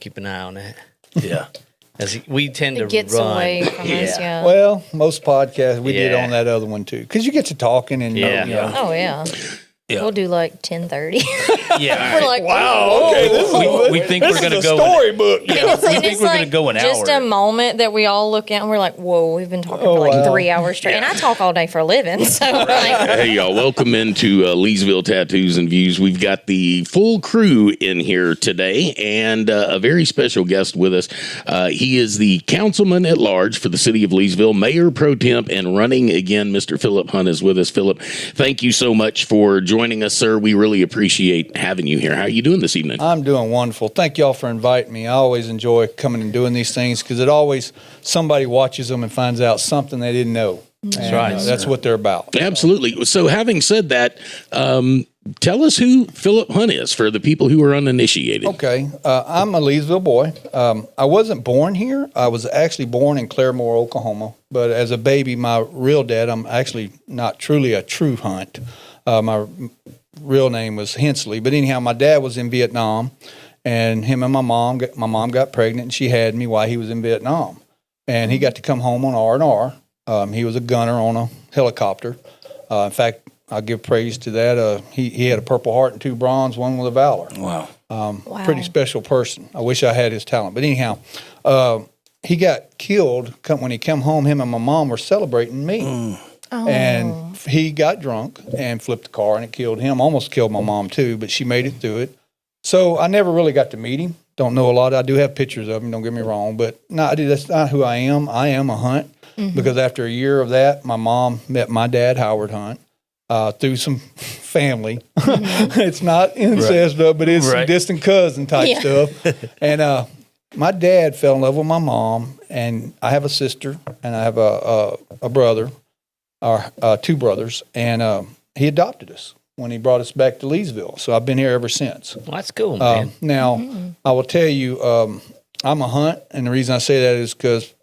keep an eye on that. Yeah. As we tend to It gets run. away from us, yeah. Well, most podcasts we did Yeah. on that other one too, because you get to talking and Yeah. you know. Oh, yeah. Yeah. We'll do like 10:30. Yeah. We're like, Wow, okay, this is We think this we're going to is a go. storybook. Yeah, And it's, we and think it's we're like going to go an just hour. a moment that we all look at and we're like, whoa, we've been talking for like wow. 3 hours straight. And I talk all day for a living. So we're like, Hey, y'all, welcome into Leesville Tattoos and Views. We've got the full crew in here today and a very special guest with us. He is the councilman at large for the city of Leesville, mayor pro temp, and running again. Mr. Phillip Hunt is with us. Phillip, thank you so much for joining us, sir. We really appreciate having you here. How are you doing this evening? I'm doing wonderful. Thank y'all for inviting me. I always enjoy coming and doing these things because it always somebody watches them and finds out something they didn't know. That's right. That's what they're about. Absolutely. So having said that, tell us who Phillip Hunt is for the people who are uninitiated. Okay, I'm a Leesville boy. I wasn't born here. I was actually born in Claremore, Oklahoma. But as a baby, my real dad, I'm actually not truly a true Hunt. My real name was Hensley. But anyhow, my dad was in Vietnam, and him and my mom got pregnant, and she had me while he was in Vietnam. And he got to come home on R&R. He was a gunner on a helicopter. In fact, I'll give praise to that. He had a Purple Heart and 2 bronze, one with a Valor. Wow. wow. Pretty special person. I wish I had his talent. But anyhow, he got killed when he came home. Him and my mom were celebrating me. And he got drunk and flipped the car, and it killed him. Almost killed my mom, too, but she made it through it. So I never really got to meet him. Don't know a lot. I do have pictures of him, don't get me wrong. But no, that's not who I am. I am a Hunt because after a year of that, my mom met my dad, Howard Hunt, through some family. It's not incest, but it's some distant cousin type stuff. And my dad fell in love with my mom, and I have a sister, and I have a brother. 2 brothers, and he adopted us when he brought us back to Leesville. So I've been here ever since. Well, that's cool, man. Now, I will tell you, I'm a Hunt, and the reason I say that is because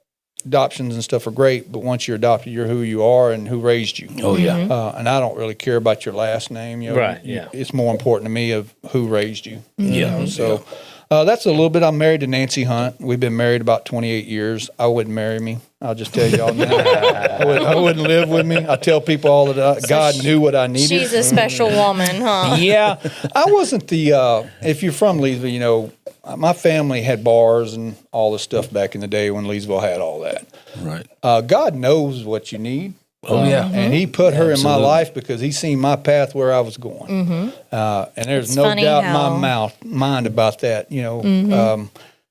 adoptions and stuff are great, but once you're adopted, you're who you are and who raised you. Oh, yeah. And I don't really care about your last name. You know, Right, yeah. It's more important to me of who raised you. Yeah. So that's a little bit. I'm married to Nancy Hunt. We've been married about 28 years. I wouldn't marry me. I'll just tell y'all now. I wouldn't live with me. I tell people all that God knew what I needed. She's a special woman, huh? Yeah. I wasn't if you're from Leesville, you know, my family had bars and all this stuff back in the day when Leesville had all that. Right. God knows what you need. Oh, yeah. And he put her in my Absolutely. life because he seen my path where I was going. And there's It's no funny doubt how- in my mind about that. You know,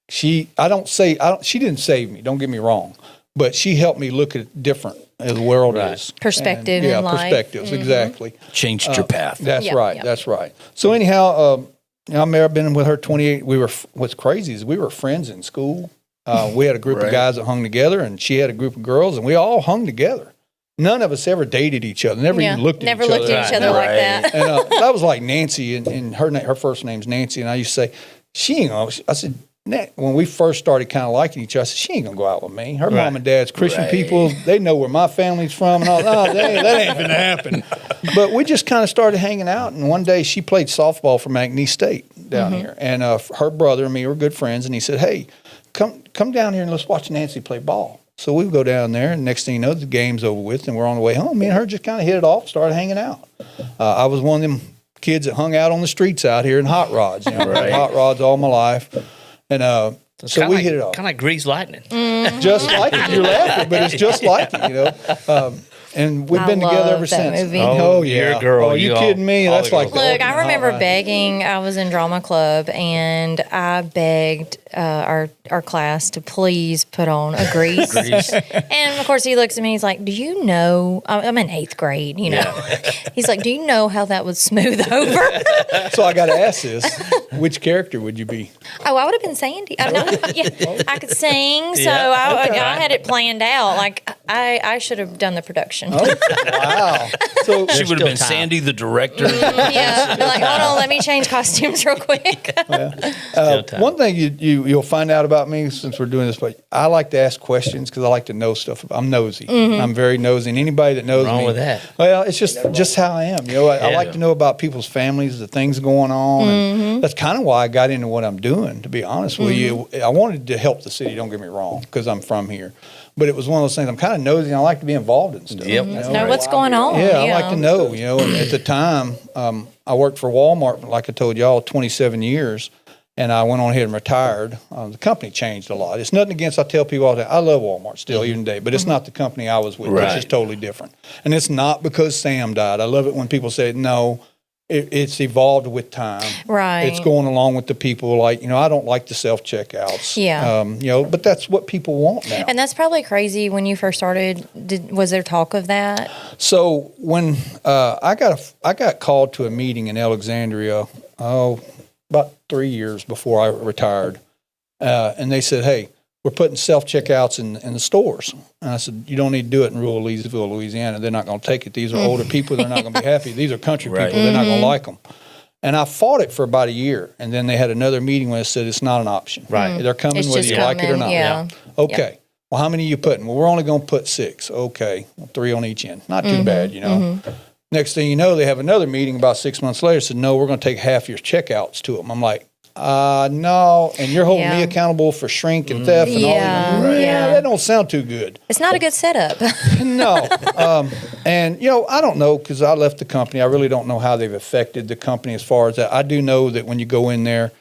she didn't save me. Don't get me wrong, but she helped me look at different as the world is. Perspective And, in life. perspectives, exactly. Changed your path. That's Yeah, right. yeah. That's right. So anyhow, I've been with her 28. What's crazy is we were friends in school. We had a group of guys that hung together, and she had a group of girls, and we all hung together. None of us ever dated each other. Never even looked at Never each looked other. at each other like that. And that was like Nancy, and her first name's Nancy. And I used to say, she ain't gonna. I said, when we first started kind of liking each other, I said, she ain't gonna go out with me. Her mom and dad's Christian people. They know where my family's from, and all. Oh, that ain't gonna happen. But we just kind of started hanging out. And one day she played softball for McNeese State down here, and her brother and me were good friends. And he said, hey, come down here and let's watch Nancy play ball. So we would go down there, and next thing you know, the game's over with, and we're on the way home. Me and her just kind of hit it off, started hanging out. I was one of them kids that hung out on the streets out here in hot rods. You know, hot rods all my life. And so we hit it off. Kind of like greased lightning. Just like it. You're laughing, but it's just like it, you know. And we've been together ever love that since. movie. Oh, yeah. You're a girl. Oh, you all- kidding me? all That's the like girls. the Look, I ultimate remember hot rod. begging. I was in drama club, and I begged our class to please put on a grease. And of course, he looks at me. He's like, "Do you know?" I'm in 8th grade. You know, he's like, "Do you know how that would smooth over?" So I got to ask this: which character would you be? Oh, I would have been Sandy. I could sing, so I had it planned out. Like I should have done the production. Wow. So She would have been time. Sandy, the director. Yeah, like hold on, let me change costumes real quick. one thing you'll find out about me since we're doing this, but I like to ask questions because I like to know stuff. I'm nosy. I'm very nosy. And anybody that knows Wrong me, with that. well, it's just how I am. You know, I like to know about people's families, the things going on. And that's kind kind of why I got into what I'm doing, to be honest with you. I wanted to help the city, don't get me wrong, because I'm from here. But it was one of those things, I'm kind of nosy, and I like to be involved in stuff. Yep. you Know what's going on. Yeah, I like to know, and at the time, I worked for Walmart, like I told y'all, 27 years, and I went on ahead and retired. The company changed a lot. It's nothing against, I tell people all the time, I love Walmart still, even today, but it's not the company I was with. Right. It's just totally different. And it's not because Sam died. I love it when people say, no, it's evolved with time. Right. It's going along with the people. Like, I don't like the self-checkouts. Yeah. But that's what people want now. And that's probably crazy when you first started. Was there talk of that? So when I got called to a meeting in Alexandria, about 3 years before I retired, and they said, "Hey, we're putting self-checkouts in the stores." And I said, "You don't need to do it in rural Leesville, Louisiana. They're not going to take it. These are older people. They're not going to be happy. These are country Right. people. They're not going to like them." And I fought it for about a year, and then they had another meeting where they said it's not an option. Right. They're coming It's whether just you like it or coming, not. yeah. Okay. Well, how many are you putting? Well, we're only going to put 6. Okay. Well, 3 on each end. Not too bad, Next thing you know, they have another meeting about 6 months later. Said, "No, we're going to take half your checkouts to them." I'm like, no. And you're holding me accountable for shrink and theft and all Yeah, that. yeah. That don't sound too good. It's not a good setup. No. And, I don't know, because I left the company. I really don't know how they've affected the company as far as that. I do know that when you go in there,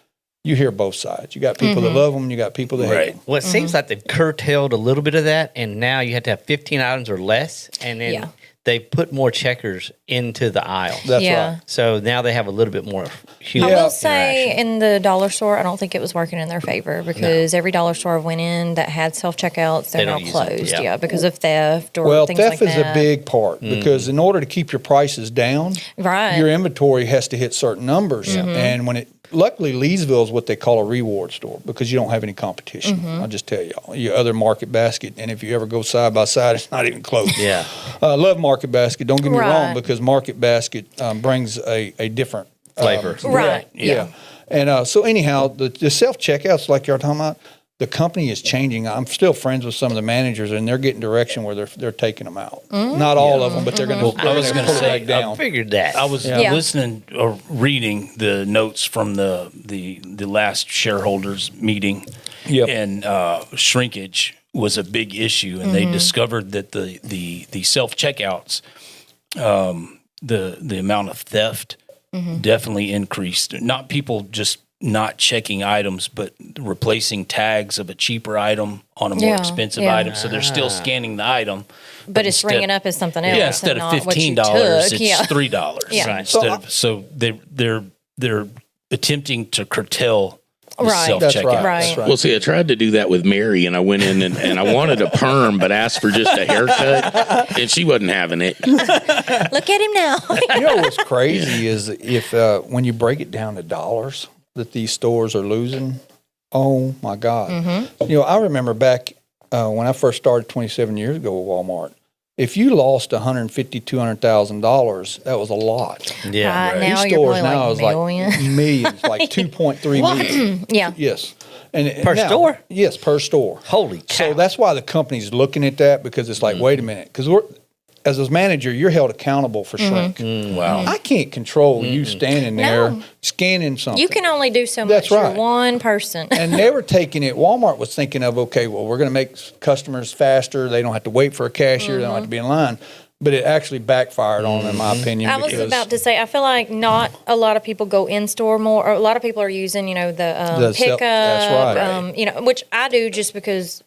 you hear both sides. You got people that love them, you got people that hate Right. them. Well, it seems like they've curtailed a little bit of that, and now you have to have 15 items or less, and then they put more checkers into the aisle. That's Yeah. right. So now they have a little bit more human I will say interaction. in the dollar store, I don't think it was working in their favor because every dollar store I went in that had self-checkouts, they're They now don't use it, closed. yeah. Yeah, because of theft or Well, things theft like is that. a big part because in order to keep your prices down, Right. your inventory has to hit certain numbers. And luckily, Leesville is what they call a reward store because you don't have any competition. I'll just tell y'all. Your other Market Basket, and if you ever go side by side, it's not even close. Yeah. I love Market Basket. Don't get me Right. wrong, because Market Basket brings a different Flavor. Right. Yeah. And so anyhow, the self-checkouts like you're talking about, the company is changing. I'm still friends with some of the managers, and they're getting direction where they're taking them out. Not all of them, but they're going to. I was gonna pull it say, back down. I figured that. I was listening or reading the notes from the last shareholders meeting, Yep. and shrinkage was a big issue, and they discovered that the self checkouts, the amount of theft definitely increased. Not people just not checking items, but replacing tags of a cheaper item on a more Yeah, expensive yeah. item. So they're still scanning the item, But it's ringing up as something else. yeah, instead and of not what you $15, took. it's $3. Yeah. Right. Instead of, so they're attempting to curtail the Right. self That's checkout. right. Right. That's right. Well, see, I tried to do that with Mary, and I went in and I wanted a perm, but asked for just a haircut, and she wasn't having it. Look at him now. You know what's crazy is if when you break it down to dollars that these stores are losing. Oh my God! I remember back when I first started 27 years ago with Walmart. If you lost $150,000, $200,000, that was a lot. Yeah. Right. Right. Now These you're stores probably now like is like million. millions, like 2.3 million. Yeah. Yes. And Per now- store? Yes, per store. Holy cow. So that's why the company's looking at that, because it's like, wait a minute, because as a manager, you're held accountable for shrink. Wow. I can't control you standing there No. scanning something. You can only do so That's much. right. You're one person. And they were taking it. Walmart was thinking of, okay, well, we're going to make customers faster. They don't have to wait for a cashier. They don't have to be in line. But it actually backfired on them, in my opinion. I was because about to say, I feel like not a lot of people go in store more, or a lot of people are using, the The pickup. that's right. Which I do just because,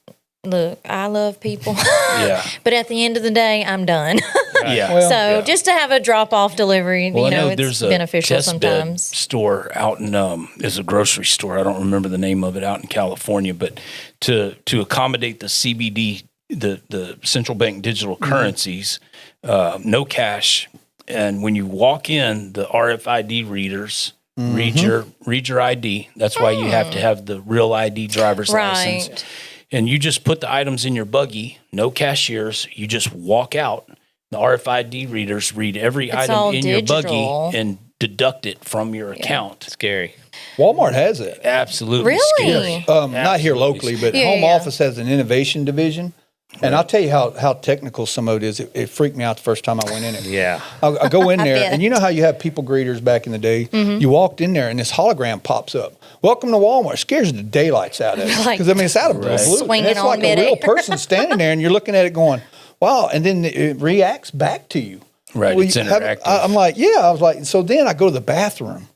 look, I love people. Yeah. But at the end of the day, I'm done. Yeah. Well, So just to have a drop off delivery, Well, I know it's there's a beneficial test bed sometimes. store out in is a grocery store. I don't remember the name of it, out in California, but to accommodate the CBD, the central bank digital currencies, no cash, and when you walk in, the RFID readers read your ID. That's why you have to have the real ID driver's license. Right. And you just put the items in your buggy, no cashiers. You just walk out. The RFID readers read every It's item all in your digital. buggy and deduct it from your account. Scary. Walmart has it. Absolutely Really? scary. Not here Absolutely locally, but Yeah, Home yeah. Office has an innovation division. And I'll tell you how technical some of it is. It freaked me out the first time I went in it. Yeah. I go in there, bet. and you know how you have people greeters back in the day? Mm-hmm. You walked in there, and this hologram pops up. Welcome to Walmart. It scares the daylights out of it. Like, Because, I mean, it's out of blue. swinging And it's on like a midair. real person standing there, and you're looking at it going, wow. And then it reacts back to you. Right, Well, it's you have- interactive. I'm like, yeah. I was like, so then I go to the bathroom.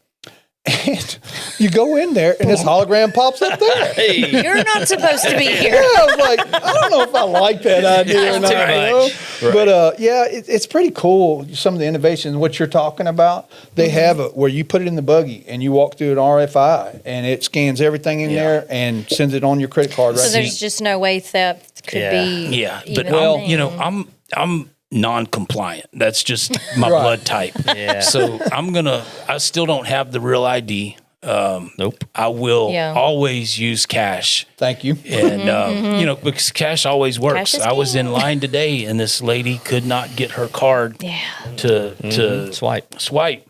And you go in there, and this hologram pops up there. You're not supposed to be Yeah, here. I was like, I don't know if I like that idea or not. too You know? much. But yeah, it's pretty cool. Some of the innovations, what you're talking about, they have it where you put it in the buggy and you walk through an RFI and it scans everything in there and sends it on your credit card. So Right there's just no way theft could Yeah. be. Yeah, but even well, then. you know, I'm non-compliant. That's just my Right. blood type. Yeah. So I still don't have the real ID. Nope. I will Yeah. always use cash. Thank you. And, you know, because cash always works. Cash is I was king. in line today and this lady could not get her card to swipe.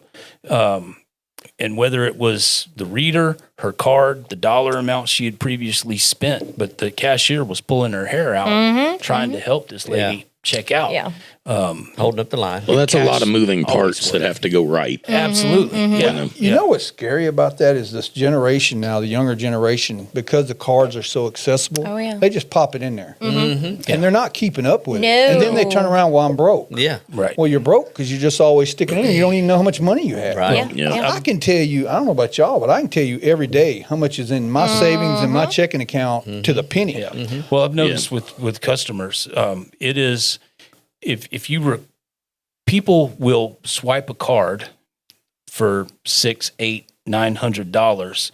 And whether it was the reader, her card, the dollar amount she had previously spent, but the cashier was pulling her hair out trying to help this lady check out. Yeah. Holding up the line. Well, that's a lot of Cash moving always parts that have to go right. Absolutely. Yeah. You know what's scary about that is this generation now, the younger generation, because the cards are so accessible, Oh, yeah. they just pop it in there. And they're not keeping up with it. No. And then they turn around, well, I'm broke. Yeah. Right. Well, you're broke because you're just always sticking it in. You don't even know how much money you have. Right. Yeah. Yeah. I can tell you, I don't know about y'all, but I can tell you every day how much is in my savings and my checking account to the penny. Yeah. Well, I've noticed with customers, it is if you people will swipe a card for $600, $800, $900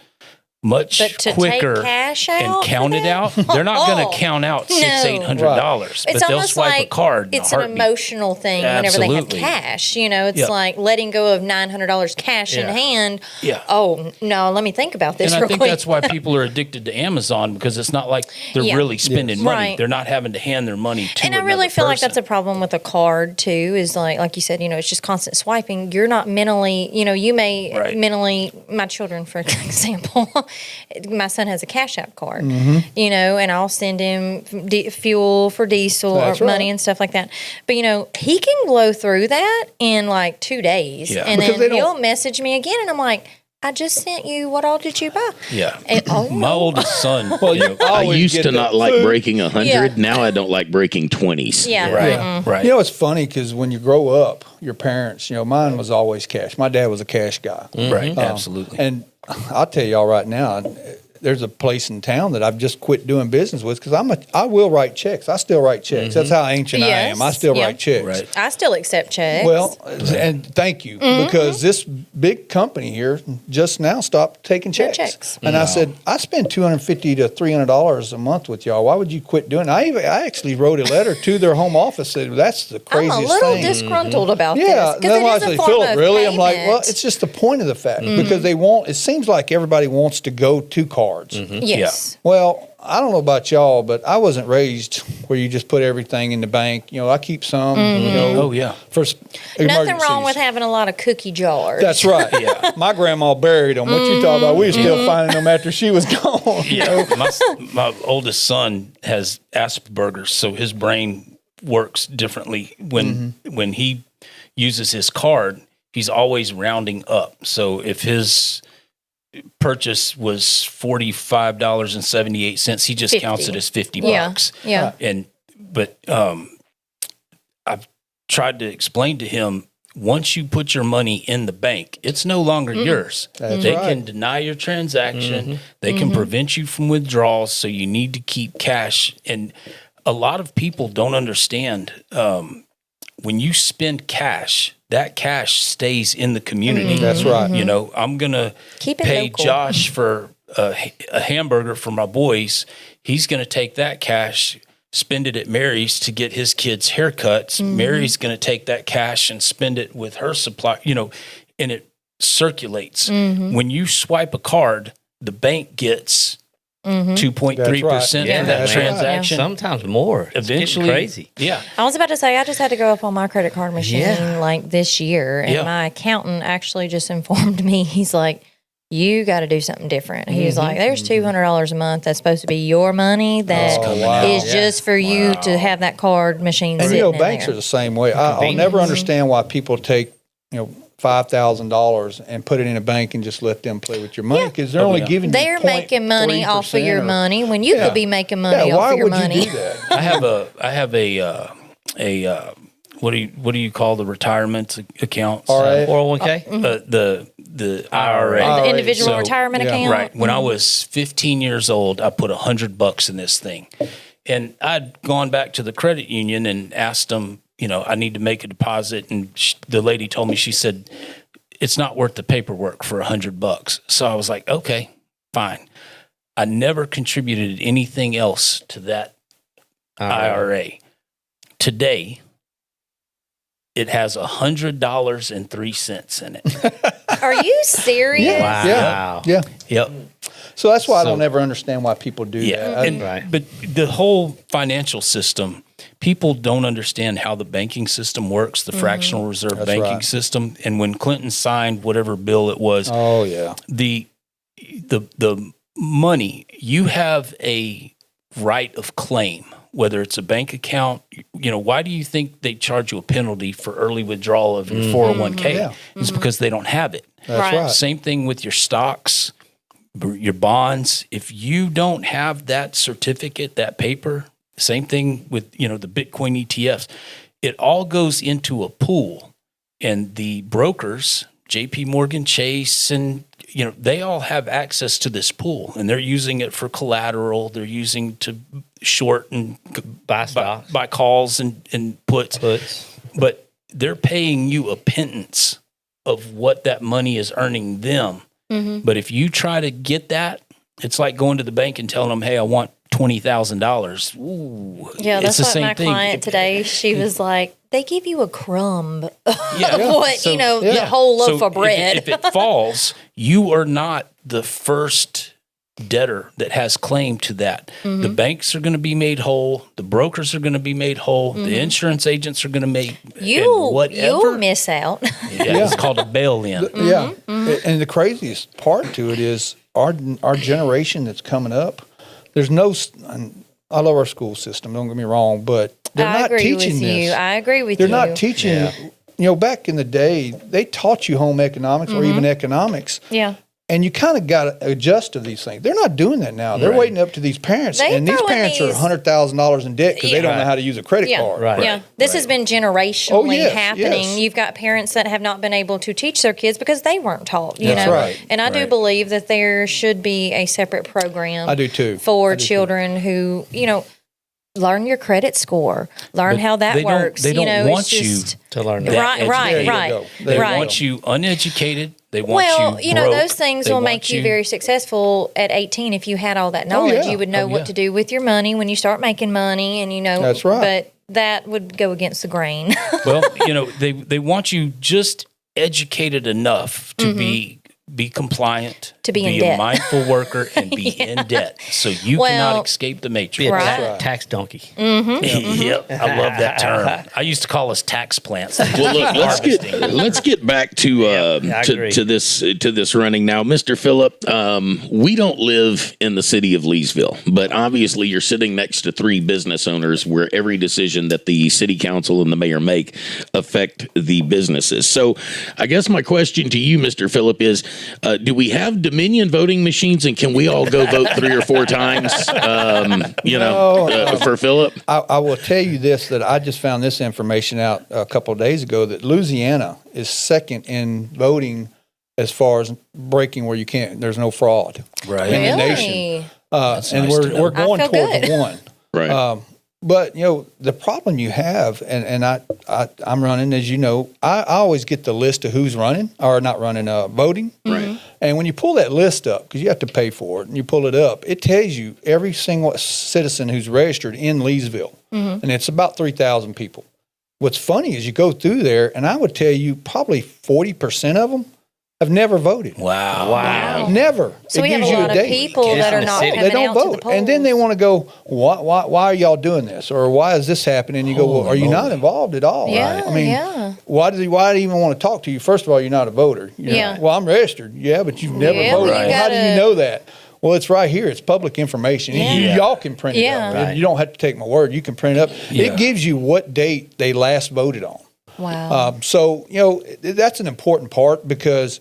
much But to quicker take cash and out count for it that? out. They're not going Oh, to count out no. $600-$800, but It's they'll almost swipe like a card. In it's a an heartbeat. emotional thing whenever they have Absolutely. cash. You know, it's Yeah. like letting go of $900 cash in Yeah. hand. Yeah. Oh no, let me think about this And I real think quick. that's why people are addicted to Amazon, because it's not like they're Yeah. really spending money. Right. They're not having to hand their money to And I another really feel like person. that's a problem with a card too. Is like you said, you know, it's just constant swiping. You're not mentally, you know, you may Right. mentally. My children, for example, my son has a Cash App card, Mm-hmm. you know, and I'll send him fuel for diesel That's or right. money and stuff like that. But you know, he can blow through that in like 2 days, Yeah. and Because then they he'll don't- message me again, and I'm like, I just sent you. What all did you buy? Yeah. And, oh, My oldest son. Well, you know, I always used get to the not like food. breaking 100. Yeah. Now I don't like breaking 20s. yeah, right. Right. You know, it's funny because when you grow up, your parents, you know, mine was always cash. My dad was a cash guy. Right. Absolutely. And I'll tell y'all right now, there's a place in town that I've just quit doing business with because I will write checks. I still write checks. That's how ancient I am. I Yes. still Yeah. write checks. Right. I still accept checks. Well, and thank you because this big company here just now stopped taking Their checks. checks. And I said, I spend $250 to $300 a month with y'all. Why would you quit doing it? I actually wrote a letter to their home office. Said that's the I'm craziest a little thing. disgruntled about Yeah, this and because then it I is a say, form Phillip, of really? I'm like, payment. well, it's just the point of the fact because they want. It seems like everybody wants to go to cards. yes. Well, I don't know about y'all, but I wasn't raised where you just put everything in the bank. You know, I keep some. You know, Oh, yeah. for Nothing wrong emergencies. with having a lot of cookie jars. That's right. Yeah. My grandma buried them. What you talking about? We were still finding them after she was gone. you know? My oldest son has Asperger's, so his brain works differently. When he uses his card, he's always rounding up. So if his purchase was $45.78, he just 50. counts it as $50. Yeah. Yeah. But I've tried to explain to him, once you put your money in the bank, it's no longer yours. That's They right. can deny your transaction. They can prevent you from withdrawals. So you need to keep cash. And a lot of people don't understand when you spend cash, that cash stays in the community. That's right. You know, I'm going to Keep it pay local. Josh for a hamburger for my boys. He's going to take that cash, spend it at Mary's to get his kids' haircuts. Mary's going to take that cash and spend it with her supply, you know, and it circulates. When you swipe a card, the bank gets 2.3% That's right. for Yeah, that man. transaction. Sometimes more. It's getting Eventually, crazy. Yeah. I was about to say, I just had to go up on my credit card machine Yeah. like this year, and Yeah. my accountant actually just informed me. He's like, you got to do something different. He was like, there's $200 a month that's supposed to be your money that is just for you to have that card machine And, sitting in banks there. are the same way. I'll never understand why people take, $5,000 and put it in a bank and just let them play with your money because they're only giving you They're making money off of your money when you could be making money Yeah, off why of your would money. you do that? I have a what do you call the retirement accounts? RA? 401k? The IRA. The individual So- retirement account. Right. When I was 15 years old, I put $100 in this thing, and I'd gone back to the credit union and asked them, I need to make a deposit, and the lady told me, she said, it's not worth the paperwork for $100. So I was like, okay, fine. I never contributed anything else to that IRA. Today, it has $100.03 in it. Are you serious? Wow. Yeah. Yep. So that's why I don't ever understand why people do that. And, but the whole financial system, people don't understand how the banking system works, the fractional reserve banking system. And when Clinton signed whatever bill it was, the money, you have a right of claim, whether it's a bank account. Why do you think they charge you a penalty for early withdrawal of your 401k? Yeah. It's because they don't have it. That's right. Same thing with your stocks, your bonds. If you don't have that certificate, that paper, same thing with, the Bitcoin ETFs, it all goes into a pool, and the brokers, JP Morgan Chase, and, they all have access to this pool, and they're using it for collateral. They're using to short and Buy stocks. buy calls and puts. But they're paying you a pittance of what that money is earning them. But if you try to get that, it's like going to the bank and telling them, hey, I want $20,000. Ooh, Yeah, that's it's the what same my thing. client today, she was like, they give you a crumb of Yeah. what, So- the whole loaf of bread. If it falls, you are not the first debtor that has claim to that. The banks are going to be made whole. The brokers are going to be made whole. The insurance agents are going to make You'll miss out. It's called a bail-in. Yeah. And the craziest part to it is our generation that's coming up, there's no, I love our school system, don't get me wrong, but they're not teaching this. I agree with you. They're not teaching, back in the day, they taught you home economics or even economics. Yeah. And you kind of got to adjust to these things. They're not doing that now. They're waiting up to these parents. And these parents are $100,000 in debt because they don't know how to use a credit card. Right. Yeah. This has been generationally happening. yes. You've got parents that have not been able to teach their kids because they weren't taught, you That's know. right. And I do believe that there should be a separate program I do too. for children who, learn your credit score, learn how that works. They don't want you to learn that. Right. They want you uneducated. They want you broke. broke. Those things They will want make you very successful at 18 if you had all that Oh, knowledge. yeah. You would know what to do with your money when you start making money, and That's right. But that would go against the grain. Well, they want you just educated enough to be compliant, To be in a debt. mindful worker, and be in debt, so you cannot escape the matrix. Be a Right. tax donkey. Yep, I love that term. I used to call us tax plants. Well, look, let's get back to I agree. to this running now, Mr. Phillip. We don't live in the city of Leesville, but obviously you're sitting next to three business owners where every decision that the city council and the mayor make affect the businesses. So, I guess my question to you, Mr. Phillip, is: do we have Dominion voting machines, and can we all go vote 3 or 4 times? For Phillip. I will tell you this, that I just found this information out a couple of days ago, that Louisiana is second in voting as far as breaking where you can't, there's no fraud Right. in the Really? nation. That's And nice to know. we're going I feel towards good. one. Right. But the problem you have, and I'm running, as you know, I always get the list of who's running or not running, voting. Right. And when you pull that list up, because you have to pay for it, and you pull it up, it tells you every single citizen who's registered in Leesville, and it's about 3,000 people. What's funny is you go through there, and I would tell you probably 40% of them have never voted. Wow. Never. So It we have a gives you lot of date. people that are not They coming They don't out to the vote, polls. and then they want to go. Why are y'all doing this, or why is this happening? And you go, well, are you not involved at all? Yeah, I mean, yeah. why do you even want to talk to you? First of all, you're not a voter. Yeah. Well, I'm registered. Yeah, but you've never Yeah, voted. but you How do you gotta- know that? Well, it's right here. It's public information. Yeah. Y'all can print it Yeah. up. Right. You don't have to take my word. You can print it up. Yeah. It gives you what date they last voted on. Wow. So, that's an important part because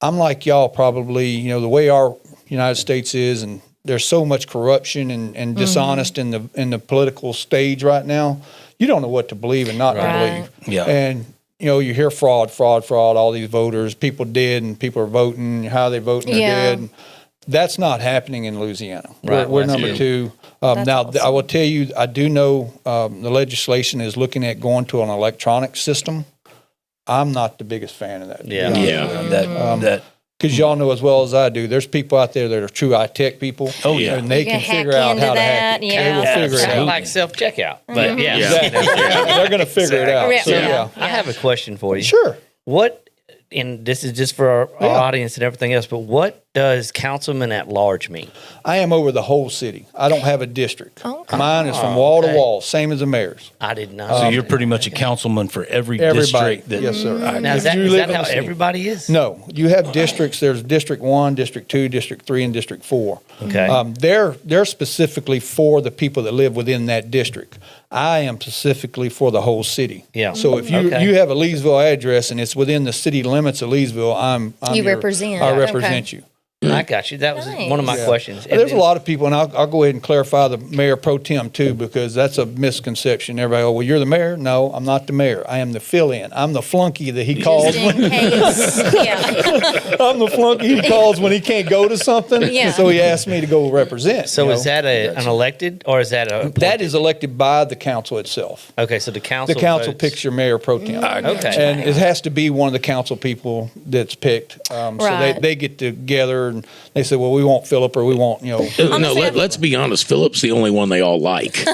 I'm like y'all probably, the way our United States is, and there's so much corruption and dishonest in the political stage right now. You don't know what to believe and not to Right. believe. Yeah. And, you hear fraud, all these voters, people dead and people are voting, how they vote and they're Yeah. dead. That's not happening in Louisiana. Right. We're That's number good. two. That's Now, awesome. I will tell you, I do know the legislation is looking at going to an electronic system. I'm not the biggest fan of that. Yeah. That Because y'all know as well as I do, there's people out there that are true IT people. Oh, yeah. And they You can can figure hack out into how to hack that, it. yeah. They will Yeah, figure it Kind of out. like self checkout, but yeah. They're going to figure it out. Yeah. So, Yeah. I have a question for you. Sure. What, and this is just for our audience and everything else, but what does councilman at large mean? I am over the whole city. I don't have a district. Okay. Mine is from wall to okay. wall, same as the mayor's. I did not. so you're pretty much a councilman for every Everybody. district. That, Yes, sir. now, If is that, you is live that in how the city. everybody is? No, you have districts. There's District 1, District 2, District 3, and District 4. Okay. They're specifically for the people that live within that district. I am specifically for the whole city. Yeah. So if you Okay. you have a Leesville address and it's within the city limits of Leesville, I'm You your- represent. I Okay. represent you. I got you. That was one of my Nice. questions. There's a lot of people, and I'll go ahead and clarify the mayor pro tem too, because that's a misconception. Everybody, well, you're the mayor. No, I'm not the mayor. I am the fill-in. I'm the flunky that he calls. Just in case. Yeah. I'm the flunky he calls when he can't go to something. Yeah. So he asked me to go represent. So you is know. that an elected or is that a That is elected by the council itself. okay? So the council The council votes. picks your mayor pro tem. Okay. And it has to be one of the council people that's picked. So Right. they get together and they say, well, we want Phillip or we want, No, Honestly, let's be honest. Phillip's the only one they all like.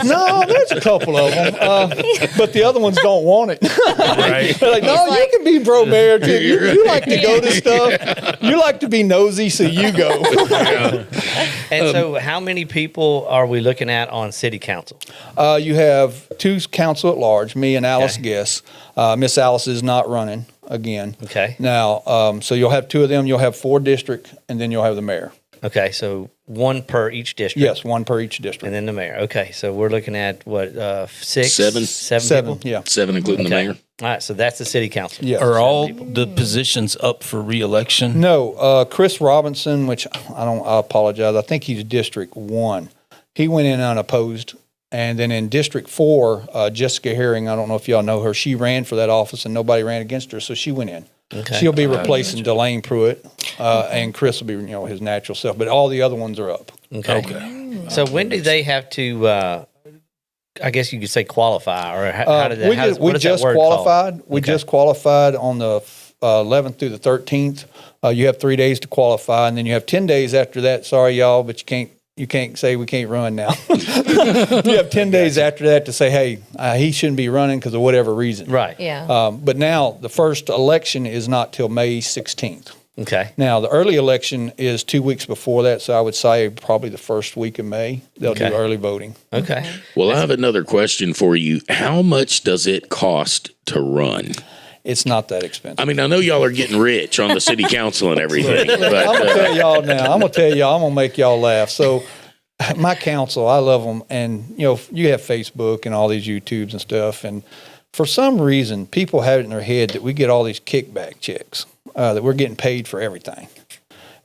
no, there's a couple of them. But the other ones don't want it. right? They're like, no, you can be pro mayor too. You like to go to stuff. You like to be nosy, so you go. And so, how many people are we looking at on city council? You have two council at large, me and Alice Okay. Guess. Miss Alice is not running again. Okay. Now, so you'll have two of them. You'll have 4 district, and then you'll have the mayor. Okay, so one per each district. Yes, one per each district. And then the mayor. Okay, so we're looking at what, 6? Seven. Seven, people? yeah. 7, including the Okay. mayor. All right, so that's the city council. Yes. Are all the positions up for reelection? No, Chris Robinson, which I apologize. I think he's District 1. He went in unopposed. And then in District 4, Jessica Herring, I don't know if y'all know her, she ran for that office and nobody ran against her, so she went in. Okay. She'll be replacing Delane Pruitt, and Chris will be, his natural self. But all the other ones are up. Okay. So when do they have to? I guess you could say qualify, or how did that? We just qualified. We just qualified on the 11th through the 13th. You have 3 days to qualify, and then you have 10 days after that. Sorry, y'all, but you can't say we can't run now. You have 10 days after that to say, hey, he shouldn't be running because of whatever reason. Right. Yeah. But now the first election is not till May 16th. Okay. Now, the early election is 2 weeks before that, so I would say probably the first week of May, they'll Okay. do early voting. Okay. Well, I have another question for you. How much does it cost to run? It's not that expensive. I mean, I know y'all are getting rich on the city council and everything, I'm but gonna tell y'all now. I'm gonna make y'all laugh. So, my council, I love them, and you have Facebook and all these YouTubes and stuff, and for some reason, people have it in their head that we get all these kickback checks, that we're getting paid for everything.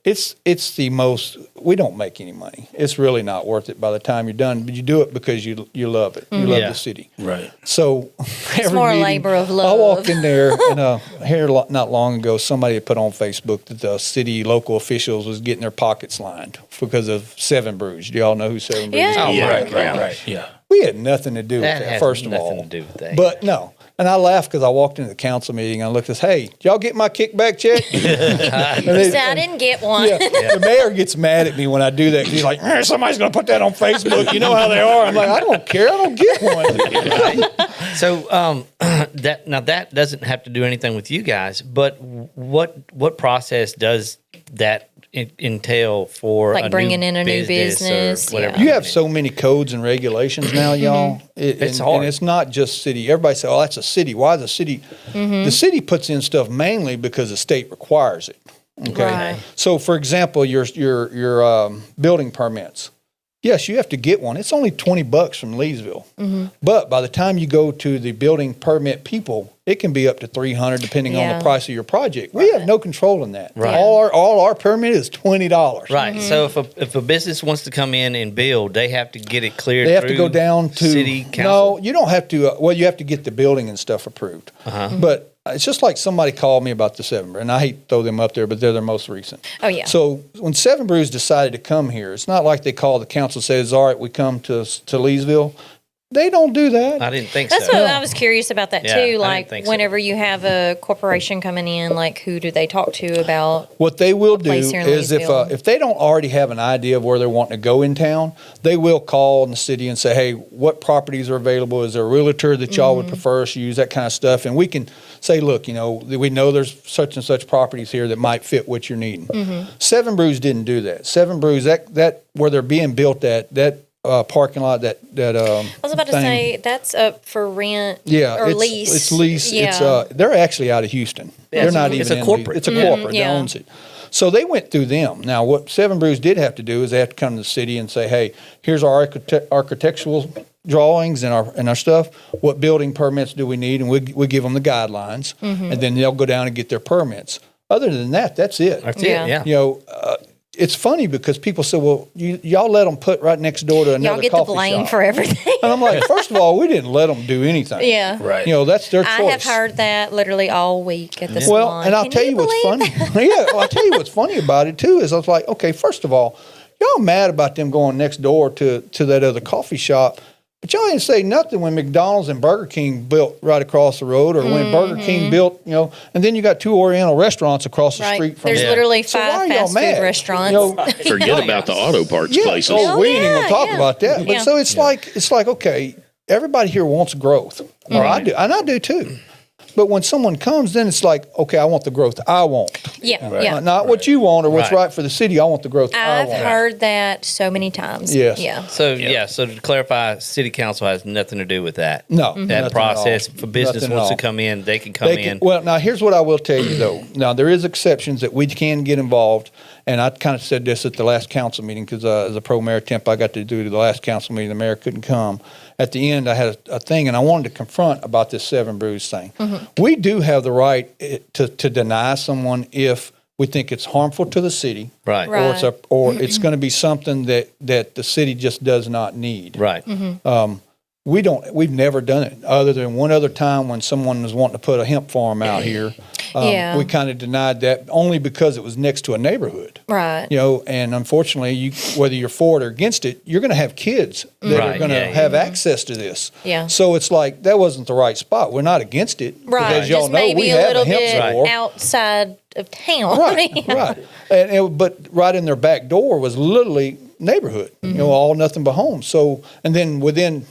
It's the most. We don't make any money. It's really not worth it by the time you're done. But you do it because you love it. You love Yeah. the city. Right. So every more a meeting, labor of I love. walked in there, and here not long ago, somebody had put on Facebook that the city local officials was getting their pockets lined because of Seven Brews. Do y'all know who Seven Brews is? Yeah. Oh, Yeah, right. yeah. Right. Yeah. We had nothing to do with That that, has first of nothing all. to do with that. But no, And I laughed because I walked into the council meeting and I looked at this, hey, did y'all get my kickback check? I didn't get one. The mayor gets mad at me when I do that. He's like, somebody's going to put that on Facebook. You know how they are. I'm like, I don't care. I don't get one. So that doesn't have to do anything with you guys, but what process does that entail for like bringing in a new business? Or whatever? You have so many codes and regulations now, y'all. It's hard. And it's not just city. Everybody say, "Oh, that's a city." Why the city? The city puts in stuff mainly because the state requires it. Okay. Right. So, for example, your building permits. Yes, you have to get one. It's only $20 from Leesville. But by the time you go to the building permit people, it can be up to $300 depending on the price of your project. We have no control in that. Right. All our permit is $20. Right. So if a business wants to come in and build, they have to get it cleared. They have to go down to city council. No, you don't have to. Well, you have to get the building and stuff approved. But it's just like somebody called me about the Seven Brews, and I hate to throw them up there, but they're their most recent. Oh, yeah. So when Seven Brews decided to come here, it's not like they called the council and says, all right, we come to Leesville. They don't do that. I didn't think That's so. what I was curious about that Yeah, I too. didn't Like think so. whenever you have a corporation coming in, like who do they talk to about? What they will do place here in is Leesville. if they don't already have an idea of where they're wanting to go in town, they will call in the city and say, hey, what properties are available? Is there a realtor that y'all would prefer us to use, that kind of stuff? And we can say, look, we know there's such and such properties here that might fit what you're needing. Seven Brews didn't do that. Seven Brews, that where they're being built at, that parking lot, that I was about to thing. say that's up for rent or it's, lease. It's lease. Yeah. They're actually out of Houston. Yeah, They're not even it's a in corporate. It's a corporate Yeah. that owns it. So they went through them. Now, what Seven Brews did have to do is they have to come to the city and say, hey, here's our architectural drawings and our stuff. What building permits do we need? And we give them the guidelines, and then they'll go down and get their permits. Other than that, that's it. That's Yeah. it. Yeah. It's funny because people say, well, y'all let them put right next door to another Y'all get the coffee blame shop. for everything. And I'm like, first of all, we didn't let them do anything. Yeah. Right. That's their choice. I have heard that literally all week at the salon. Well, and I'll Can tell you what's believe funny. I'll tell you what's funny about it too is I was like, okay, first of all, y'all mad about them going next door to that other coffee shop, but y'all didn't say nothing when McDonald's and Burger King built right across the road, or when Burger King built, and then you got 2 Oriental restaurants across the Right. street from There's there. literally So why 5 are y'all fast food mad? restaurants. Forget about the auto parts Yeah, places. we ain't even gonna talk yeah. about that. But Yeah. so it's like okay, everybody here wants growth, or I do, and I do too. But when someone comes, then it's like, okay, I want the growth I want. Yeah. Yeah. Not what you want or what's Right. right for the city. I want the growth I I've want. heard that so many times. Yes. Yeah. So so to clarify, city council has nothing to do with that. No, That nothing at process. all. If a business Nothing at wants to all. come in, they can come in. Well, now here's what I will tell you though. Now there is exceptions that we can get involved, and I kind of said this at the last council meeting because as a pro mayor temp, I got to do the last council meeting. The mayor couldn't come. At the end, I had a thing, and I wanted to confront about this Seven Brews thing. We do have the right to deny someone if we think it's harmful to the city, Right. Right. or it's going to be something that the city just does not need. Right. We've never done it other than one other time when someone was wanting to put a hemp farm out here. Yeah. We kind of denied that only because it was next to a neighborhood. Right. And unfortunately, whether you're for it or against it, you're going to have kids that are Right, going to yeah, have access to this. Yeah. So it's like that wasn't the right spot. We're not against it. 'cause Right. As y'all Just know, maybe we a have little a hemp bit store. outside of town. Right, right. But right in their back door was literally neighborhood, all nothing but homes. So, and then within,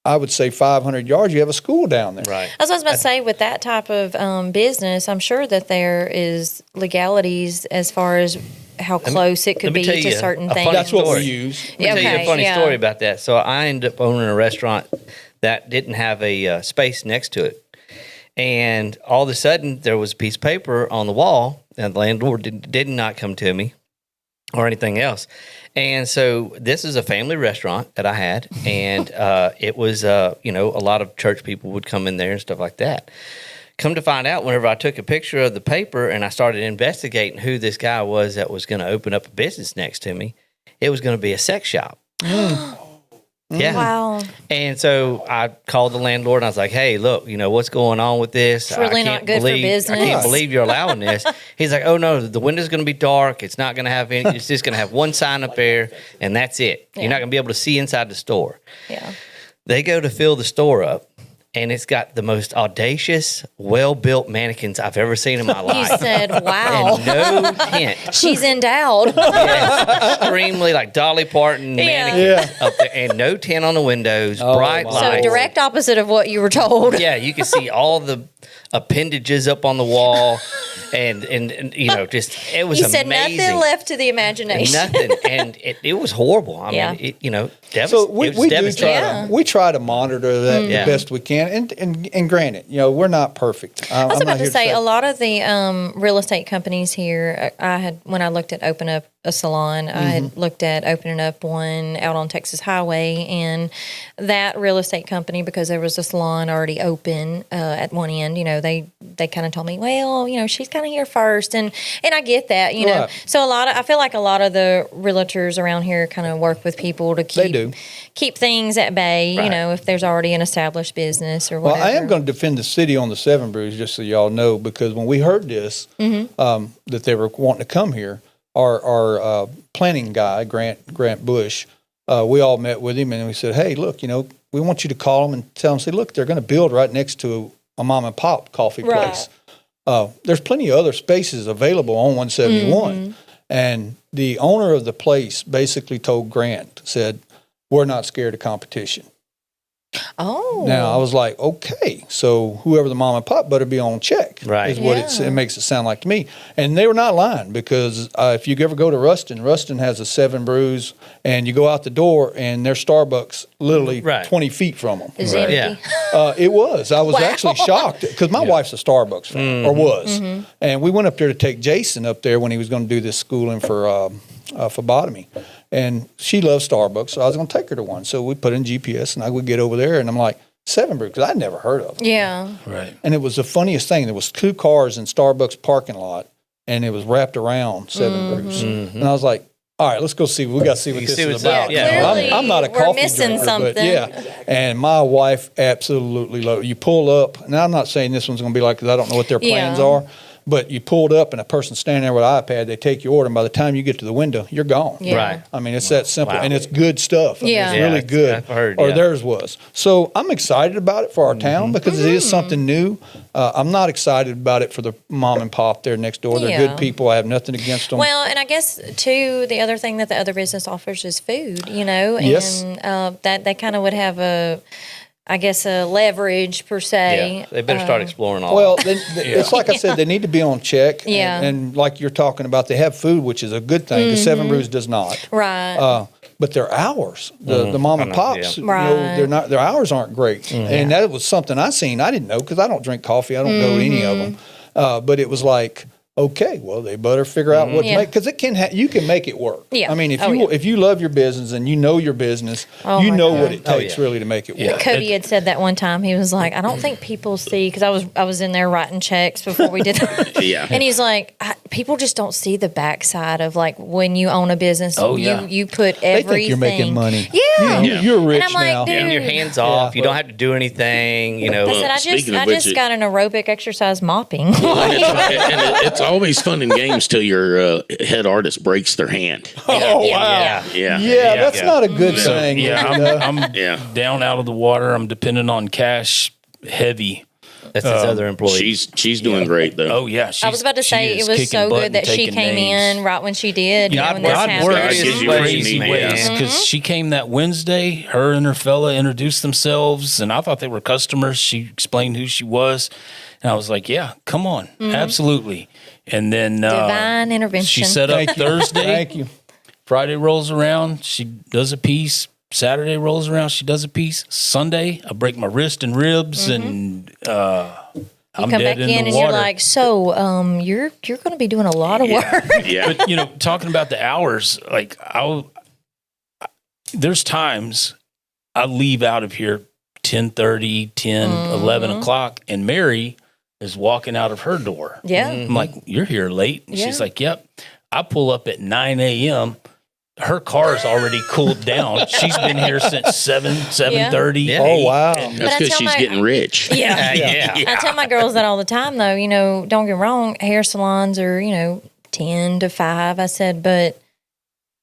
I would say 500 yards, you have a school down there. Right. That's what I was about to say. With that type of business, I'm sure that there is legalities as far as how close it could let me be tell to you certain a funny things. That's what story. we use. Let me tell you Okay, a funny yeah. story about that. So I ended up owning a restaurant that didn't have a space next to it. And all of a sudden, there was a piece of paper on the wall, and the landlord did not come to me or anything else. And so this is a family restaurant that I had, and it was, a lot of church people would come in there and stuff like that. Come to find out, whenever I took a picture of the paper and I started investigating who this guy was that was going to open up a business next to me, it was going to be a sex shop. Yeah. Wow. And so I called the landlord and I was like, hey, look, what's going on with this? It's really I not can't good for believe- business. I can't believe you're allowing this. He's like, oh, no, the window's going to be dark. It's not going to have any, it's just going to have one sign up there and that's it. Yeah. You're not going to be able to see inside the store. Yeah. They go to fill the store up and it's got the most audacious, well-built mannequins I've ever seen in my You life. said, wow. And no tent. She's endowed. Yes, extremely like Dolly Parton mannequins up there, and no tent on the windows, bright my So lights. direct opposite of what you were told. Yeah, you can see all the appendages up on the wall, and you know, just it was You said amazing. nothing left to the imagination. Nothing, and it was horrible. I Yeah. mean, it, you know, So it we was do devastating. Yeah. we try to monitor that the Yeah. best we can, and granted, you know, we're not perfect. I was I'm about not to here say a lot of the real estate companies here. I had when I looked at open up a salon, I had looked at opening up one out on Texas Highway, and that real estate company, because there was a salon already open at one end. You know, they kind of told me, well, you know, she's kind of here first, and I get that, you know. Right. So I feel like a lot of the realtors around here kind of work with people to keep things at bay. You Right. know, if there's already an established business or Well, whatever. I am going to defend the city on the Seven Brews, just so y'all know, because when we heard this, that they were wanting to come here, our planning guy, Grant Bush, we all met with him and we said, hey, look, you know, we want you to call them and tell them, say, look, they're going to build right next to a mom and pop coffee Right. place. There's plenty of other spaces available on 171. And the owner of the place basically told Grant, said, we're not scared of competition. Oh. Now I was like, okay, so whoever the mom and pop better be on check, Right. Is what Yeah. it makes it sound like to me. And they were not lying, because if you ever go to Ruston has a Seven Brews, and you go out the door and there's Starbucks literally Right. 20 feet from them. Is empty. Yeah. It was. I was Wow. actually shocked because my wife's a Starbucks fan, or was, and we went up there to take Jason up there when he was going to do this schooling for phlebotomy. And she loves Starbucks, so I was going to take her to one. So we put in GPS, and I would get over there, and I'm like, Seven Brew, because I'd never heard of it. Yeah. Right. And it was the funniest thing. There was 2 cars in Starbucks parking lot, and it was wrapped around Seven Brews. And I was like, all right, let's go see. We got to see what You this see is what's about. up. Yeah. You know, Clearly, I'm not a we're coffee missing drinker, something. but yeah. And my wife absolutely loved it. You pull up. Now, I'm not saying this one's going to be like, because I don't know what their plans Yeah. are. But you pulled up and a person standing there with an iPad, they take your order, and by the time you get to the window, you're gone. Yeah. Right. I mean, it's that simple, Wow. and it's good stuff. I mean, Yeah. it's Yeah, really it's- good. I've heard, or yeah. theirs was. So I'm excited about it for our town because it is something new. I'm not excited about it for the mom and pop there next door. They're Yeah. good people. I have nothing against them. Well, and I guess too, the other thing that the other business offers is food. You know, Yes. and that they kind of would have a leverage per se. Yeah, they better start exploring all. Well, it's like I said, they need to be on check. Yeah. And like you're talking about, they have food, which is a good thing, because Seven Brews does not. Right. But their hours, the mom and pops, yeah. you know, Right. their hours aren't great. And that was something I seen. I didn't know, because I don't drink coffee. I don't go to any of them. But it was like, okay, well, they better figure out what to Yeah. make, because you can make it work. Yeah. I mean, if Oh, you yeah. if you love your business and you know your business, Oh, you my know God. what it takes yeah. really to make it Yeah. work. Cody had said that one time. He was like, I don't think people see, because I was in there writing checks before we did that. Yeah. And he's like, people just don't see the backside of like when you own a business. Oh, yeah. You put They everything. think you're making money. Yeah. You're rich And I'm like, now. dude, and your hands off. You don't have to do anything. You know. I said, Speaking of I which, just got an aerobic exercise mopping. It's always fun and games till your head artist breaks their hand. Oh, wow. Yeah. Yeah. Yeah, that's yeah. not a good So, thing. yeah, I'm Yeah. down out of the water. I'm dependent on cash heavy. That's his other employee. She's doing great though. Oh yeah, I was about to say it was so good that she came in right when she did. God when this God happened. works God his gives you crazy what you need, ways. yeah. because she came that Wednesday. Her and her fella introduced themselves, and I thought they were customers. She explained who she was, and I was like, "Yeah, come on, absolutely." And then Divine intervention. she set up Thank you. Thursday. Thank you. Friday rolls around, she does a piece. Saturday rolls around, she does a piece. Sunday, I break my wrist and ribs, and You I'm come dead back in the and water. you're like, so you're going to be doing a lot of work. Yeah. But talking about the hours, like there's times I leave out of here 10:30, 10, 11 o'clock, and Mary is walking out of her door. Yeah. I'm like, you're here late. And she's Yeah. like, yep. I pull up at 9 a.m. Her car's already cooled down. She's been here since 7:30. Yeah. Oh, wow. That's But I because tell she's my- getting rich. Yeah. Yeah. I tell my girls that all the time, though. Don't get me wrong. Hair salons are 10 to 5. I said, but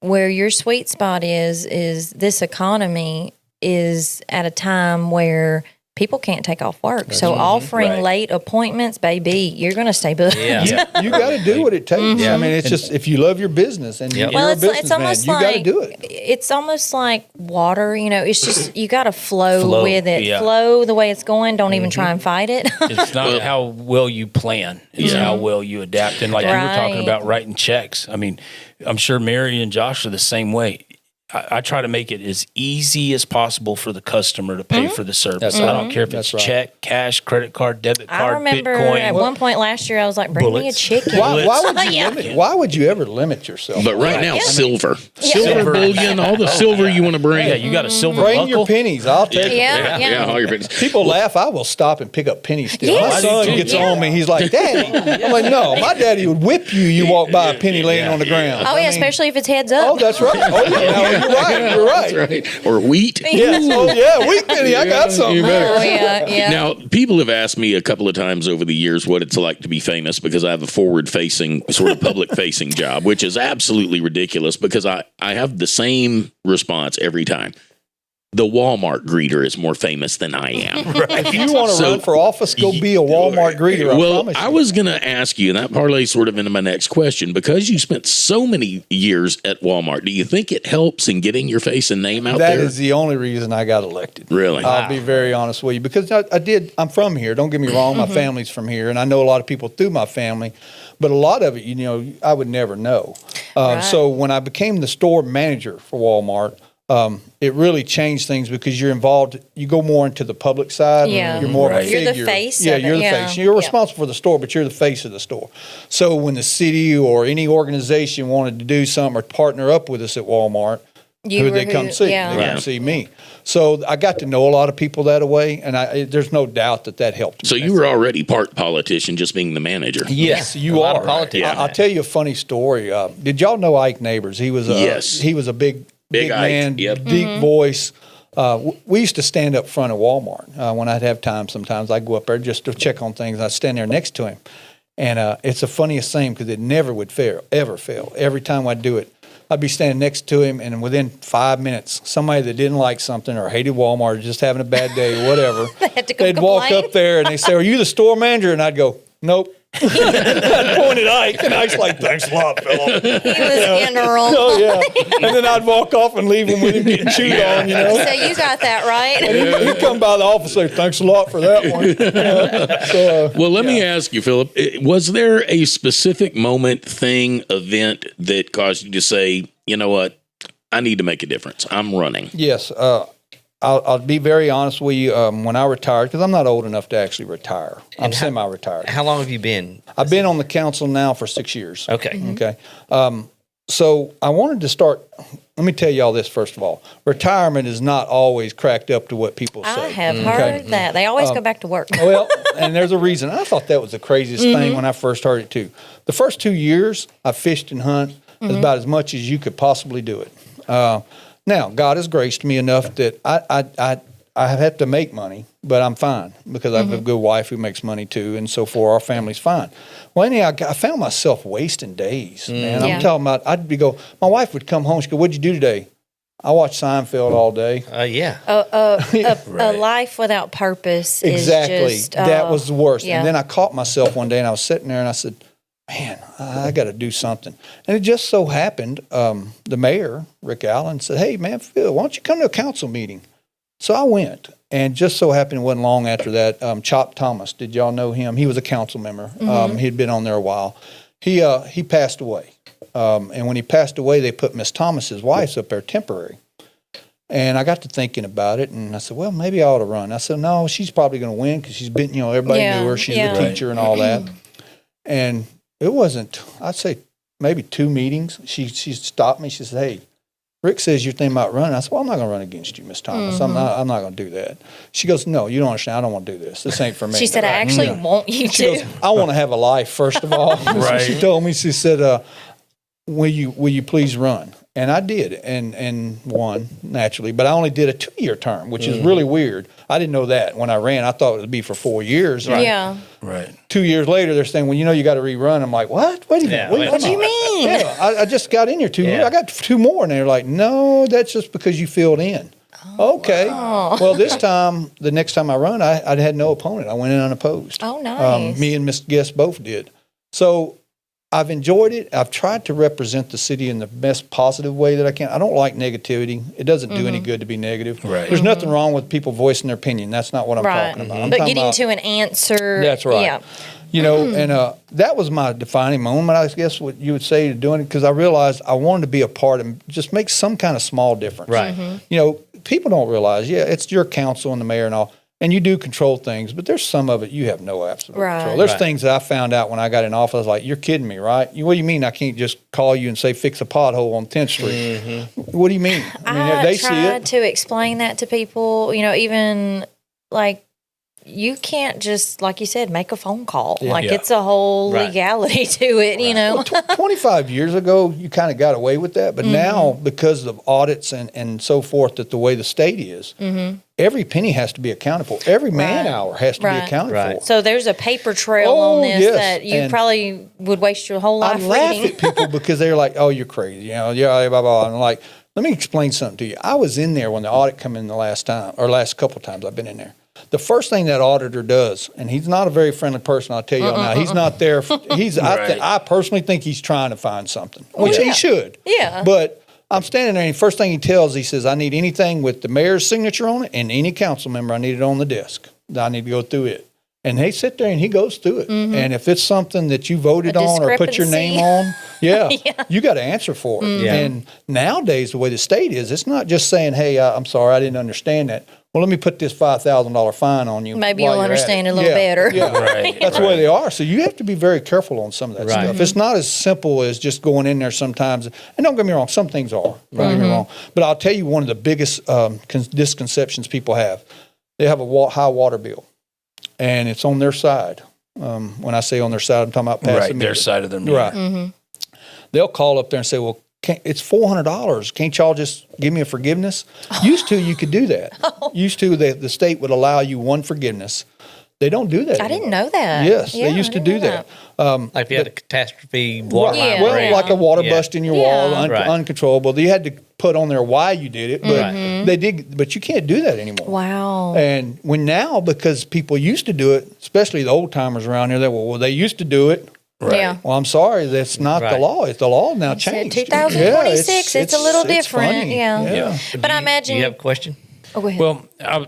where your sweet spot is this economy is at a time where people can't take off work. So offering Right. late appointments, baby, you're going to stay booked. Yeah. You got to do what it takes. Mm-hmm. I mean, it's just if you love your business and you're Well, a it's businessman, almost you got to like do it. it's almost like water. You know, it's just you got to flow Flow, with it. yeah. Flow the way it's going. Don't even try and fight it. It's not how well you plan; it's how well you adapt. And like you were talking Right. about writing checks. I mean, I'm sure Mary and Josh are the same way. I try to make it as easy as possible for the customer to pay for the service. I don't care if it's That's right. check, cash, credit card, debit I card, remember Bitcoin. at one point last year, I was like, "Bring me a Bullets. chicken." Why would you Yeah. limit? Why would you ever limit yourself? But right now, Yeah. silver, Silver. silver bullion, all the silver you want to bring. Yeah, you got a silver Bring buckle. your pennies. I'll take it. Yeah. all your pennies. People laugh. I will stop and pick up pennies still. Yes. My son I do too. gets Yeah. on me. He's like, "Daddy." I'm like, "No, my daddy would whip you. You walk by a penny laying on the ground." Oh I yeah, mean, especially if it's heads up. Oh, that's right. Oh, yeah. No, you're right. You're right. That's right. Or wheat. Yes. Oh, yeah. Wheat penny. I got something. Oh yeah, yeah. Now, people have asked me a couple of times over the years what it's like to be famous because I have a forward-facing, sort of public-facing job, which is absolutely ridiculous because I have the same response every time. The Walmart greeter is more famous than I am. If you want to So- run for office, go be a Walmart greeter. I Well, promise I you. was going to ask you, and that parlays sort of into my next question, because you spent so many years at Walmart, do you think it helps in getting your face and name out That there? is the only reason I got elected. Really? I'll be very honest with you because I'm from here. Don't get me wrong. My family's from here and I know a lot of people through my family, but a lot of it, I would never know. Right. So when I became the store manager for Walmart, it really changed things because you're involved. You go more into the public side. Yeah. You're more of a Right. figure. You're the face Yeah, of it, you're the yeah. face. You're Yeah. responsible for the store, but you're the face of the store. So when the city or any organization wanted to do something or partner up with us at Walmart, who would they come see? Yeah. They come see me. So I got to know a lot of people that way, and there's no doubt that helped me. So you were already part politician, just being the manager. Yes, Yeah, you a lot are. of politics in I'll that. tell you a funny story. Did y'all know Ike Neighbors? He was Yes. He was a big Big Ike, man, yep. deep voice. We used to stand up front of Walmart when I'd have time. Sometimes I'd go up there just to check on things. I'd stand there next to him, and it's the funniest thing because it never would ever fail. Every time I'd do it, I'd be standing next to him, and within 5 minutes, somebody that didn't like something or hated Walmart or just having a bad day or whatever, had to go they'd walk complain. up there and they say, "Are you the store manager?" And I'd go, "Nope." I'd point at Ike, and Ike's like, "Thanks a lot, Phillip." He was in the room. Oh yeah, and then I'd walk off and leave him with him getting chewed on. So you got that right. He'd come by the office and say, "Thanks a lot for that one." So Well, let me ask you, Philip, was there a specific moment, thing, event that caused you to say, you know what, I need to make a difference. I'm running. yes, I'll be very honest with you. When I retired, because I'm not old enough to actually retire, I'm And how- semi-retired. How long have you been? I've been on the council now for 6 years. Okay. Okay. So I wanted to start. Let me tell y'all this first of all. Retirement is not always cracked up to what people say. I have Okay? heard that. They always go back to work. Well, and there's a reason. I thought that was the craziest thing when I first heard it too. The first 2 years, I fished and hunt about as much as you could possibly do it. Now, God has graced me enough that I have to make money, but I'm fine because I have a good wife who makes money too, and so forth. Our family's fine. Well, anyhow, I found myself wasting days, man. Yeah. I'm talking about. My wife would come home. She'd go, "What'd you do today?" I watched Seinfeld all day. Yeah. A life without purpose Exactly. is just That was the worst. yeah. And then I caught myself one day and I was sitting there and I said, "Man, I got to do something." And it just so happened, the mayor, Rick Allen, said, "Hey, man, Phil, why don't you come to a council meeting?" So I went. And just so happened it wasn't long after that, Chop Thomas, did y'all know him? He was a council member. He'd been on there a while. He passed away. And when he passed away, they put Miss Thomas's wife up there temporary. And I got to thinking about it, and I said, well, maybe I ought to run. I said, no, she's probably going to win because she's been, everybody Yeah, knew her. She's yeah. a teacher and all that. And it wasn't, I'd say maybe 2 meetings. She stopped me. She said, hey, Rick says you're thinking about running. I said, well, I'm not going to run against you, Miss Thomas. I'm not going to do that. She goes, no, you don't understand. I don't want to do this. This ain't for me. She said, I actually want you She to. goes, I want to have a life, first of all. Right. She told me, she said, will you please run? And I did, and won, naturally. But I only did a 2-year term, which is really weird. I didn't know that when I ran. I thought it would be for 4 years. Yeah. Right. 2 years later, they're saying, well, you got to rerun. I'm like, what? Wait a minute. Yeah, What wait. What do you mean? Yeah, I just got in here 2 years. Yeah. I got 2 more. And they're like, no, that's just because you filled in. Okay. Well, this time, the next time I run, I had no opponent. I went in unopposed. Oh, nice. Me and Miss Guest both did. So I've enjoyed it. I've tried to represent the city in the best positive way that I can. I don't like negativity. It doesn't do any good to be negative. Right. There's nothing wrong with people voicing their opinion. That's not what I'm Right. talking about. I'm But talking getting about, to an answer. That's right. Yeah. You know, and that was my defining moment, I guess, what you would say to doing it, because I realized I wanted to be a part and just make some kind of small difference. Right. You know, people don't realize, it's your council and the mayor and all, and you do control things, but there's some of it you have no absolute Right. control. There's Right. things that I found out when I got in office. I was like, you're kidding me, right? What do you mean I can't just call you and say, fix a pothole on 10th Street? What do you mean? I mean, they see tried it. to explain that to people, even like you can't just, like you said, make a phone call. Like Yeah. it's a whole Right. legality to it, you know? 25 years ago, you kind of got away with that. But now, because of audits and so forth, that the way the state is, every penny has to be accounted for. Every man hour has to be Right. accounted Right. for. So there's a paper trail Oh, on this yes. that you And probably would waste your whole I life laugh reading. at people because they're like, oh, you're crazy. You know, yeah, blah, blah. And I'm like, let me explain something to you. I was in there when the audit come in the last time, or last couple of times I've been in there. The first thing that auditor does, and he's not a very friendly person, I'll tell you now. He's not there. I personally think he's trying to find something, which he should. Yeah. But I'm standing there, and the first thing he tells, he says, I need anything with the mayor's signature on it, and any council member, I need it on the desk. I need to go through it. And they sit there, and he goes through it. And if it's something that you voted A on or put your discrepancy. name on, you got to answer for it. Yeah. And nowadays, the way the state is, it's not just saying, hey, I'm sorry, I didn't understand that. Well, let me put this $5,000 fine on you. Maybe while you'll you're at understand it. it a little better. Yeah. Right. That's the way they are. So you have to be very careful on some of that Right. stuff. It's not as simple as just going in there sometimes. And don't get me wrong, some things are. Don't get me wrong. But I'll tell you one of the biggest misconceptions people have. They have a high water bill, and it's on their side. When I say on their side, I'm talking about past the Right, meter. their side of the meter. Right. They'll call up there and say, well, it's $400. Can't y'all just give me a forgiveness? Used to, you could do that. Used to, the state would allow you one forgiveness. They don't do that I anymore. didn't know that. Yes, Yeah, they used I to didn't do know that. Like if you had a catastrophe water Yeah. line Well, break. like a water Yeah. bust in your wall, Right. uncontrollable. You had to put on there why you did it, but Right. they did. But you can't do that anymore. Wow. And now, because people used to do it, especially the old timers around here, they used to do it. Yeah. Well, I'm sorry, that's not the Right. law. It's the law now Said changed. 2026, it's a little different. funny. Yeah. But I Do imagine. you have a question? Oh, go ahead. Well,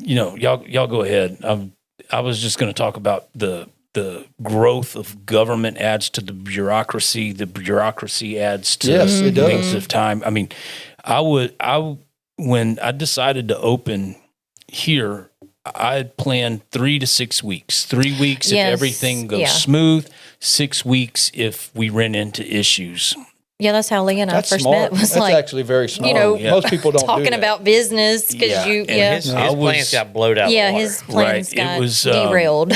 y'all go ahead. I was just going to talk about the growth of government adds to the bureaucracy. The bureaucracy adds to Yes, it does. length of time. I mean, when I decided to open here, I had planned 3 to 6 weeks. 3 weeks Yes, if everything goes yeah. smooth. 6 weeks if we run into issues. yeah, that's how Leah and I That's first smart. met. Was That's like, actually very smart. know, Most people don't do talking that. about business because Yeah, you, and yeah. His I was- plans got blowed out. Yeah, of the water. his plans Right, it got was, derailed.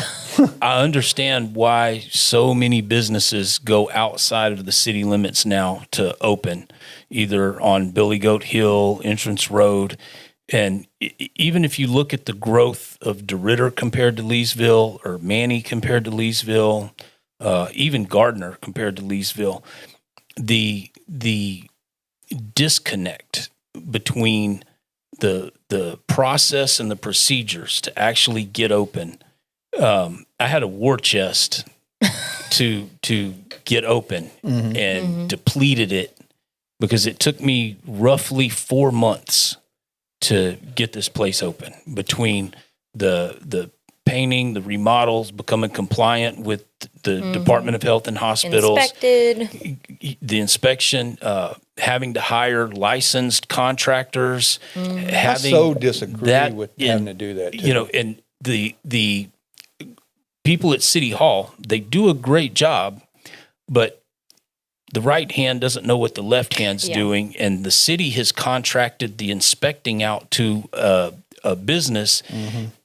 I understand why so many businesses go outside of the city limits now to open, either on Billy Goat Hill, Entrance Road. And even if you look at the growth of DeRitter compared to Leesville, or Manny compared to Leesville, even Gardner compared to Leesville, the disconnect between the process and the procedures to actually get open. I had a war chest to get open and depleted it because it took me roughly 4 months to get this place open, between the painting, the remodels, becoming compliant with the Department of Health and Hospitals, Inspected. the inspection, having to hire licensed contractors, I having so disagree that with in- having to do that. Too. you know, and the people at City Hall, they do a great job, but the right hand doesn't know what the left hand's Yeah. doing, and the city has contracted the inspecting out to a business,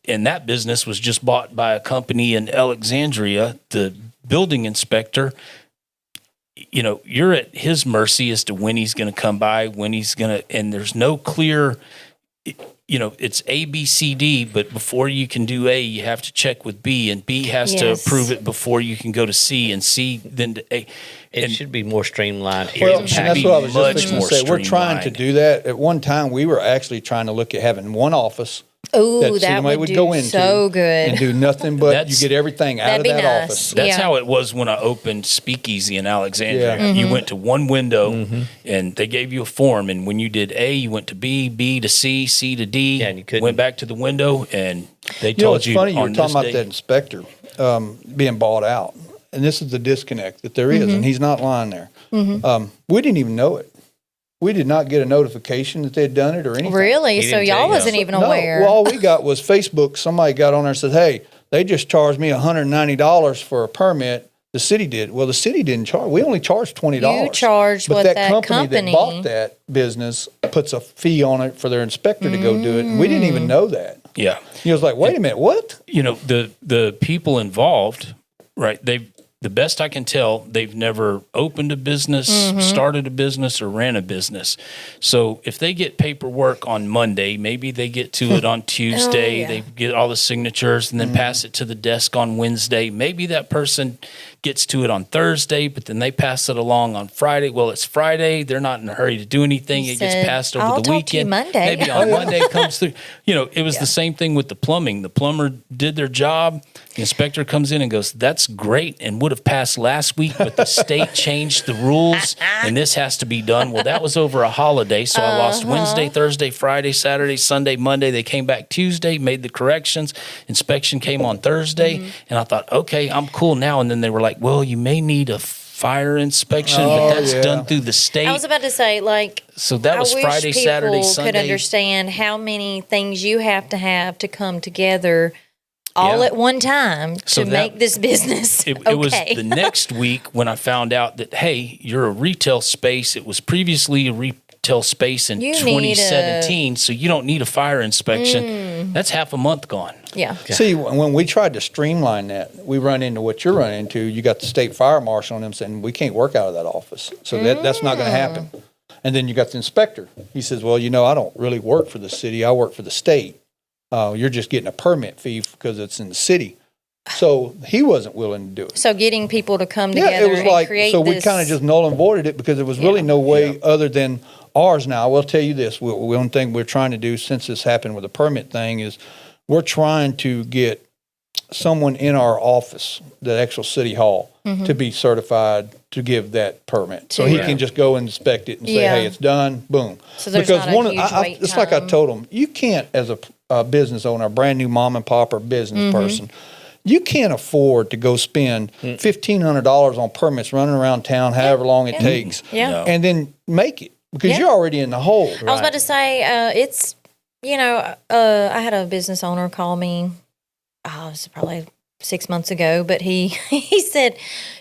and that business was just bought by a company in Alexandria. The building inspector, you're at his mercy as to when he's going to come by, when he's going to, and there's no clear. it's A, B, C, D, but before you can do A, you have to check with B, and B has to Yes. approve it before you can go to C, and C then to A. It should be more streamlined. Well, It and should that's be what I was much just going more to say. We're trying to streamlined. do that. At one time, we were actually trying to look at having one office Ooh, that that CMA would go do into so good. and do nothing but That's- you get everything out That'd of be that nice. office. That's Yeah. how it was when I opened Speakeasy in Alexandria. Yeah. You went to one window, and they gave you a form. And when you did A, you went to B, B to C, C to D. Yeah, and you couldn't- went back to the window, and they You know, told it's you. funny you were on talking this about day- that inspector being bought out, and this is the disconnect that there is, and he's not lying there. We didn't even know it. We did not get a notification that they had done it or anything. Really? He So didn't tell y'all you. wasn't even No, aware. well, all we got was Facebook. Somebody got on there and said, "Hey, they just charged me $190 for a permit." The city did. Well, the city didn't charge. We only charged $20. You charged but what that that company company- that bought that business puts a fee on it for their inspector to go do it, and we didn't even know that. Yeah. He was like, "Wait a minute, what?" The people involved, right? The best I can tell, they've never opened a business, started a business, or ran a business. So if they get paperwork on Monday, maybe they get to it on Tuesday, yeah. they get all the signatures and then pass it to the desk on Wednesday. Maybe that person gets to it on Thursday, but then they pass it along on Friday. Well, it's Friday. They're not in a hurry to do anything. He It gets said, passed over "I'll the talk to you weekend. Monday." Maybe on Monday it comes through. It was the same thing with the plumbing. The plumber did their job. The inspector comes in and goes, "That's great and would have passed last week, but the state changed the rules and this has to be done." Well, that was over a holiday, so I lost Wednesday, Thursday, Friday, Saturday, Sunday, Monday. They came back Tuesday, made the corrections. Inspection came on Thursday, and I thought, okay, I'm cool now. And then they were like, "Well, you may need a fire inspection, but that's yeah. done through the state." I was about to say, So that was I wish Friday, people Saturday, could Sunday. understand how many things you have to come together all Yeah. at one time So to that- make this business It okay. was the next week when I found out that, hey, you're a retail space. It was previously a retail space in You need 2017, so you don't need a fire inspection. That's half a month gone. yeah. See, when we tried to streamline that, we run into what you're running into. You got the state fire marshal and them saying, "We can't work out of that office." So that's not going to happen. And then you got the inspector. He says, "Well, I don't really work for the city. I work for the state. You're just getting a permit fee because it's in the city." So he wasn't willing to do it. So getting people to come together Yeah, it was and like, create so we this. kind of just null and voided it because there was really no way other than ours. Now, I will tell you this. One thing we're trying to do since this happened with the permit thing is we're trying to get someone in our office, the actual city hall, to be certified to give that permit. So he can just go and inspect it and say, Yeah. "Hey, it's done." Boom. So there's not a huge wait it's like I time. told him, you can't, as a business owner, a brand new mom and pop or business person, you can't afford to go spend $1,500 on permits running around town, however long it takes, Yeah. No. and then make it because Yeah. you're already in the hole. I was about to say, it's, I had a business owner call me, it was probably 6 months ago, but he said,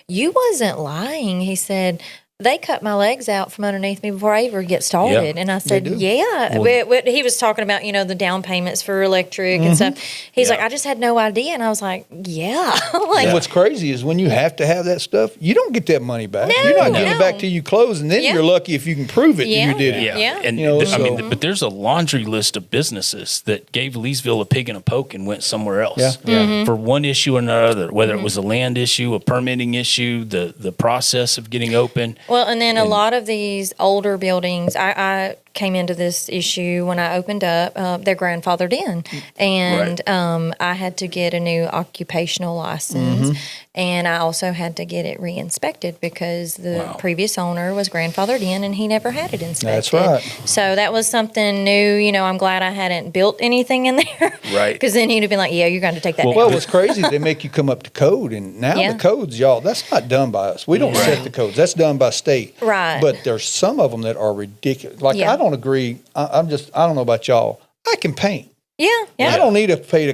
"You wasn't lying." He said, "They cut my legs out from underneath me before I ever get started." Yeah, And I said, do. "Yeah." But he was talking about, the down payments for electric and stuff. He's like, "I just had no idea." And I was like, "Yeah." And what's crazy is when you have to have that stuff, you don't get that money back. You're not getting it back till you close, and then Yeah. you're lucky if you can prove it Yeah. that you did it. Yeah. And You know, I mean, so- but there's a laundry list of businesses that gave Leesville a pig and a poke and went somewhere else for one issue or another, whether it was a land issue, a permitting issue, the process of getting open. Well, and then a lot of these older buildings, I came into this issue when I opened up. They're grandfathered in, and I had to get a new occupational license, and I also had to get it re-inspected because the previous owner was grandfathered in, and he never had it inspected. That's right. So that was something new. I'm glad I hadn't built anything in there, Right. Because then he'd have been like, "Yeah, you're going to take that down." Well, what's crazy, they make you come up to code, and now Yeah. the codes, y'all, that's not done by us. We don't set the codes. That's done by state. Right. But there's some of them that are ridiculous. Like, Yeah. I don't agree. I don't know about y'all. I can paint. yeah, I don't need to pay a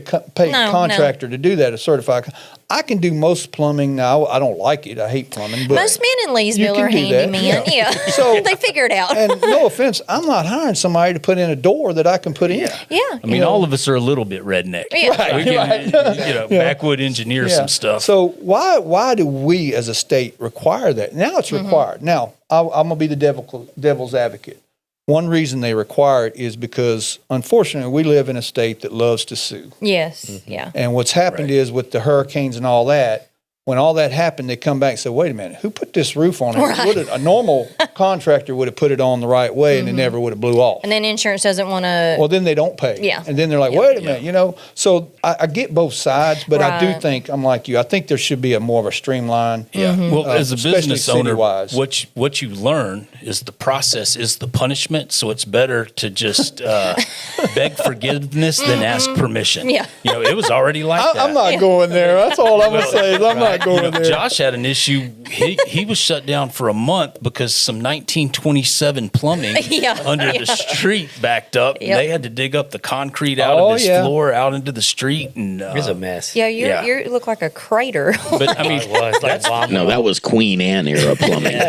No, contractor to do that, a certified. I can do most plumbing now. I don't like it. I hate plumbing. But Most men in Leesville can are do that. handymen. Yeah, So- they figure it out. and no offense, I'm not hiring somebody to put in a door that I can put in. yeah, I mean, all of us are a little bit redneck. Yeah. We can, backwood engineer some stuff. So why do we as a state require that? Now it's required. Now I'm gonna be the devil's advocate. one reason they require it is because, unfortunately, we live in a state that loves to sue. Yes. Yeah. And what's happened is with the hurricanes and all that, when all that happened, they come back and say, wait a minute, who put this roof on it? Right. A normal contractor would have put it on the right way and it never would have blew off. And then insurance doesn't want to. Well, then they don't pay. Yeah. And then they're like, wait a minute, So I get both sides, but I do think, I'm like you, I think there should be more of a streamline. Yeah. Well, as a business owner, city-wise. what you learn is the process is the punishment. So it's better to just beg forgiveness than ask permission. Yeah. It was already like that. I'm not going there. That's all I'm going to say is I'm not going there. Josh had an issue. He was shut down for a month because some 1927 plumbing under the street backed up. Yep. They had to dig up the concrete out of his floor out into the street, and It was a mess. Yeah, you look like a crater. But I mean, It was like vomit. No, that was Queen Anne era plumbing.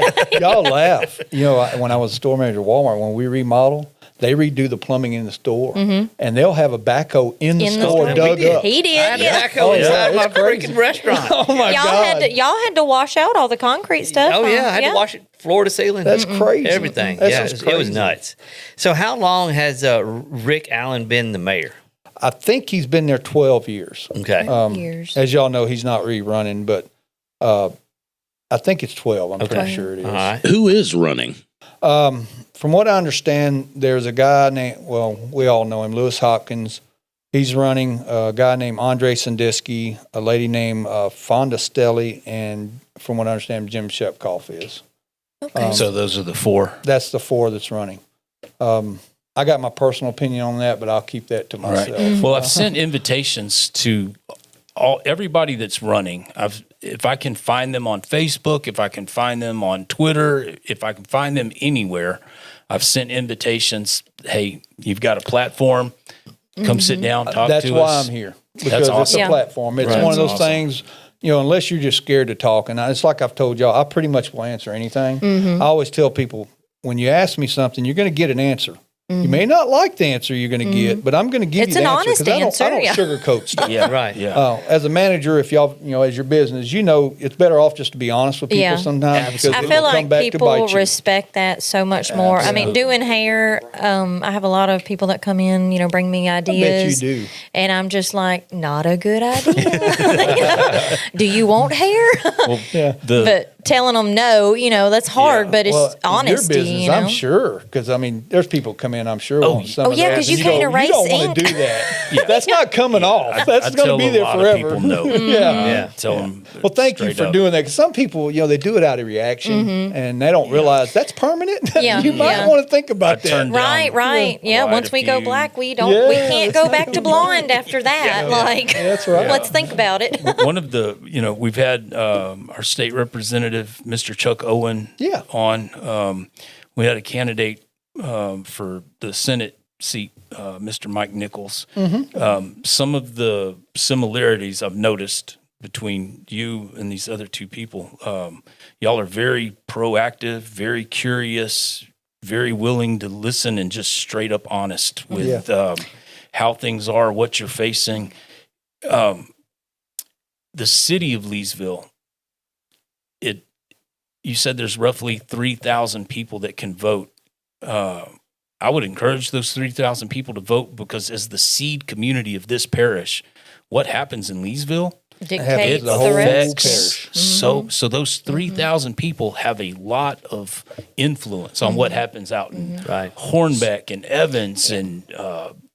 Y'all laugh. When I was a store manager at Walmart, when we remodel, they redo the plumbing in the store, and they'll have a backhoe in the store store. dug up. He did. I had Yeah. a backhoe inside my it's crazy. freaking restaurant. Oh my God. Y'all had to wash out all the concrete stuff. Oh yeah, I had to wash it floor to ceiling. That's crazy. Everything. That's Yeah, just it was crazy. nuts. So how long has Rick Allen been the mayor? I think he's been there 12 years. Okay. Years. As y'all know, he's not rerunning, but I think it's 12. I'm Okay. pretty sure it is. All right. Who is running? From what I understand, there's a guy named, we all know him, Lewis Hopkins. He's running. A guy named Andre Sandusky, a lady named Fonda Stelly, and from what I understand, Jim Shepkoff is. Okay. so those are the four. That's the four that's running. I got my personal opinion on that, but I'll keep that to myself. Well, I've sent invitations to everybody that's running. If I can find them on Facebook, if I can find them on Twitter, if I can find them anywhere, I've sent invitations. Hey, you've got a platform. Come sit down, talk That's to why us. I'm here, because awesome. it's a Yeah. platform. It's Right. one of That's those awesome. things, unless you're just scared to talk. And it's like I've told y'all, I pretty much will answer anything. I always tell people, when you ask me something, you're going to get an answer. You may not like the answer you're going to get, but I'm going to give It's you the an answer honest I don't answer, sugarcoat stuff. Yeah, Right. Yeah. As a manager, if y'all, as your business, it's better off just to be honest with people Yeah. sometimes, because I it feel will come like back to people bite you. respect that so much more. I mean, doing hair, I have a lot of people that come in, bring me ideas. you do. And I'm just like, not a good idea. Do you want hair? Yeah. But telling them no, that's hard, but it's Well, in honesty, your business, I'm sure, because there's people come in, I'm sure, wanting some of yeah, that, 'cause and you can't go, erase you don't want ink. to do that. That's not coming off. That's I going to tell be a there lot forever. of people no. Yeah. Yeah. Tell them. Well, thank you for doing that. Because some people, they do it out of reaction, and they don't realize that's permanent. Yeah, You might yeah. want to think about that. turned Right, right. Yeah, quite once a we go few- black, we Yeah, can't go back to blonde after that. That's right. Let's think about it. One of the, we've had our state representative, Mr. Chuck Owen, Yeah. on. We had a candidate for the Senate seat, Mr. Mike Nichols. Some of the similarities I've noticed between you and these other two people, y'all are very proactive, very curious, very willing to listen, and just straight up honest with how things are, what you're facing. The city of Leesville, you said there's roughly 3,000 people that can vote. I would encourage those 3,000 people to vote, because as the seed community of this parish, what happens in Leesville, Dictates it the the whole rest. parish. so those 3,000 people have a lot of influence on what happens out in Right. Hornbeck and Evans and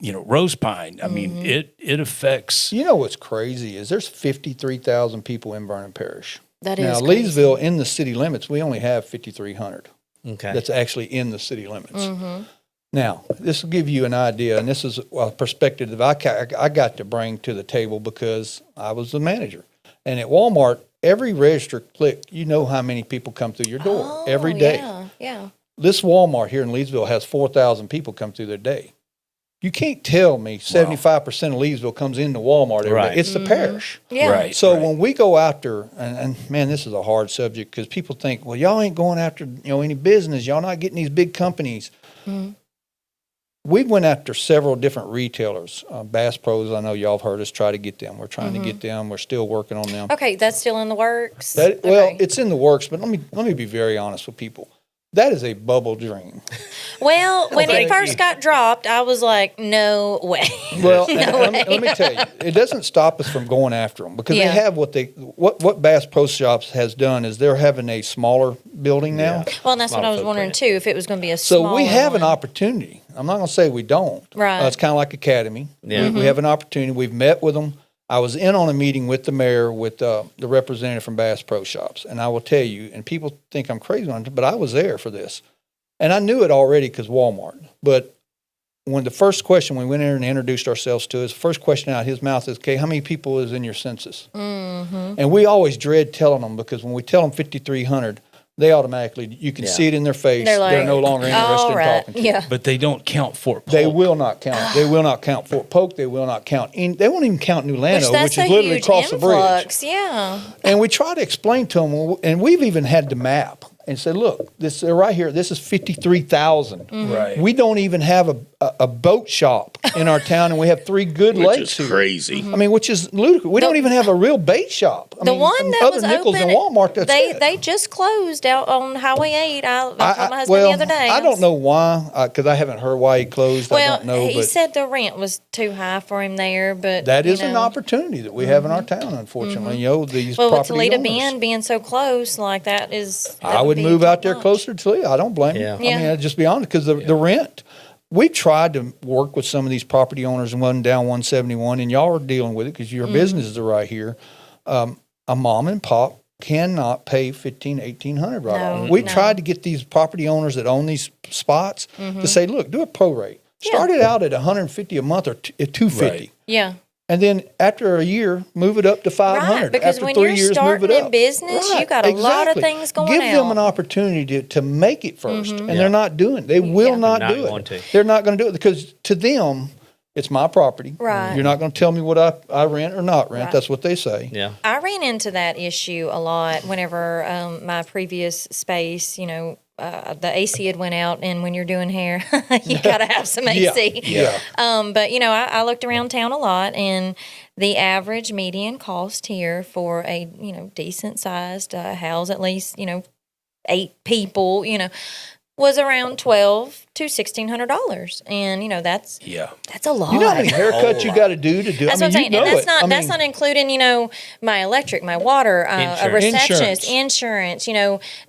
Rose Pine. I mean, it affects. You know what's crazy is there's 53,000 people in Vernon Parish. That Now, is crazy. Leesville, in the city limits, we only have 5,300. Okay. That's actually in the city limits. Now, this will give you an idea, and this is a perspective that I got to bring to the table because I was the manager. And at Walmart, every register click, you know how many people come through your door every day. Yeah. This Walmart here in Leesville has 4,000 people come through their day. You can't tell me 75% of Leesville comes into Walmart every Right. day. It's the parish. Yeah. Right. So when we go after, and man, this is a hard subject because people think, well, y'all ain't going after any business. Y'all not getting these big companies. We went after several different retailers. Bass Pros, I know y'all have heard us try to get them. We're trying to get them. We're still working on them. Okay, that's still in the works. Well, Okay. it's in the works, but let me be very honest with people. That is a bubble dream. Well, when it thank first you. got dropped, I was like, no way. Well, let me tell you, it doesn't stop us from going after them because Yeah. they have what Bass Pro Shops has done is they're having a smaller building now. Well, and that's what I was Small wondering footprint. too, if it was going to be a So smaller we have an one. opportunity. I'm not going to say we don't. Right. It's kind of like Academy. Yeah. We have an opportunity. We've met with them. I was in on a meeting with the mayor, with the representative from Bass Pro Shops. And I will tell you, and people think I'm crazy on it, but I was there for this. And I knew it already because Walmart. But when the first question, we went in and introduced ourselves to us, first question out of his mouth is, okay, how many people is in your census? Mm-hmm. And we always dread telling them because when we tell them 5,300, they automatically, you can see it in their face. They're like, no longer interested all in right. talking to you. Yeah. But they don't count Fort Polk. They will not count. They will not count Fort Polk. They will not count. They won't even count New Lano, That's which is a literally huge across the bridge. influx. Yeah. And we try to explain to them, and we've even had the map and said, look, this right here, this is 53,000. Right. We don't even have a boat shop in our town, and we have 3 good Which lakes is here. crazy. I mean, which is ludicrous. We don't even have a real bait shop. I The mean, one that other was Nichols open, and Walmart, that's it. they just closed out on Highway 8. I told my husband well, the other day. I don't know why, because I haven't heard why he closed. I Well, don't know, he but said the rent was too high for him there, but that you is an know. opportunity that we have in our town, unfortunately. You know, these Well, with property Toledo owners. Bend being so close, like that is. I would be move out there top-notch. closer to Toledo. I don't blame you. Yeah. I mean, I'd just be honest, because the rent, we tried to work with some of these property owners and went down 171, and y'all are dealing with it because your businesses are right here. A mom and pop cannot pay $1,800 right No, off. We no. tried to get these property owners that own these spots to say, look, do a prorate. Start it out at $150 a month or at $250. Right. Yeah. And then after a year, move it up to $500. Right, because after when 3 you're years, move starting it in up. business, you got a lot of things going Give them out. an opportunity to make it 1st, and they're not doing it. They will Yeah. not Not do going it. to. They're not going to do it because to them, it's my property. Right. You're not going to tell me what I rent or not rent. Right. That's what they say. Yeah. I ran into that issue a lot whenever my previous space, the AC had went out, and when you're doing hair, you got to have some AC. Yeah. But I looked around town a lot, and the average median cost here for a decent sized house, at least 8 people, was around $1,200 to $1,600, and that's a lot. You know how many haircuts you got to do That's I what mean, I'm saying, you know and that's it. not I that's mean, not including my electric, my water, a Insurance. receptionist, insurance.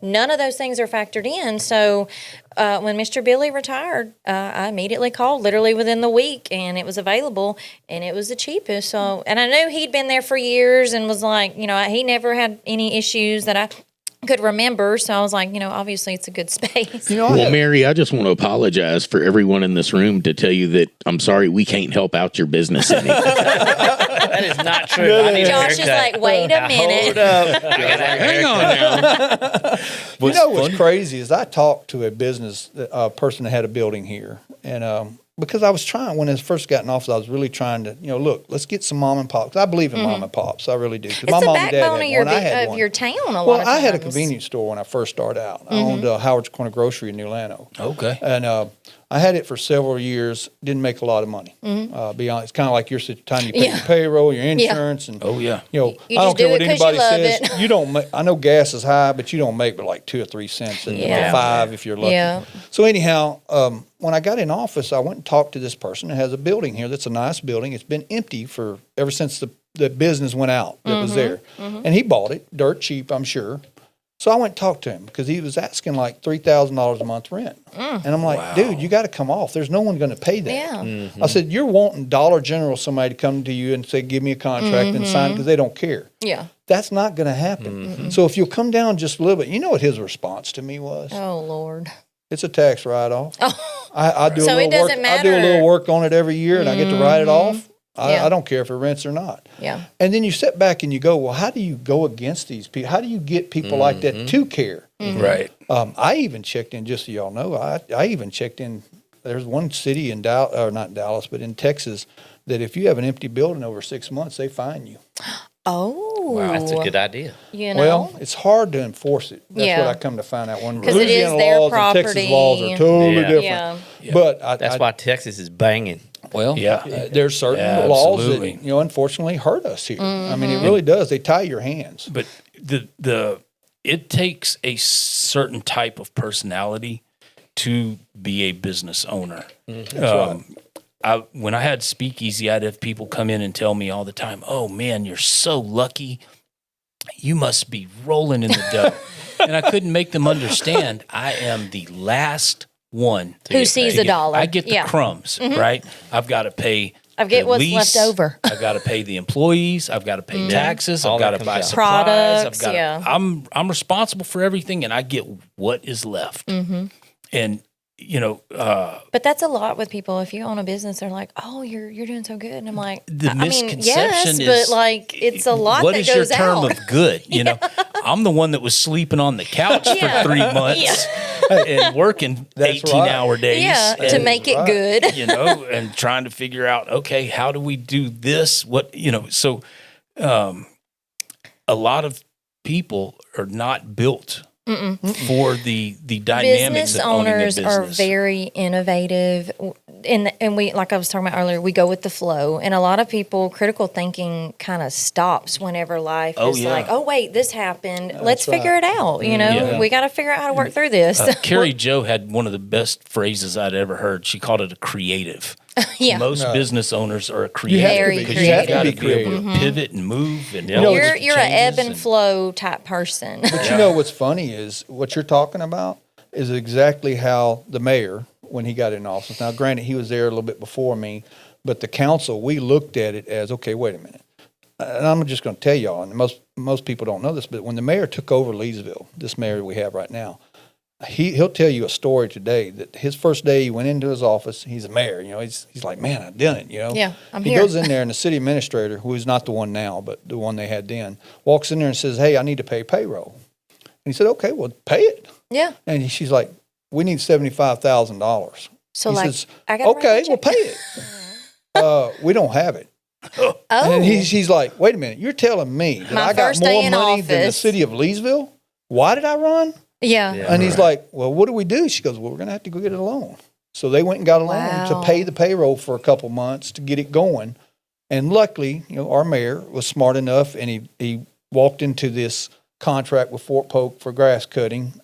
None of those things are factored in. So when Mr. Billy retired, I immediately called, literally within the week, and it was available, and it was the cheapest. So, and I knew he'd been there for years, and was like, he never had any issues that I could remember. So I was like, obviously it's a good space. Well, Mary, I just want to apologize for everyone in this room to tell you that I'm sorry we can't help out your business any. That is not true. I need a Josh is haircut. like, wait a minute. Hold up. I gotta have a Hang haircut. on now. you know what's crazy is I talked to a business person that had a building here, and because I was trying when I first got in office, I was really trying to look, let's get some mom and pops. I believe in mom and pops, I really do. 'Cause It's my the mom and dad backbone had of your one. I had of one. your town. A lot Well, of I had a times. convenience store when I first started out. I owned Howard's Corner Grocery in New Lano. Okay. And I had it for several years. Didn't make a lot of money. Be honest, it's kind of like your time you pay Yeah. your payroll, your insurance, and Oh, yeah. You I just don't care do what it 'cause you anybody love says. it. You don't. I know gas is high, but you don't make but like 2 or 3 cents, and Yeah. 5 if you're lucky. Yeah. So anyhow, when I got in office, I went and talked to this person that has a building here. That's a nice building. It's been empty for ever since the business went out that was there, and he bought it dirt cheap, I'm sure. So I went and talked to him because he was asking like $3,000 a month rent. And I'm like, dude, you got to come off. There's no one going to pay that. Yeah. I said, you're wanting Dollar General somebody to come to you and say, give me a contract and sign because they don't care. Yeah. That's not going to happen. So if you'll come down just a little bit, you know what his response to me was? Oh Lord. It's a tax write-off. I do So a little it doesn't work. I do a matter. little work on it every year, and I get to write it off. Yeah. I don't care if it rents or not. Yeah. And then you sit back and you go, well, how do you go against these people? How do you get people like that to care? Right. I even checked in, just so y'all know, I even checked in. There's one city in Dallas, or not Dallas, but in Texas, that if you have an empty building over 6 months, they fine you. Oh. That's a good idea. Well, it's hard to enforce it. That's Yeah. what I come to find out. When 'Cause it is Louisiana their laws and Texas property. laws are totally Yeah. different. Yeah. But That's why Texas is banging. Well, Yeah. there's certain Yeah, laws absolutely. that unfortunately hurt us here. I mean, Mm-hmm. it really does. They tie your hands. But the it takes a certain type of personality to be a business owner. When I had Speakeasy, I'd have people come in and tell me all the time, "Oh man, you're so lucky. You must be rolling in the dough." And I couldn't make them understand I am the last one Who sees a dollar. I get the crumbs, right? I've got to pay. I get what's lease, left over. I've got to pay the employees. I've got to pay taxes. All I've got that to comes buy out. supplies. Products, I've got. yeah. I'm responsible for everything, and I get what is left. And But that's a lot with people. If you own a business, they're like, "Oh, you're doing so good," and I'm like, the I mean, misconception yes, is, but like it's a lot what that is goes your term out. of good? You know, I'm the one that was sleeping on the couch for 3 months and working That's 18-hour days. Yeah, to and, make it good. and trying to figure out, okay, how do we do this? So a lot of people are not built for the dynamics Business of owning a owners business. are very innovative, and we, like I was talking about earlier, we go with the flow. And a lot of people, critical thinking kind of stops whenever life is like, "Oh wait, this happened. Let's figure it out." We got to figure out how to work through this. Carrie Joe had one of the best phrases I'd ever heard. She called it a creative. Yeah. Most business owners are a You creative. have to Very be. because You have you got to to be be able creative. to pivot and move and know, you're changes an ebb and flow type person. But you know what's funny is what you're talking about is exactly how the mayor, when he got in office. Now, granted, he was there a little bit before me, but the council, we looked at it as, okay, wait a minute. And I'm just going to tell y'all, and most people don't know this, but when the mayor took over Leesville, this mayor we have right now, he'll tell you a story today that his first day he went into his office. He's a mayor, he's like, man, I done it, Yeah, I'm he here. goes in there and the city administrator, who is not the one now, but the one they had then, walks in there and says, "Hey, I need to pay payroll." And he said, "Okay, well, pay it." Yeah. And she's like, "We need $75,000." So He like, says, I got "Okay, well, pay it." We don't have it. Oh, And she's like, "Wait a minute, you're telling me that My I got first day more in money than the office. city of Leesville? Why did I run?" yeah. And he's like, "Well, what do we do?" She goes, "Well, we're going to have to go get a loan." So they went and got a loan to Wow. pay the payroll for a couple months to get it going. And luckily, our mayor was smart enough, and he walked into this contract with Ft.polk for grass cutting,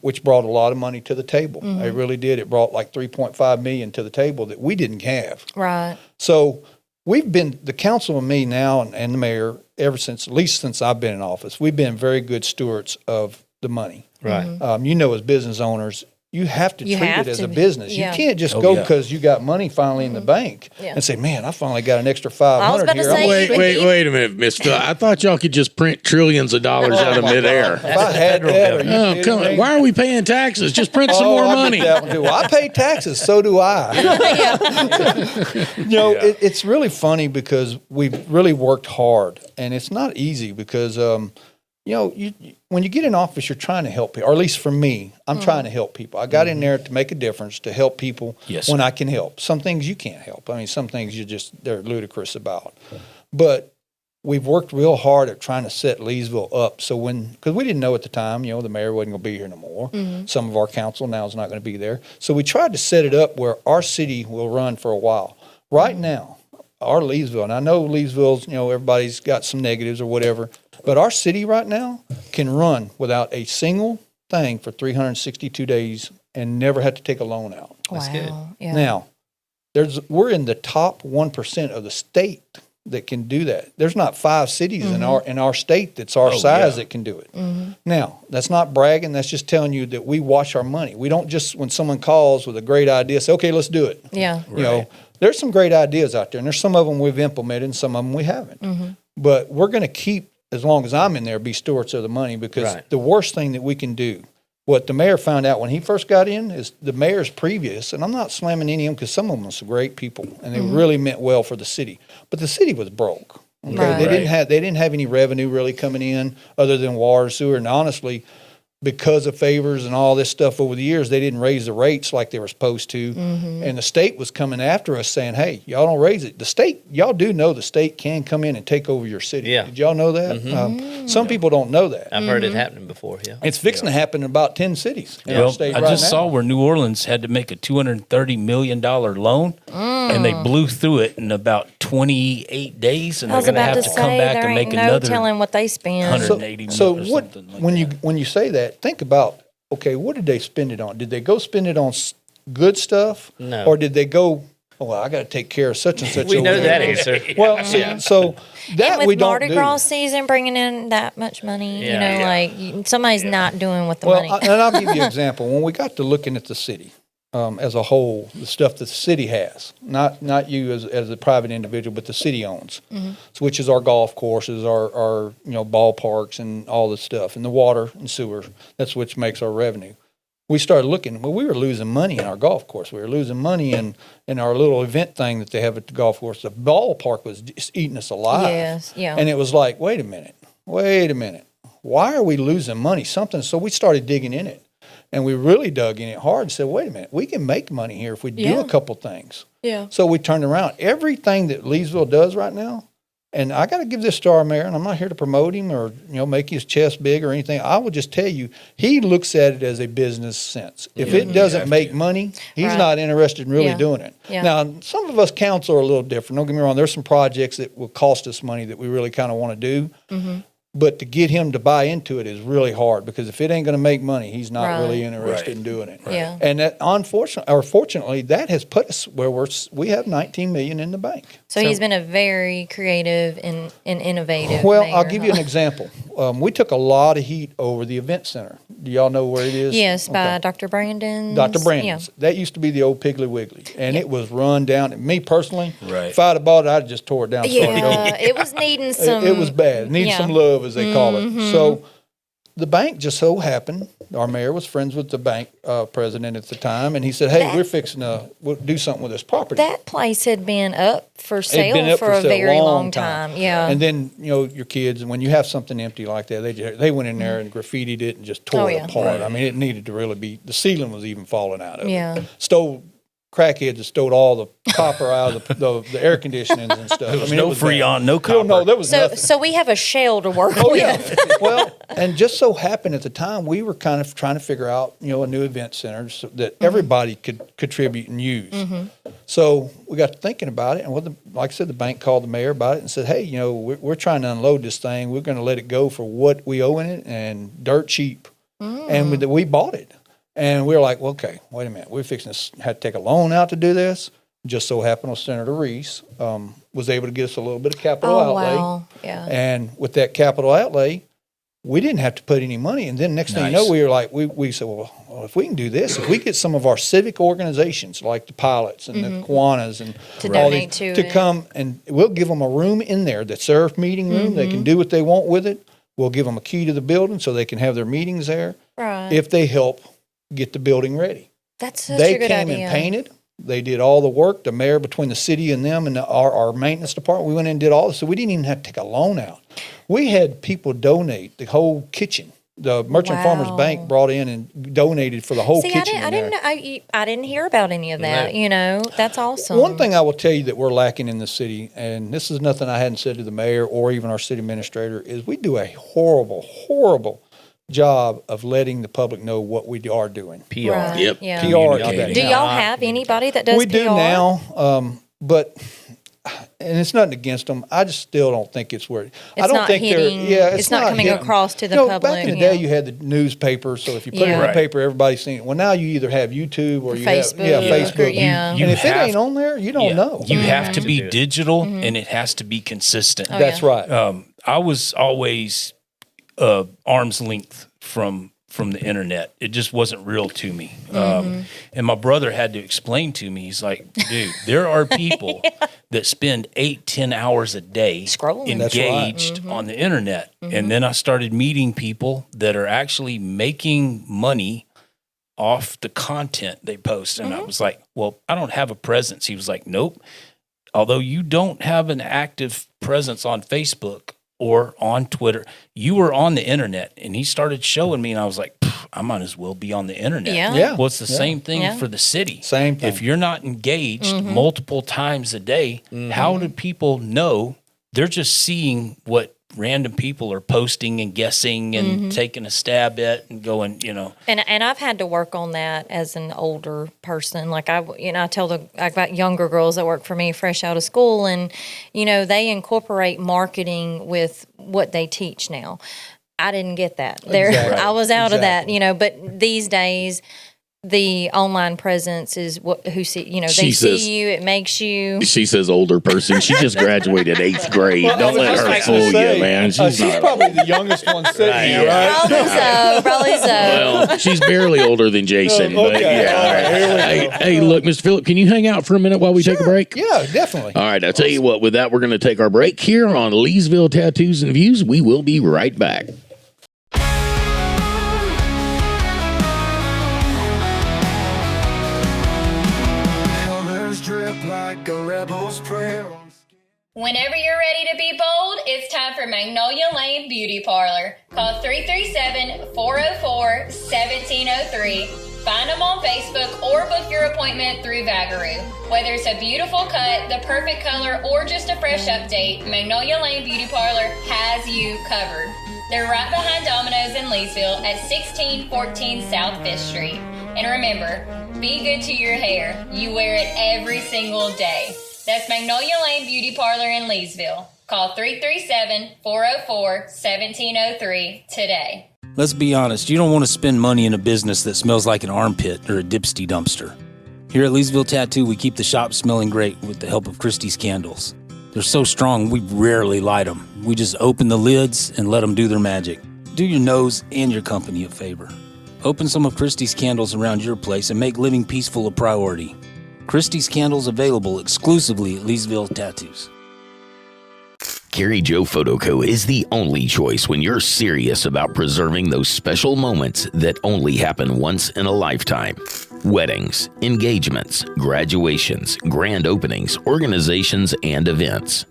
which brought a lot of money to the table. It really did. It brought like $3.5 million to the table that we didn't have. Right. So we've been, the council and me now and the mayor, ever since, at least since I've been in office, we've been very good stewards of the money. Right. As business owners, you have to You treat have it as to a be. business. Yeah. You can't just Oh, go yeah. because you got money finally in the bank Yeah. and say, "Man, I finally got an extra I was $500 about to here." say- Wait a minute, Miss Phil. I thought y'all could just print trillions of dollars out of midair. If I had federal that, government. are you Oh, kidding come on. me? Why are we paying taxes? Just print some more I get money. that one too. Well, I pay taxes, so do I. It's really funny because we've really worked hard, and it's not easy because, when you get in office, you're trying to help people, or at least for me, I'm trying to help people. I got in there to make a difference, to help people Yes, when sir. I can help. Some things you can't help. I mean, some things they're ludicrous about. But we've worked real hard at trying to set Leesville up. So because we didn't know at the time, the mayor wasn't going to be here no more. Some of our council now is not going to be there. So we tried to set it up where our city will run for a while. Right now, our Leesville, and I know Leesville's, everybody's got some negatives or whatever, but our city right now can run without a single thing for 362 days and never have to take a loan out. That's Wow. good. Yeah. Now, we're in the top 1% of the state that can do that. There's not 5 cities in our state that's our size that can do it. Now, that's not bragging. That's just telling you that we watch our money. We don't just, when someone calls with a great idea, say, "Okay, let's do it." Yeah. There's some great ideas out there, and there's some of them we've implemented and some of them we haven't. But we're going to keep, as long as I'm in there, be stewards of the money, because Right. the worst thing that we can do, what the mayor found out when he first got in, is the mayor's previous, and I'm not slamming any of them because some of them are some great people and they really meant well for the city, but the city was broke. Okay? Right. They didn't have any revenue really coming in other than water, sewer, and honestly, because of favors and all this stuff over the years, they didn't raise the rates like they were supposed to. And the state was coming after us saying, hey, y'all don't raise it. The state, y'all do know the state can come in and take over your city. Yeah. Did y'all know that? Some people don't know that. I've heard it happening before. Yeah. It's fixing to happen in about 10 cities in our Well, state I right just now. saw where New Orleans had to make a $230 million loan, and they blew through it in about 28 days, and I was they're going to about have to to come say back there and ain't make no another telling what they spend. 180 So million or what, something like when that. you say that, think about, okay, what did they spend it on? Did they go spend it on good stuff? No. Or did they go, oh, well, I got to take care of such and such. We over know there. that answer. Well, so that And with we don't Mardi do. Gras season bringing in that much money, Yeah. somebody's not doing with the Well, money. and I'll give you an example. When we got to looking at the city as a whole, the stuff that the city has, not you as a private individual, but the city owns, which is our golf courses, our ballparks, and all this stuff, and the water and sewer. That's which makes our revenue. We started looking. Well, we were losing money in our golf course. We were losing money in our little event thing that they have at the golf course. The ballpark was just eating us alive. Yes, yeah. And it was like, wait a minute. Why are we losing money? So we started digging in it. And we really dug in it hard and said, wait a minute, we can make money here if we do Yeah. a couple things. Yeah. So we turned around. Everything that Leesville does right now, and I got to give this to our mayor, and I'm not here to promote him or make his chest big or anything. I will just tell you, he looks at it as a business sense. If it doesn't make money, he's Right. not interested in really Yeah. doing it. Yeah. Now, some of us council are a little different. Don't get me wrong. There's some projects that will cost us money that we really kind of want to do. But to get him to buy into it is really hard because if it ain't going to make money, he's not Right. really interested Right. in doing it. Yeah. And that fortunately, that has put us where we have 19 million in the bank. So he's been a very creative and innovative. Well, mayor, I'll give you an huh? example. We took a lot of heat over the event center. Do y'all know where it is? Yes, by Okay. Dr. Brandon's. Dr. Brandon's. That used to be the old Piggly Wiggly, and it was run down. Me personally, Right. if I'd have bought it, I'd just tore it down. and started over. Yeah, it was needing some. It was bad. It needed yeah. some love, as they call it. So the bank just so happened, our mayor was friends with the bank president at the time, and he said, hey, we're fixing to do something with this property. That place had been up for It'd been sale up for a sale very long time. Yeah. And then, your kids, and when you have something empty like that, they went in there and graffitied it and just tore Oh, it yeah. apart. I mean, it needed to really be, the ceiling was even falling out of Yeah. it. Crackheads that stole all the copper out of the air conditionings and stuff. There was it no was Freon, bad. no copper. No, there was so nothing. so we have a shell to work Oh with. yeah. Well, and just so happened at the time we were kind of trying to figure out, a new event center so that everybody could contribute and use. So we got to thinking about it, and like I said, the bank called the mayor about it and said, "Hey, we're trying to unload this thing. We're going to let it go for what we owe in it, and dirt cheap." And we bought it, and we were like, well, "Okay, wait a minute. We're fixing to have to take a loan out to do this." Just so happened, Senator Reese was able to get us a little bit of capital Oh outlay. wow. Yeah. And with that capital outlay, we didn't have to put any money. And then next thing you know, Nice. we were like, we said, well, if we can do this, if we get some of our civic organizations like the Pilots and the Kiwanis and To all donate to to it. come, and we'll give them a room in there that's their meeting room. They can do what they want with it. We'll give them a key to the building so they can have their meetings there Right. if they help get the building ready. That's such They a good came idea. and painted. They did all the work. The mayor, between the city and them and our maintenance department, we went in and did all this. So we didn't even have to take a loan out. We had people donate the whole kitchen. The Merchant Farmers Wow. Bank brought in and donated for the whole See, kitchen. I in didn't there. I didn't hear about any of that. That's awesome. One thing I will tell you that we're lacking in the city, and this is nothing I hadn't said to the mayor or even our city administrator, is we do a horrible job of letting the public know what we are doing. PR. Right. Yep. Yeah. PR. Communicating. Do y'all have anybody that does We PR? do now, but and it's nothing against them. I just still don't think it's where. I It's don't not think hitting- they're. Yeah, it's not coming hitting. across to the Back public, in the yeah. day, you had the newspaper, so if you put it in Yeah. the Right. paper, everybody's seen it. Well, now you either have YouTube or you Facebook, have or- Facebook. yeah. And You if it have- ain't on there, you don't know. You have to be do it. digital, and it has to be consistent. That's yeah. right. I was always arm's length from the internet. It just wasn't real to me. And my brother had to explain to me, he's like, dude, there are people that spend 8-10 hours a day Scrolling. That's right. engaged on the internet. And then I started meeting people that are actually making money off the content they post. And I was like, well, I don't have a presence. He was like, nope. Although you don't have an active presence on Facebook, or on Twitter. You were on the internet, and he started showing me, and I was like, I might as well be on the internet. Yeah. Well, it's the same thing for the city. Same thing. If you're not engaged multiple times a day, how do people know? They're just seeing what random people are posting and guessing and taking a stab at and going, And I've had to work on that as an older person. Like I got younger girls that work for me fresh out of school, and they incorporate marketing with what they teach now. I didn't get that. Exactly. I was out of that, but these days the online presence is they see you, it makes you. She says older person. She just graduated 8th grade. Don't let her fool you, man. She's probably the youngest one sitting here, right? Probably so. Well, she's barely older than Jason. But Okay. yeah. All right, here we go. Hey, look, Mr. Phillip, can you hang out for a minute while we take a break? Yeah, definitely. All right, I'll tell you what, with that, we're going to take our break here on Leesville Tattoos and Views. We will be right back. Like a rebel's prayer. Whenever you're ready to be bold, it's time for Magnolia Lane Beauty Parlor. Call 337-404-1703. Find them on Facebook or book your appointment through Vagaroo. Whether it's a beautiful cut, the perfect color, or just a fresh update, Magnolia Lane Beauty Parlor has you covered. They're right behind Domino's in Leesville at 1614 South 5th Street. And remember, be good to your hair. You wear it every single day. That's Magnolia Lane Beauty Parlor in Leesville. Call 337-404-1703 today. Let's be honest, you don't want to spend money in a business that smells like an armpit or a dipsty dumpster. Here at Leesville Tattoo, we keep the shop smelling great with the help of Christie's candles. They're so strong, we rarely light them. We just open the lids and let them do their magic. Do your nose and your company a favor. Open some of Christie's candles around your place and make living peaceful a priority. Christie's candles available exclusively at Leesville Tattoos. Carrie Joe Photo Co. is the only choice when you're serious about preserving those special moments that only happen once in a lifetime. Weddings, engagements, graduations, grand openings, organizations, and events.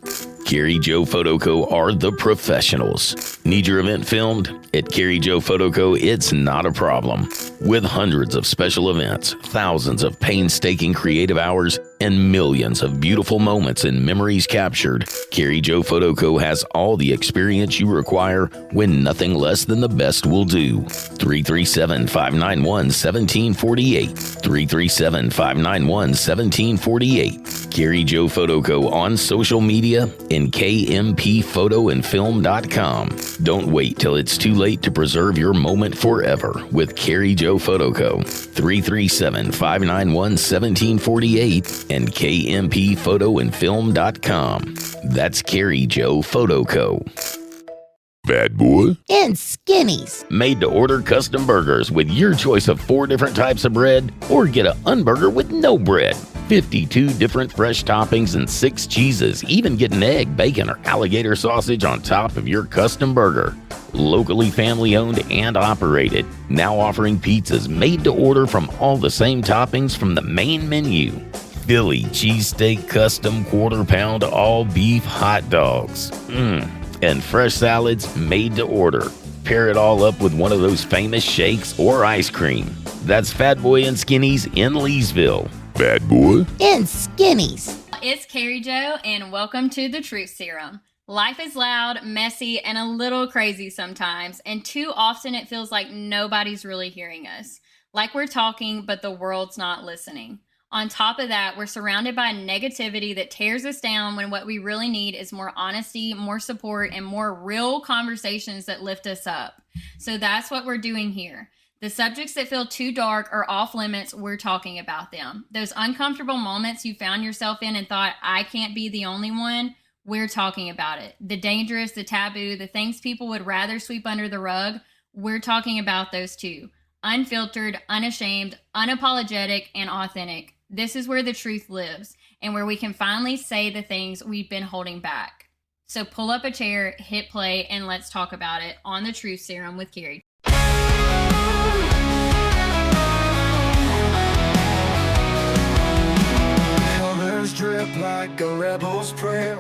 Carrie Joe Photo Co. are the professionals. Need your event filmed? At Carrie Joe Photo Co., it's not a problem. With hundreds of special events, thousands of painstaking creative hours, and millions of beautiful moments and memories captured, Carrie Joe Photo Co. has all the experience you require when nothing less than the best will do. 337-591-1748. 337-591-1748. Carrie Joe Photo Co. on social media and kmphotoandfilm.com. Don't wait till it's too late to preserve your moment forever with Carrie Joe Photo Co. 337-591-1748 and kmphotoandfilm.com. That's Carrie Joe Photo Co. Bad boy. And skinnies. Made to order custom burgers with your choice of 4 different types of bread, or get a unburger with no bread. 52 different fresh toppings and 6 cheeses. Even get an egg, bacon, or alligator sausage on top of your custom burger. Locally family owned and operated. Now offering pizzas made to order from all the same toppings from the main menu. Philly cheesesteak custom quarter-pound all beef hot dogs. And fresh salads made to order. Pair it all up with one of those famous shakes or ice cream. That's Fat Boy and Skinnies in Leesville. Fat Boy And skinnies. It's Carrie Joe, and welcome to the Truth Serum. Life is loud, messy, and a little crazy sometimes, and too often it feels like nobody's really hearing us. Like we're talking, but the world's not listening. On top of that, we're surrounded by negativity that tears us down when what we really need is more honesty, more support, and more real conversations that lift us up. So that's what we're doing here. The subjects that feel too dark or off limits, we're talking about them. Those uncomfortable moments you found yourself in and thought, I can't be the only one, we're talking about it. The dangerous, the taboo, the things people would rather sweep under the rug, we're talking about those too. Unfiltered, unashamed, unapologetic, and authentic. This is where the truth lives and where we can finally say the things we've been holding back. So pull up a chair, hit play, and let's talk about it on the Truth Serum with Carrie. Colors drip like a rebel's prayer.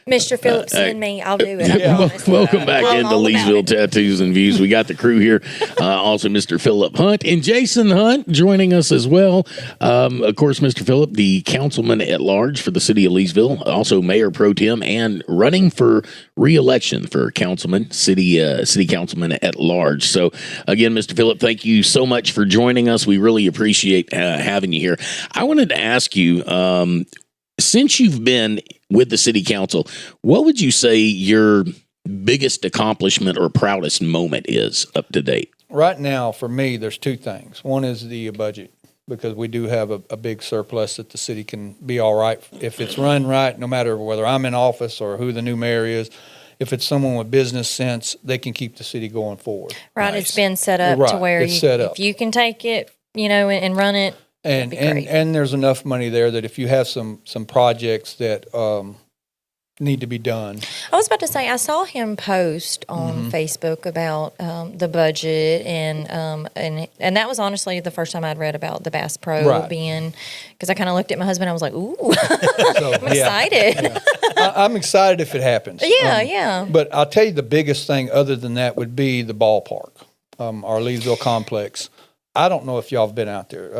Mr. Phillip, send me. I'll do it. I promise. Welcome back I'm into all about Leesville it. Tattoos and Views. We got the crew here. Also, Mr. Phillip Hunt and Jason Hunt joining us as well. Of course, Mr. Phillip, the councilman at large for the city of Leesville, also mayor pro tem, and running for re-election for councilman, city councilman at large. So, again, Mr. Phillip, thank you so much for joining us. We really appreciate having you here. I wanted to ask you, since you've been with the city council, what would you say your biggest accomplishment or proudest moment is up to date? Right now, for me, there's two things. One is the budget, because we do have a big surplus that the city can be all right if it's run right, no matter whether I'm in office or who the new mayor is. If it's someone with business sense, they can keep the city going forward. Right. Nice. It's been set up to Right, where it's set up. if you can take it, and run it, And that'd be great. and there's enough money there that if you have some projects that need to be done. I was about to say, I saw him post on Facebook about the budget, and that was honestly the first time I'd read about the Bass Pro Right. being, because I kind of looked at my husband, I was like, ooh, So, I'm excited. I'm excited if it happens. Yeah. But I'll tell you the biggest thing other than that would be the ballpark, our Leesville complex. I don't know if y'all have been out there.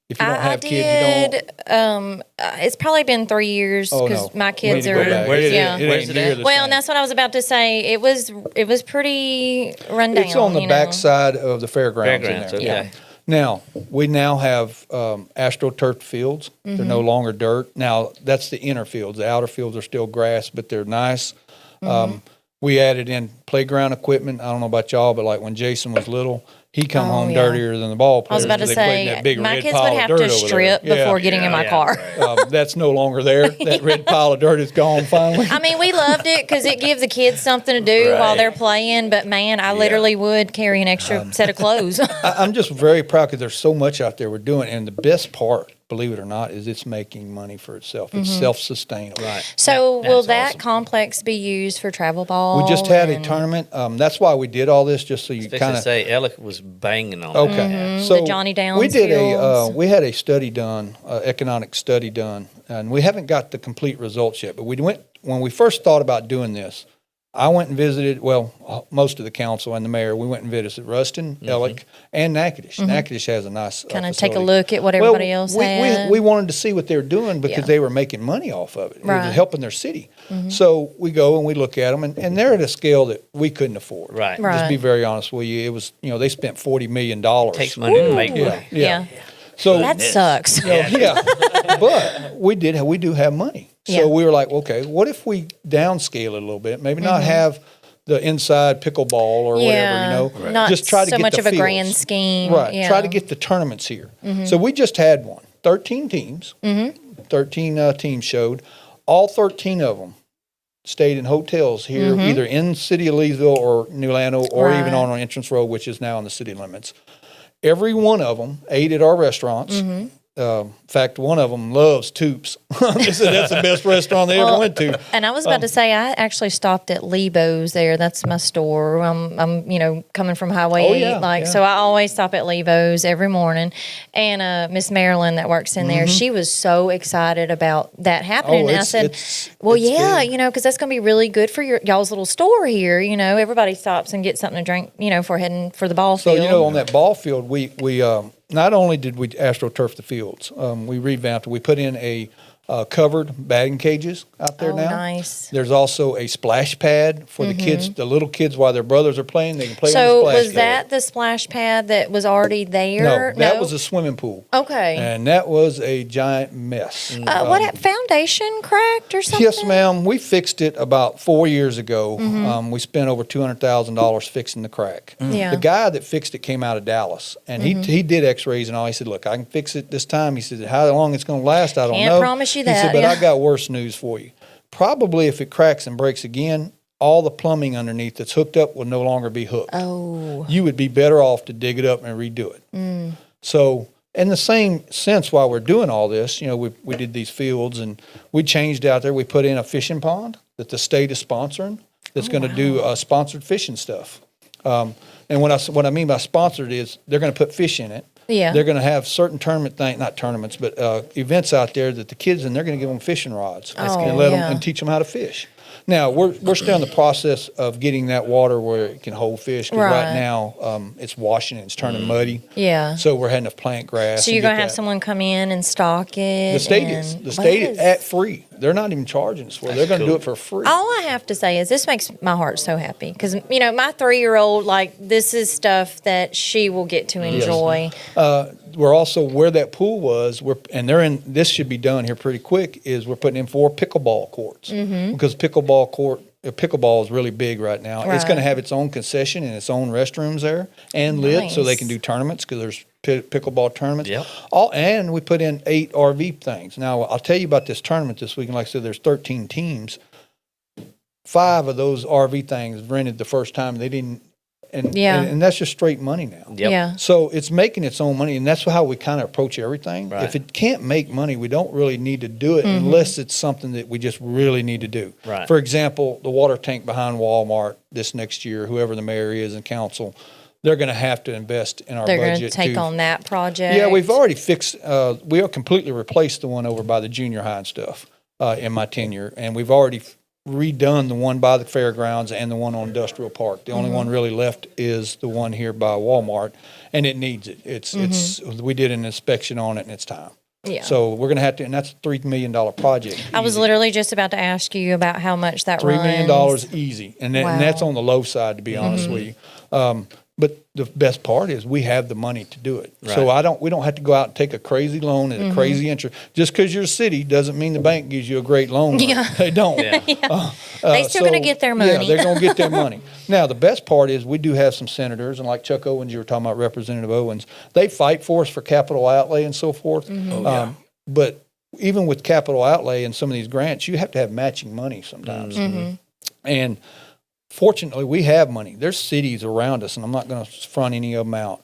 If you don't have kids, you don't. It's probably been 3 years Oh, because no. my We kids need to go are. back. Where's it- yeah. It where's ain't it near at? the Well, same. and that's what I was about to say. It was pretty run down. It's on the you know. backside of the fairgrounds. Fairgrounds, in there. okay. Now, we now have astroturfed fields. They're no longer dirt. Now, that's the inner fields. The outer fields are still grass, but they're nice. We added in playground equipment. I don't know about y'all, but like when Jason was little, he come home yeah. dirtier than the ball I was players. about to 'cause they played in say, that big my red kids pile would of have dirt to over there. strip Yeah. before getting in my car. That's no longer there. That red pile of dirt is gone finally. I mean, we loved it because it gives the kids something to do while they're playing. But man, I literally would carry an extra set of clothes. I'm just very proud because there's so much out there we're doing. And the best part, believe it or not, is it's making money for itself. It's self-sustainable. Right. So will That's that awesome. complex be used for travel ball? We just had a and- tournament. That's why we did all this, just so you Fixing kind to of. say Alec was banging on Okay, the so Johnny Downs we did fields. we had a study done, economic study done, and we haven't got the complete results yet. But we went when we first thought about doing this. I went and visited, most of the council and the mayor. We went and visited Ruston, Ellick, and Natchitoches. Natchitoches has a nice Kind of take a facility. look at what everybody else had. We wanted to see what they were doing because Yeah. they were making money off of it. It Right. Mm-hmm. was helping their city. So we go and we look at them, and they're at a scale that we couldn't afford. Right. Right. Just be very honest with you. It was, they spent $40 million. Takes money to make money. yeah. So That sucks. yeah, but we do have money. So Yeah. we were like, okay, what if we downscale it a little bit? Maybe not have the inside pickleball or whatever, Not just try to so get much the of a fields. grand scheme. Right. Yeah. Try to get the tournaments here. So we just had one. 13 teams. 13 teams showed. All 13 of them stayed in hotels here, either in the city of Leesville or New Lano, or even Right. on our entrance road, which is now in the city limits. Every one of them ate at our restaurants. In fact, one of them loves Toops. They said that's the best restaurant they ever went to. And I was about to say, I actually stopped at Lebo's there. That's my store. I'm coming from Highway Oh, 8. yeah, So I always stop at Lebo's every morning. And Miss Marilyn that works in there, she was so excited about that happening. Oh, And I said, well, it's yeah, big. because that's going to be really good for y'all's little store here. Everybody stops and gets something to drink, for heading for the ball So, field. on that ball field, we not only did we astroturf the fields, we revamped it. We put in a covered batting cages out there Oh, now. nice. There's also a splash pad for the kids, the little kids, while their brothers are playing. They can play on the So splash was pad. that the splash pad that was already there? No, that was a swimming pool. Okay. And that was a giant mess. What foundation cracked or something? Yes, ma'am. We fixed it about 4 years ago. We spent over $200,000 fixing the crack. Yeah. The guy that fixed it came out of Dallas, and he did X-rays and all. He said, "Look, I can fix it this time." He said, "How long it's going to last, I don't Can't know." promise you He said, that, "But yeah. I got worse news for you. Probably if it cracks and breaks again, all the plumbing underneath that's hooked up will no longer be hooked. Oh. You would be better off to dig it up and redo it." So, in the same sense, while we're doing all this, we did these fields and we changed out there. We put in a fishing pond that the state is sponsoring that's going to do sponsored fishing stuff. And what I mean by sponsored is they're going to put fish in it. Yeah. They're going to have certain not tournaments, but events out there that the kids, and they're going to give them fishing rods and yeah. and teach them how to fish. Now we're still in the process of getting that water where it can hold fish. 'Cause right Right. now it's washing and it's turning muddy. Yeah. So we're having to plant grass. So and you're get going to have that. someone come in and stock it? The state is. The state is at free. They're not even charging us for it. They're going to do it for free. All I have to say is this makes my heart so happy because, you know, my 3-year-old, like, this is stuff that she will get to enjoy. We're also where that pool was. And they're in. This should be done here pretty quick. Is we're putting in 4 pickleball courts because pickleball is really big right now. It's Right. going to have its own concession and its own restrooms there and lit, so they Nice. can do tournaments because there's pickleball tournaments. Yep. And we put in 8 RV things. Now I'll tell you about this tournament this week. And like I said, there's 13 teams. 5 of those RV things rented the first time. They didn't. And that's just straight money now. Yep. Yeah. So it's making its own money, and that's how we kind of approach everything. Right. If it can't make money, we don't really need to do it unless it's something that we just really need to do. Right. For example, the water tank behind Walmart this next year, whoever the mayor is and council, they're going to have to invest in our They're budget. going to take on that project. Yeah, we've already fixed. We are completely replaced the one over by the junior high and stuff in my tenure, and we've already redone the one by the fairgrounds and the one on Industrial Park. The only one really left is the one here by Walmart, and it needs it. It's we did an inspection on it, and it's time. Yeah. So we're going to have to, and that's a $3 million project. I was Easy. literally just about to ask you about how much that $3 million runs. easy, and Wow. that's on the low side, to be honest with you. But the best part is we have the money to do it. So we don't have to go out and take a crazy loan at a crazy interest. Just because you're a city doesn't mean the bank gives you a great loan. Yeah. They don't. They still gonna get their money. Yeah, they're going to get their money. Now, the best part is we do have some senators, and like Chuck Owens, you were talking about Representative Owens, they fight for us for capital outlay and so forth. But even with capital outlay and some of these grants, you have to have matching money sometimes. And fortunately, we have money. There's cities around us, and I'm not going to front any of them out.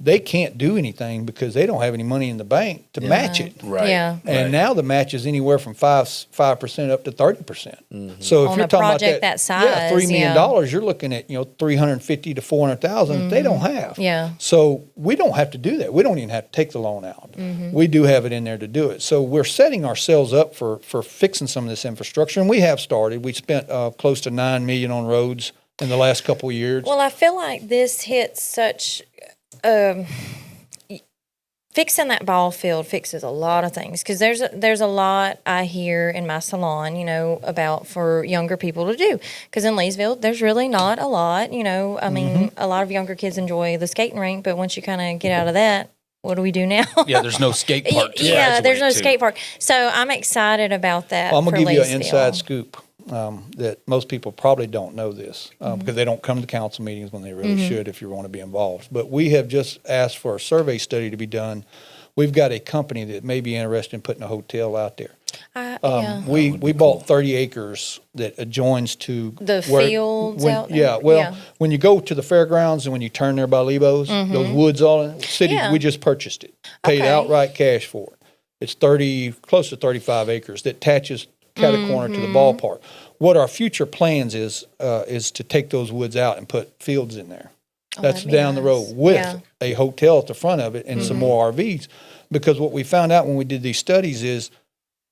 They can't do anything because they don't have any money in the bank to match it. Right. Yeah. And now the match is anywhere from 5% up to 30%. So if On you're a talking project about that size, $3 million, you're looking at $350,000 to $400,000. They don't have. Yeah. So we don't have to do that. We don't even have to take the loan out. We do have it in there to do it. So we're setting ourselves up for fixing some of this infrastructure, and we have started. We spent close to $9 million on roads in the last couple of years. Well, I feel like this hits such. Fixing that ball field fixes a lot of things because there's a lot I hear in my salon, about for younger people to do. Because in Leesville, there's really not a lot. I mean, a lot of younger kids enjoy the skating rink, but once you kind of get out of that, what do we do now? Yeah, there's no skate park. To Yeah, there's no graduate to. skate park. So I'm excited about that. Well, I'm going to for give you an Leesville. inside scoop that most people probably don't know this because they don't come to council meetings when they really should if you want to be involved. But we have just asked for a survey study to be done. We've got a company that may be interested in putting a hotel out there. Yeah. We bought 30 acres that adjoins to The fields out there? Yeah, well, Yeah. when you go to the fairgrounds and when you turn there by Lebo's, those woods all in the city, Yeah. we just purchased it, paid Okay. outright cash for it. It's close to 35 acres that attaches cat a corner to the ballpark. What our future plans is to take those woods out and put fields in there. That's that'd be down the nice. road with Yeah. a hotel at the front of it and some more RVs. Because what we found out when we did these studies is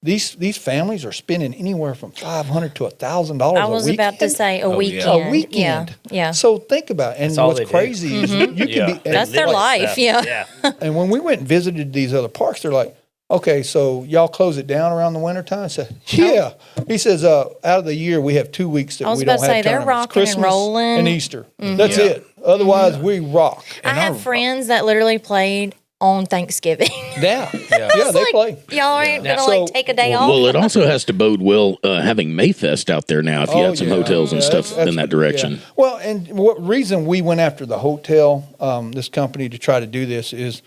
these families are spending anywhere from $500 to $1,000 I was a weekend. about to say a weekend. A weekend. Yeah. So think about it. And all what's they do. crazy is you can be. That's their life. Yeah. And when we went and visited these other parks, they're like, okay, so y'all close it down around the wintertime? I said, yeah. He says, out of the year, we have 2 weeks that I was we about don't to have say, they're tournaments. rocking and Christmas rolling. and Easter. That's it. Otherwise, we rock. I have friends that literally played on Thanksgiving. Yeah, It's they like, play. Y'all ain't gonna So- take a day off. Well, it also has to bode well having Mayfest out there now if you Oh, had some yeah. hotels and Yeah, stuff that's- in that direction. yeah. Well, and what reason we went after the hotel, this company, to try to do this is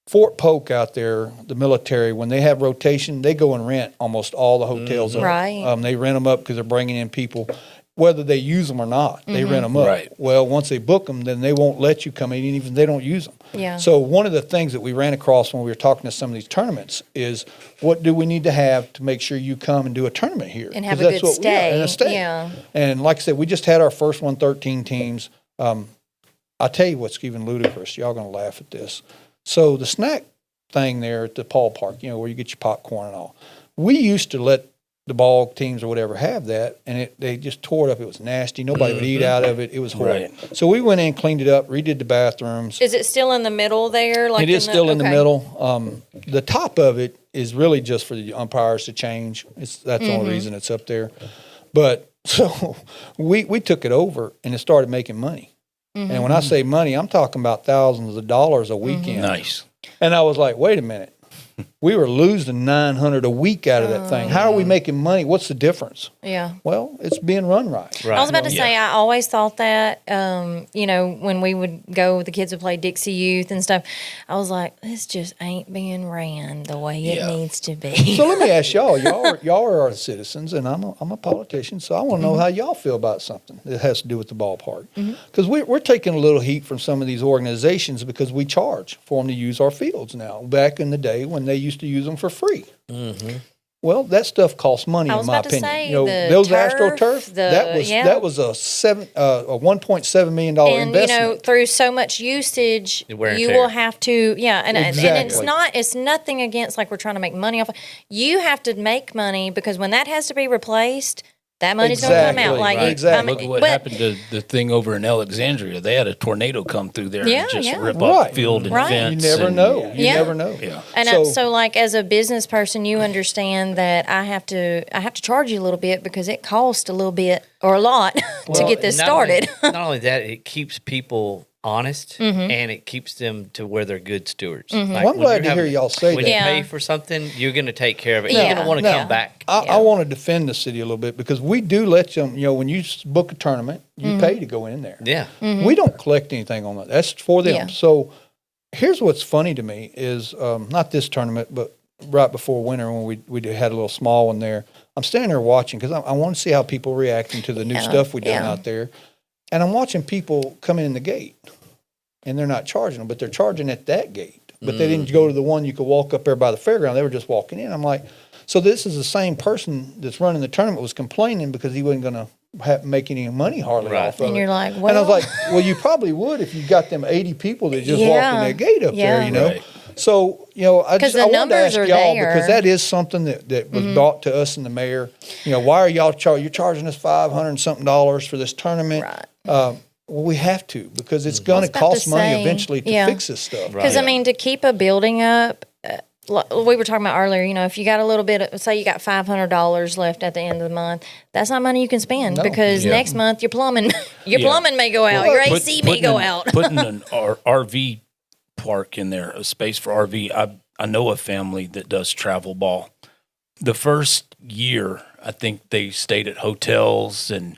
Ft.polk out there, the military, when they have rotation, they go and rent almost all the hotels up. Right. They rent them up because they're bringing in people. Whether they use them or not, they rent them up. Right. Well, once they book them, then they won't let you come in even if they don't use them. Yeah. So one of the things that we ran across when we were talking to some of these tournaments is what do we need to have to make sure you come and do a tournament here? And have 'Cause a that's good what- yeah, and a stay. stay. Yeah. And like I said, we just had our first one, 13 teams. I'll tell you what's even ludicrous. Y'all going to laugh at this. So the snack thing there at the ballpark, where you get your popcorn and all, we used to let the ball teams or whatever have that, and they just tore it up. It was nasty. Nobody would eat out of it. It was horrible. Right. So we went in, cleaned it up, redid the bathrooms. Is it still in the middle there? Like It is still in the okay. middle. The top of it is really just for the umpires to change. That's the only reason it's up there. But so we took it over, and it started making money. And when I say money, I'm talking about thousands of dollars a weekend. Nice. And I was like, wait a minute. We were losing $900 a week out of that thing. How are we making money? What's the difference? Yeah. Well, it's being run right. Right. I was about to say, I always thought that, when we would go, the kids would play Dixie Youth and stuff. I was like, this just ain't being ran the way it needs to be. So let me ask y'all. Y'all are our citizens, and I'm a politician, so I want to know how y'all feel about something that has to do with the ballpark. Because we're taking a little heat from some of these organizations because we charge for them to use our fields now. Back in the day when they used to use them for free. Well, that stuff costs money, I in was my about to opinion. say, those the AstroTurf, turf, that was a $1.7 million And investment. through so much usage, Wear and you tear. will have to, and Exactly. it's nothing against like we're trying to make money off. You have to make money because when that has to be replaced, that money's going to come out. Exactly, Like right. Exactly. Look at what but- happened to the thing over in Alexandria. They had a tornado come through there Yeah, and just yeah. rip up Right. the field and Right. fence. You never and- know. You Yeah. never know. Yeah. And so, like as a business person, you understand that I have to charge you a little bit because it costs a little bit or a lot to Well, get this and not only- started. Not only that, it keeps people honest and it keeps them to where they're good stewards. Like, Well, I'm when glad you're to hear having- y'all say when that. you Yeah. pay for something, you're going to take care of it. Yeah. You're going to want to Now, come back. I want to defend the city a little bit because we do let them, when you book a tournament, you pay to go in there. Yeah. We don't collect anything on that. That's for them. Yeah. So here's what's funny to me is not this tournament, but right before winter when we had a little small one there. I'm standing there watching because I want to see how people reacting to the new stuff we done yeah. out there. And I'm watching people come in the gate and they're not charging them, but they're charging at that gate. But they didn't go to the one you could walk up there by the fairground. They were just walking in. I'm like, so this is the same person that's running the tournament was complaining because he wasn't going to make any money hardly Right. off of And it. you're like, And I was well- like, well, you probably would if you got them 80 people that just walked in that gate up there, Yeah. Right. So, I 'Cause the wanted to numbers ask are y'all there. because that is something that was brought to us and the mayor. Why are y'all you're charging us $500 and something for this tournament? Right. Well, we have to because it's going to about to cost money say, eventually to yeah. fix this stuff. Because to keep a building up, we were talking about earlier. If you got a little bit, say you got $500 left at the end of the month, that's not money you can spend No. because Yeah. next month your plumbing, Yeah. may go out, your AC may go out. Putting an RV park in there, a space for RV. I know a family that does travel ball. The first year, I think they stayed at hotels, and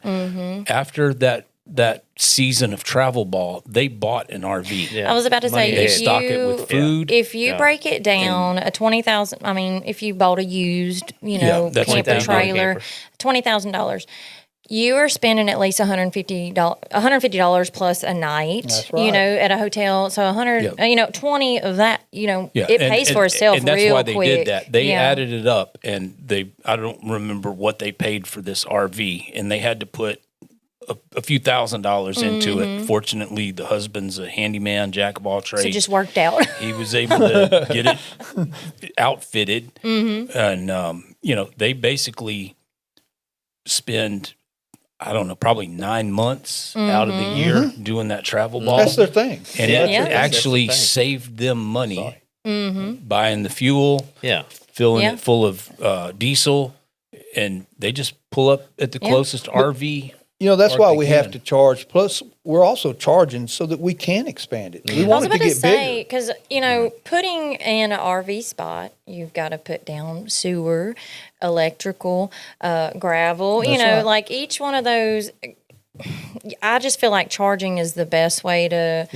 after that season of travel ball, they bought an RV. Yeah. I was about to Money say, They ahead. stock it with food. If you Yeah. break it down, a 20,000. I mean, if you bought a used, that's camper $20,000 trailer, camper. $20,000. You are spending at least $150 plus a night. That's right. At a hotel. So 100. Yep. 20 of that. Yeah, It pays for itself and that's real why they quick. did that. They Yeah. added it up, and I don't remember what they paid for this RV, and they had to put a few $1,000s into it. Fortunately, the husband's a handyman, jack of all trades. So it just worked out. He was able to get it outfitted, and they basically spend, I don't know, probably 9 months out of the year doing that travel ball. That's their thing. And Yeah. it Yeah. actually That's the thing. saved them money buying the fuel, Yeah. filling Yeah. it full of diesel, and they just pull up at the closest RV. That's Or why they we have can. to charge. Plus, we're also charging so that we can expand it. We I was want it about to to get say, bigger. because, putting in an RV spot, you've got to put down sewer, electrical, gravel, That's right. like each one of those. I just feel like charging is the best way to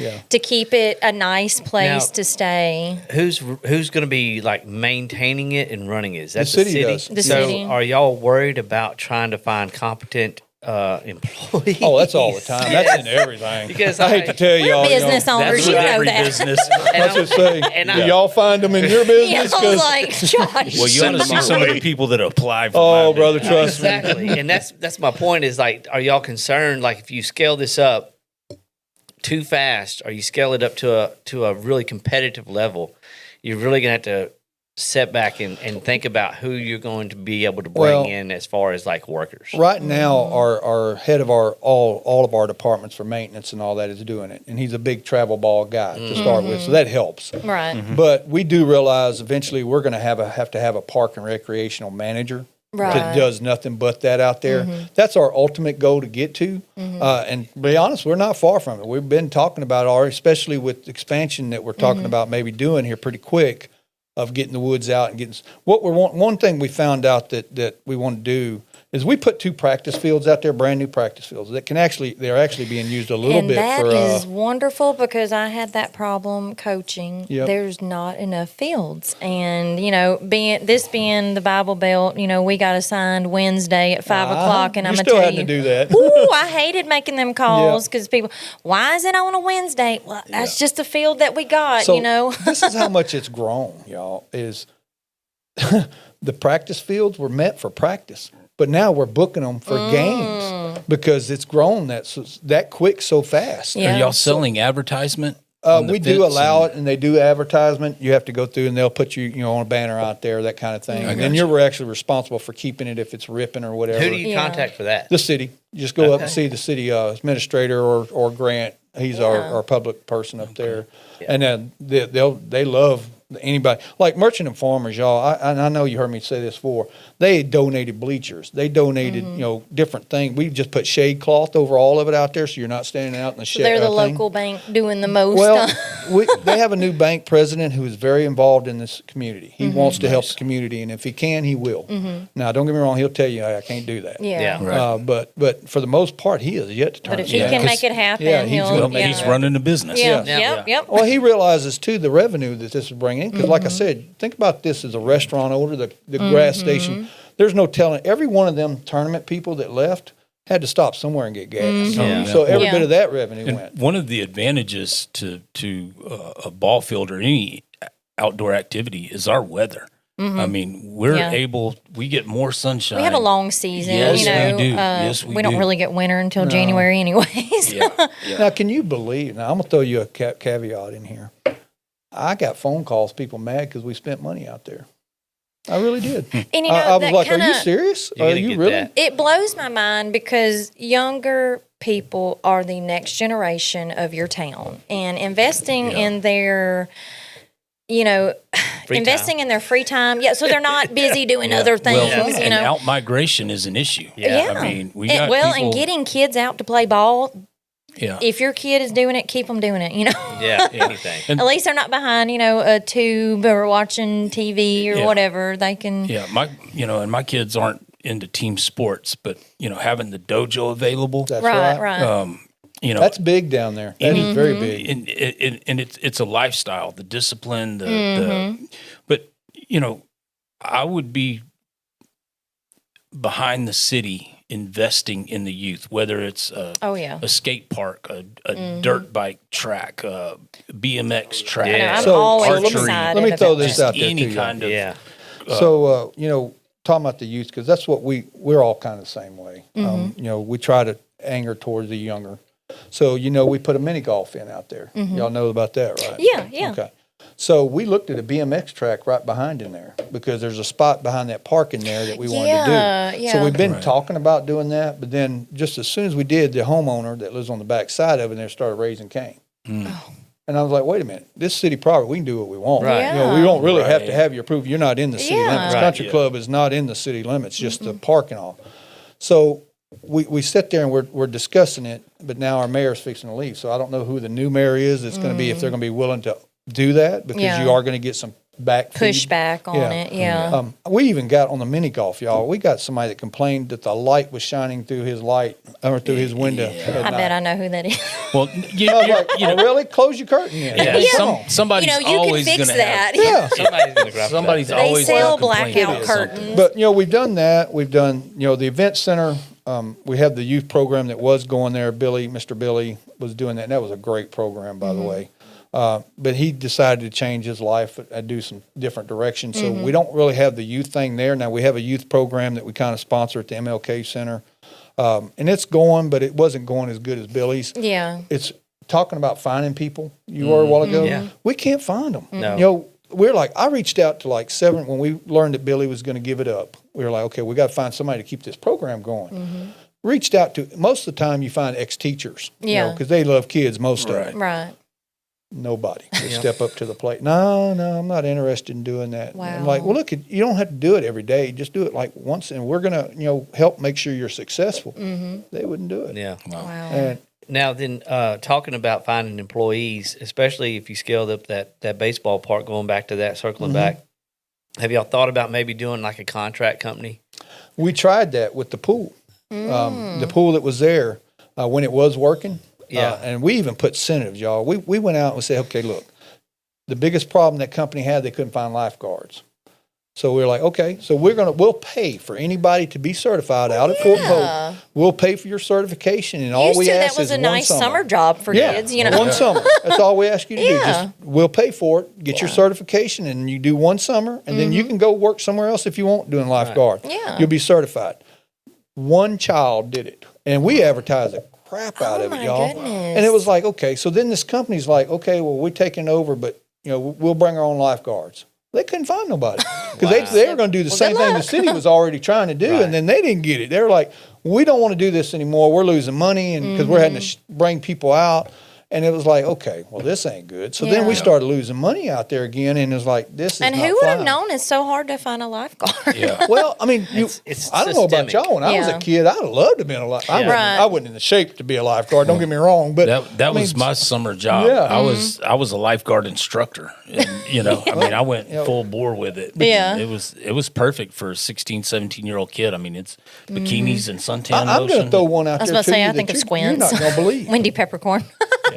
keep it a nice place Now- to stay. Who's going to be like maintaining it and running it? Is that The city does. The so city. are y'all worried about trying to find competent employees? Oh, that's all the time. That's in everything. Because I hate to tell We're y'all. business owners, that's you what know Every that. business. I was just saying, And do I- y'all find them in your Yeah, business? I was 'Cause- like, Josh. Well, you ought to see some of the people that apply for oh, my brother, business. trust me. Exactly. And that's my point is like, are y'all concerned? Like if you scale this up too fast or you scale it up to a really competitive level, you're really going to have to sit back and think about who you're going to be able to bring Well, in as far as like workers. Right now, our head of all of our departments for maintenance and all that is doing it, and he's a big travel ball guy to start with, so that helps. Right. But we do realize eventually we're going to have to have a park and recreational manager Right. that does nothing but that out there. That's our ultimate goal to get to. And to be honest, we're not far from it. We've been talking about especially with expansion that we're talking about maybe doing here pretty quick, of getting the woods out and getting what we want. One thing we found out that we want to do is we put 2 practice fields out there, brand new practice fields that they're actually being used a little And bit that for. is wonderful because I had that problem coaching. Yep. There's not enough fields, and being the Bible Belt, we got assigned Wednesday at 5:00, and I'm you gonna still tell having you, to do that. ooh, I hated making them calls because people, why is it on a Wednesday? Well, that's just a field that we got, So this is how much it's grown, y'all. Is the practice fields were meant for practice, but now we're booking them for games because it's grown that quick so fast. Yeah. Are y'all selling advertisement? on the We do fence allow and- it, and they do advertisement. You have to go through, and they'll put you on a banner out there, that kind of thing. And then you're actually responsible for keeping it if it's ripping or whatever. Who do you Yeah. contact for that? The city. You just go up and see the city administrator or Grant. He's our public person up there, and then they love anybody like Merchant and Farmers, y'all. I know you heard me say this before. They donated bleachers. They donated different things. We just put shade cloth over all of it out there, so you're not standing out in the shade. they're the local bank doing the most. Well, they have a new bank president who is very involved in this community. He wants to help the community, and if he can, he will. Now, don't get me wrong; he'll tell you, "I can't do that." yeah. Yeah. But for the most part, he is yet to turn. But if it he down. can make it happen, yeah, he's gonna he'll. make it He's running a business. Yeah. Yeah. Yep. Well, he realizes too the revenue that this is bringing. Because, like I said, think about this as a restaurant owner, the gas station. There's no telling. Every one of them tournament people that left had to stop somewhere and get gas. Yeah. So every Yeah. bit of that revenue And went. one of the advantages to a ball field or any outdoor activity is our weather. I mean, we're Yeah. we get more sunshine. We have a long season. Yes, we we do. Yes, we don't do. really get winter until January, anyways. Yeah, yeah. Now, can you believe? Now, I'm gonna throw you a caveat in here. I got phone calls, people mad because we spent money out there. I really did. And I was that like, "Are kinda, you serious? You're Are gonna you get really?" that. It blows my mind because younger people are the next generation of your town, and investing in their, Free investing in their free time. Yeah, so they're not busy doing other things. Well, and you know. out migration is an issue. Yeah. I mean, we And- got people, and getting kids out to play ball. yeah. If your kid is doing it, keep them doing it. Yeah, anything. At least they're not behind, a tube or watching TV or Yeah. whatever. They can. Yeah, and my kids aren't into team sports, but having the dojo available, That's Right, right. right. That's big down there. That is very big. and it's a lifestyle, the discipline, Mm-hmm. but I would be behind the city investing in the youth, whether it's Oh yeah. a skate park, a dirt bike track, a BMX track, I know, Yeah. I'm So- always so let me- excited. let me throw about this that. out there any too, kind of Yeah. So, talking about the youth, because that's what we're all kind of the same way. We try to anger towards the younger. So, we put a mini golf in out there. Y'all know about that, right? Yeah. Okay. So we looked at a BMX track right behind in there because there's a spot behind that park in there that we wanted to do. Yeah. So we've been talking about doing that, but then just as soon as we did, the homeowner that lives on the back side of it there started raising cane. And I was like, wait a minute, this city property, we can do what we want. Right. We don't really have to Right. have your approval. You're not in the city Yeah. limits. Right, Country yeah. Club is not in the city limits, just the park and all. So we sit there and we're discussing it, but now our mayor's fixing to leave. So I don't know who the new mayor is. It's going to be if they're going to be willing to do that because Yeah. you are going to get some back feed. Pushback on it. Yeah. We even got on the mini golf, y'all. We got somebody that complained that the light was shining through his light or through his window. at I bet I night. know who that is. well, I was like, oh, really? Close your curtain. Then. yeah, Yeah. Come on. somebody's you can always fix going to that. Yeah. Somebody's going to grab Somebody's that. They always sell gonna complain blackout about something. curtains. But we've done that. We've done the event center. We have the youth program that was going there. Mr. Billy was doing that. And that was a great program, by the way. But he decided to change his life and do some different directions. So we don't really have the youth thing there. Now we have a youth program that we kind of sponsor at the MLK Center, and it's going, but it wasn't going as good as Billy's. Yeah. It's talking about finding people. You were a while ago. Yeah. We can't find them. No. we're like, I reached out to like 7 when we learned that Billy was going to give it up. We were like, okay, we got to find somebody to keep this program going. Reached out to, most of the time you find ex-teachers, because they love kids most of them. Right. Nobody would step up to the plate. No, I'm not interested in doing that. Wow. I'm like, well, look, you don't have to do it every day. Just do it like once, and we're going to, help make sure you're successful. They wouldn't do it. Yeah. Wow. And Now then, talking about finding employees, especially if you scaled up that baseball park, going back to that, circling back, have y'all thought about maybe doing like a contract company? we tried that with the pool. The pool that was there when it was working. And we even put incentives, y'all. We went out and said, okay, look, the biggest problem that company had, they couldn't find lifeguards. So we were like, okay, so we'll pay for anybody to be certified out at Ft.polk. We'll pay for your certification, and all we ask that was is a nice one summer job for kids, one summer. That's all we ask you to do. Just we'll pay for it, get your certification, and you do one summer, and then you can go work somewhere else if you want doing lifeguard. Yeah. You'll be certified. One child did it, and we advertised the crap out of it, y'all. Goodness. And it was like, okay, so then this company's like, okay, well, we're taking over, but we'll bring our own lifeguards. They couldn't find nobody because they were going to do the same thing the city was already trying to do, and then they didn't get it. They were like, we don't want to do this anymore. We're losing money, and because we're having to bring people out. And it was like, okay, well, this ain't good. So then we started losing money out there again, and it was like, this is and not who would have fine. known it's so hard to find a lifeguard? Yeah. Well, I mean, It's I don't know about systemic. y'all. When I was a kid, I'd have loved to have been a lifeguard. I wasn't in the shape to be a lifeguard. Don't get me wrong, but That was my summer job. Yeah. I was a lifeguard instructor, and I mean, I went full bore with it. Yeah. It was perfect for a 16, 17-year-old kid. I mean, it's bikinis and suntan I'm going to lotion. throw one out I was there about to to say, you I that think of you're squints. not going to believe. Wendy Peppercorn.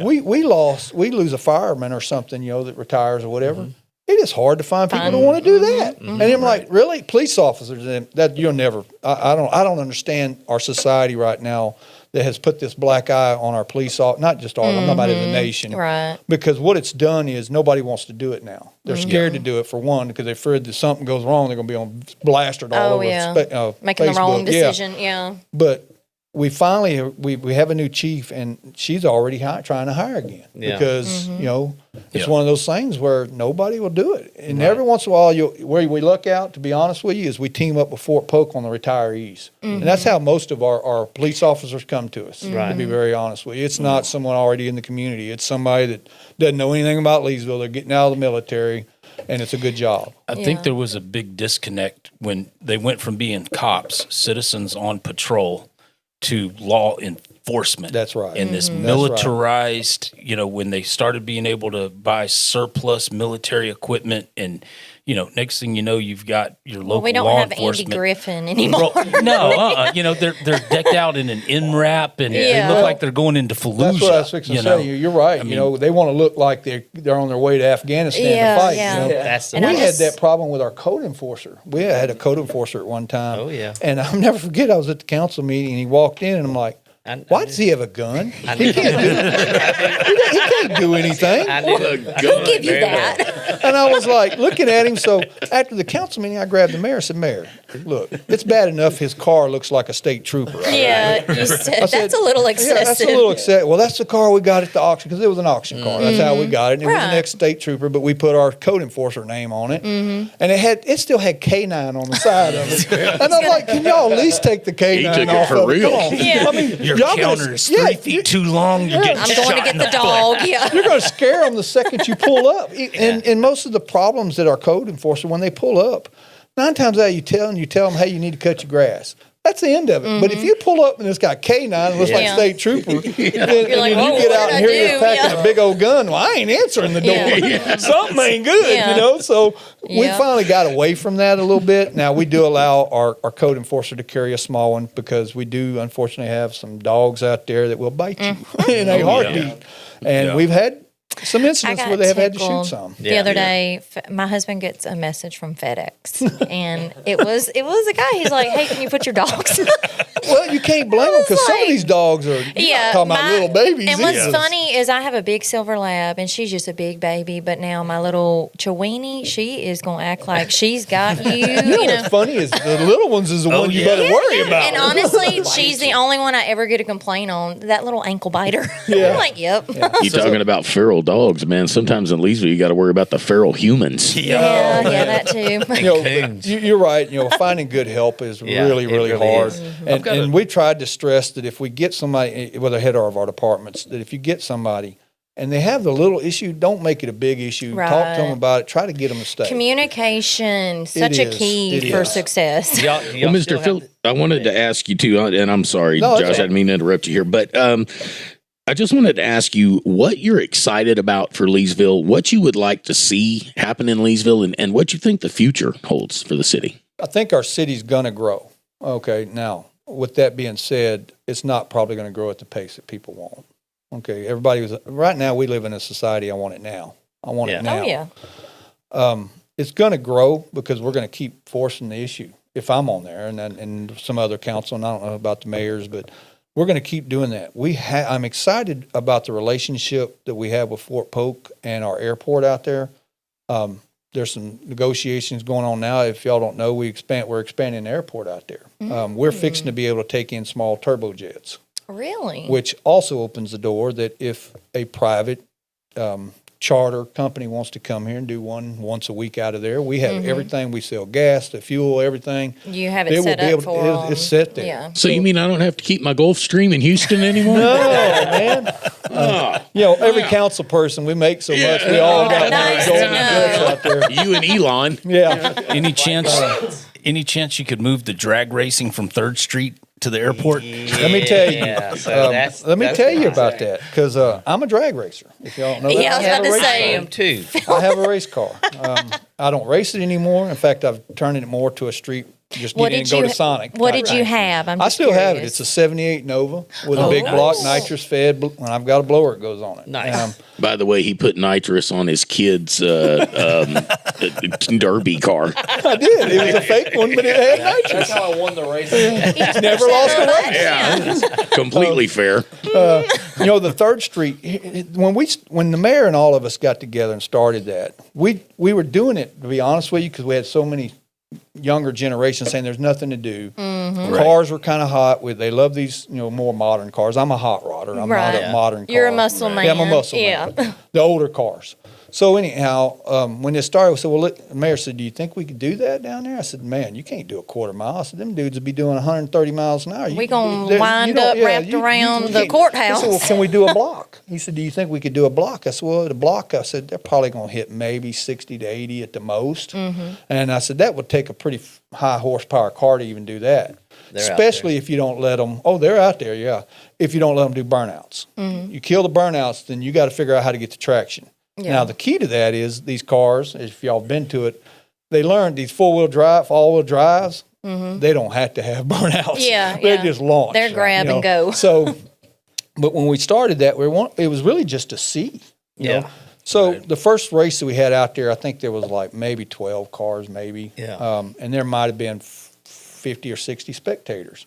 We lose a fireman or something, that retires or whatever. It is hard to find people who want to do that. And I'm like, really, police officers? And that you'll never. I don't understand our society right now that has put this black eye on our police. Not just ours. I'm talking about as a nation. Right. Because what it's done is nobody wants to do it now. They're scared to do it for one because they're afraid that something goes wrong. They're going to be on blasted all over. Making the wrong Facebook. decision. Yeah. But we finally we have a new chief, and she's already trying to hire again because it's one of those things where nobody will do it. And every once in a while, where we look out, to be honest with you, is we team up with Ft.polk on the retirees, and that's how most of our police officers come to us. To be very honest with you, it's not someone already in the community; it's somebody that doesn't know anything about Leesville. They're getting out of the military, and it's a good job. I think there was a big disconnect when they went from being cops, citizens on patrol, to law enforcement. That's right. And this That's militarized, when they started being able to buy surplus military equipment, and next thing you know, you've got your local We don't law have Andy enforcement. Griffin anymore. They're decked out in an MRAP, and they look like they're going into Fallujah. That's what I was fixing to say. You're right. They want to look like they're on their way to Afghanistan to fight. That's the We had that problem with our code enforcer. We had a code enforcer at one time. Oh, yeah. And I'll never forget, I was at the council meeting, and he walked in, and I'm like, why does he have a gun? He can't do anything. I knew Who give you that? And I was like looking at him. So after the council meeting, I grabbed the mayor and said, Mayor, look, it's bad enough his car looks like a state trooper. Yeah, you said that's a little excessive. Yeah, that's a little excessive. Well, that's the car we got at the auction because it was an auction car. That's how we got it. And it was an ex-state trooper, but we put our code enforcer name on it. And it still had K9 on the side of it. And I'm like, can y'all at least take the K9 He took it off for of real. Come on. Yeah. I mean, Your y'all counter gonna- is yeah, 3 feet too long. You're getting I'm shot going to get in the dog. Yeah. You're going to scare them the second you pull up. And most of the problems that our code enforcer, when they pull up, 9 times out of you tell them, hey, you need to cut your grass. That's the end of it. But if you pull up and it's got K9 and looks like a state trooper, then like, you whoa, get what out did and I here he's do? packing a big old gun. Well, I ain't answering the door. Yeah. Something ain't good, So we finally got away from that a little bit. Now we do allow our code enforcer to carry a small one because we do unfortunately have some dogs out there that will bite you in a heartbeat. And we've had some incidents where they have had to shoot tickled some. The other day, my husband gets a message from FedEx, and it was a guy. He's like, "Hey, can you put your dogs?" Well, you can't blame them because some of like- these dogs are talking about little babies. And what's either. funny is I have a big silver lab, and she's just a big baby. But now my little Chiweenie, she is gonna act like she's got you. You know what's funny is the little ones is the one you better worry about. And honestly, she's the only one I ever get a complaint on. That little ankle biter. Yeah. I'm like, yep. You talking about feral dogs, man. Sometimes in Leesville, you got to worry about the feral humans. Yeah, that too. You're right. Finding good help is really, it really really hard. is. And we tried to stress that if we get somebody, well, the head of our departments, that if you get somebody and they have the little issue, don't make it a big issue. Right. Talk to them about it. Try to get them to stay. Communication, such a is. key It for is. success. Well, Mr. Phillip, I wanted to ask you too, and I'm sorry, No, it's Josh, I okay. didn't mean to interrupt you here, but I just wanted to ask you what you're excited about for Leesville, what you would like to see happen in Leesville, and what you think the future holds for the city. I think our city's going to grow. Okay, now, with that being said, it's not probably going to grow at the pace that people want. Okay, right now we live in a society, I want it now. I want it now. Oh, yeah. It's going to grow because we're going to keep forcing the issue. If I'm on there and some other council, and I don't know about the mayors, but we're going to keep doing that. I'm excited about the relationship that we have with Ft.polk and our airport out there. There's some negotiations going on now. If y'all don't know, we're expanding the airport out there. We're fixing to be able to take in small turbojets. Really? Which also opens the door that if a private charter company wants to come here and do one once a week out of there, we have everything. We sell gas, the fuel, everything. You have it set up for them. It's set there. Yeah. So you mean I don't have to keep my Gulfstream in Houston anymore? No, man. Every council person, we make so much. We all got Nice to golden know. nuggets out there. You and Elon. Yeah. Any chance you could move the drag racing from 3rd Street to the airport? Let me tell you. Yeah, so Let me tell you about that because I'm a drag racer. If y'all don't know that, Yeah, I was about to a race say. I am too. I have a race car. I don't race it anymore. In fact, I've turned it more to a street. Just get in and go to Sonic. What type did you thing. have? I'm I just still have it. curious. It's a 78 Nova with a big block nitrous fed, and I've got a blower that goes on it. Nice. By the way, he put nitrous on his kid's derby car. I did. It was a fake one, but it had nitrous. That's how I won the race. Never lost a race. Yeah, completely fair. The 3rd Street, when the mayor and all of us got together and started that, we were doing it, to be honest with you, because we had so many younger generations saying there's nothing to do. Cars were kind of hot. They love these, more modern cars. I'm a hot rodder. I'm not a modern car. You're a muscle man. Yeah, I'm a muscle man. The older cars. So anyhow, when it started, we said, the mayor said, do you think we could do that down there? I said, man, you can't do a quarter mile. I said, them dudes would be doing 130 miles an hour. We gonna wind up wrapped around the can't. courthouse. I said, well, can we do a block? He said, do you think we could do a block? I said, well, the block, I said, they're probably going to hit maybe 60 to 80 at the most. And I said, that would take a pretty high horsepower car to even do that. Especially if you don't let them, they're out there, yeah. If you don't let them do burnouts. You kill the burnouts, then you got to figure out how to get the traction. Yeah. Now, the key to that is these cars, if y'all been to it, they learned these all-wheel drives, they don't have to have burnouts. Yeah, They're just launched. They're grab and go. So, but when we started that, it was really just to see. You know? So the first race that we had out there, I think there was like maybe 12 cars, maybe. Yeah. And there might have been 50 or 60 spectators.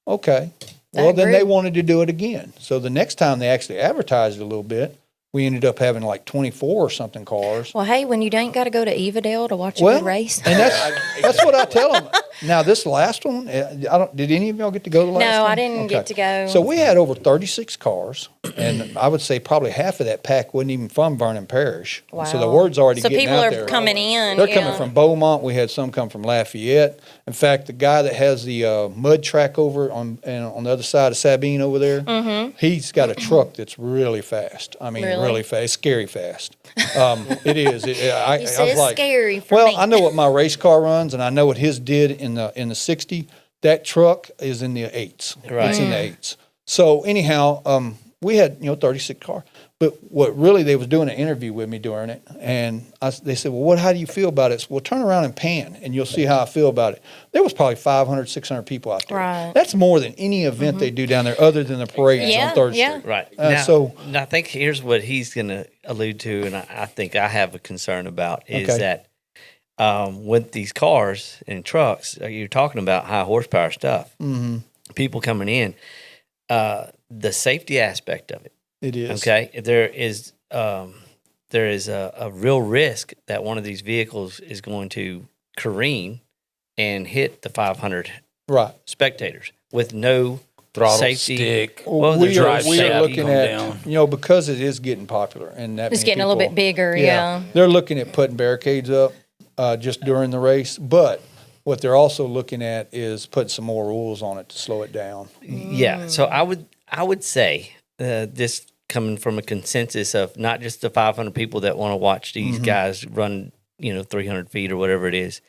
Okay. Well, That then they grew. wanted to do it again. So the next time they actually advertised it a little bit, we ended up having like 24 or something cars. Well, hey, when you ain't got to go to Evadale to watch a good race. And that's what I tell them. Now, this last one, did any of y'all get to go to the last one? No, I didn't get to go. So we had over 36 cars, and I would say probably half of that pack wasn't even from Vernon Parish. Wow. So the word's already So getting people out are there. coming in. They're yeah. coming from Beaumont. We had some come from Lafayette. In fact, the guy that has the mud track over on the other side of Sabine over there, he's got a truck that's really fast. I mean, Really? really fast, scary fast. It is. I You was said it's like, scary for well, me. I know what my race car runs, and I know what his did in the 60. That truck is in the 8s. Right. It's in the 8s. So anyhow, we had 36 cars. But what really, they was doing an interview with me during it, and they said, well, how do you feel about it? I said, well, turn around and pan, and you'll see how I feel about it. There was probably 500, 600 people out there. Right. That's more than any event they do down there other than the parades Yeah, on 3rd yeah. Street. Right. So- now, I think here's what he's going to allude to, and I think I have a concern about is Okay. that with these cars and trucks, you're talking about high horsepower stuff. People coming in, the safety aspect of it. It is. Okay, there is a real risk that one of these vehicles is going to careen and hit the 500 Right. spectators with no throttle, safety. stick. Well, we are, drive we are shaft looking come at, down. because it is getting popular and that It's many getting a little people- bit bigger, yeah. They're looking at putting barricades up just during the race, but what they're also looking at is putting some more rules on it to slow it down. Yeah. So I would say this coming from a consensus of not just the 500 people that want to watch these guys run, 300 feet or whatever it is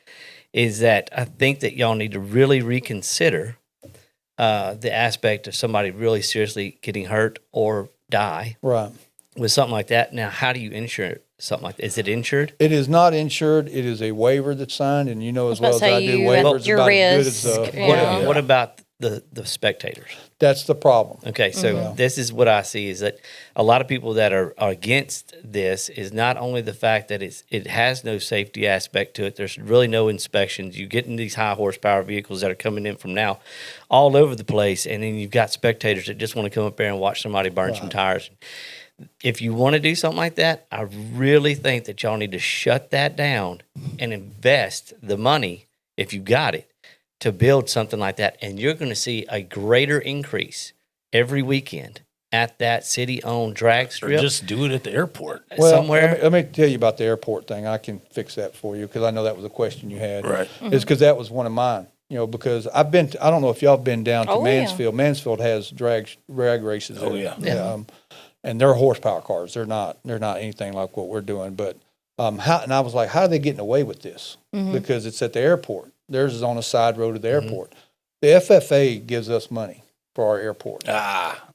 that I think that y'all need to really reconsider the aspect of somebody really seriously getting hurt or die Right. with something like that. Now, how do you insure something like that? Is it insured? It is not insured. It is a waiver that's signed, and you know as well as I do, waivers your about as risk, good as yeah. What about the spectators? That's the problem. Okay, so this is what I see is that a lot of people that are against this is not only the fact that it has no safety aspect to it. There's really no inspections. You get in these high horsepower vehicles that are coming in from now all over the place, and then you've got spectators that just want to come up there and watch somebody burn some tires. If you want to do something like that, I really think that y'all need to shut that down and invest the money, if you got it, to build something like that. And you're going to see a greater increase every weekend at that city-owned drag Or strip. just do it at the airport. Well, somewhere. Let me tell you about the airport thing. I can fix that for you because I know that was a question you had. Right. It's because that was one of mine. Because I don't know if y'all have been down to Oh, yeah. Mansfield. Mansfield has drag races. Oh, there. yeah. And they're horsepower cars. They're not anything like what we're doing. But and I was like, how are they getting away with this? Because it's at the airport. Theirs is on a side road of the airport. The FFA gives us money for our airport.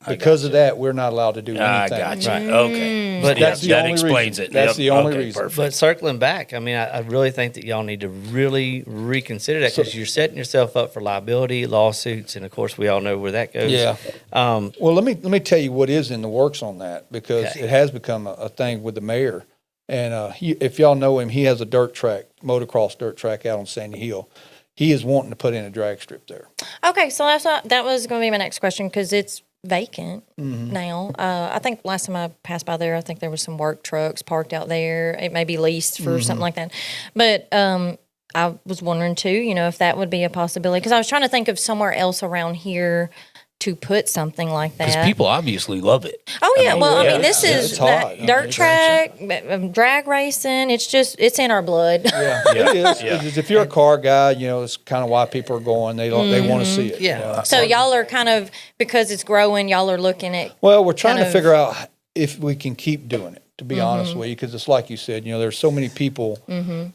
Because of that, we're not allowed to do I anything. got you. Right. Okay. But That's the that only explains reason. it. That's Yep. the only Okay, reason. perfect. But circling back, I mean, I really think that y'all need to really reconsider that because you're setting yourself up for liability, lawsuits, and of course, we all know where that goes. Yeah. Well, let me tell you what is in the works on that because Okay. it has become a thing with the mayor. And if y'all know him, he has a motocross dirt track out on Sandy Hill. He is wanting to put in a drag strip there. Okay, so that was going to be my next question because it's vacant now. I think last time I passed by there, I think there was some work trucks parked out there. It may be leased for something like that. But I was wondering too, if that would be a possibility because I was trying to think of somewhere else around here to put something like that. Because people obviously love it. Oh yeah, I mean this it's is hot. dirt track, drag racing. It's in our blood. Yeah, it is. Yeah. It is. If you're a car guy, it's kind of why people are going. They want to see it. Yeah. So y'all are kind of because it's growing. Y'all are looking at Well, we're trying kind to of- figure out if we can keep doing it, to be honest with you, because it's like you said, there's so many people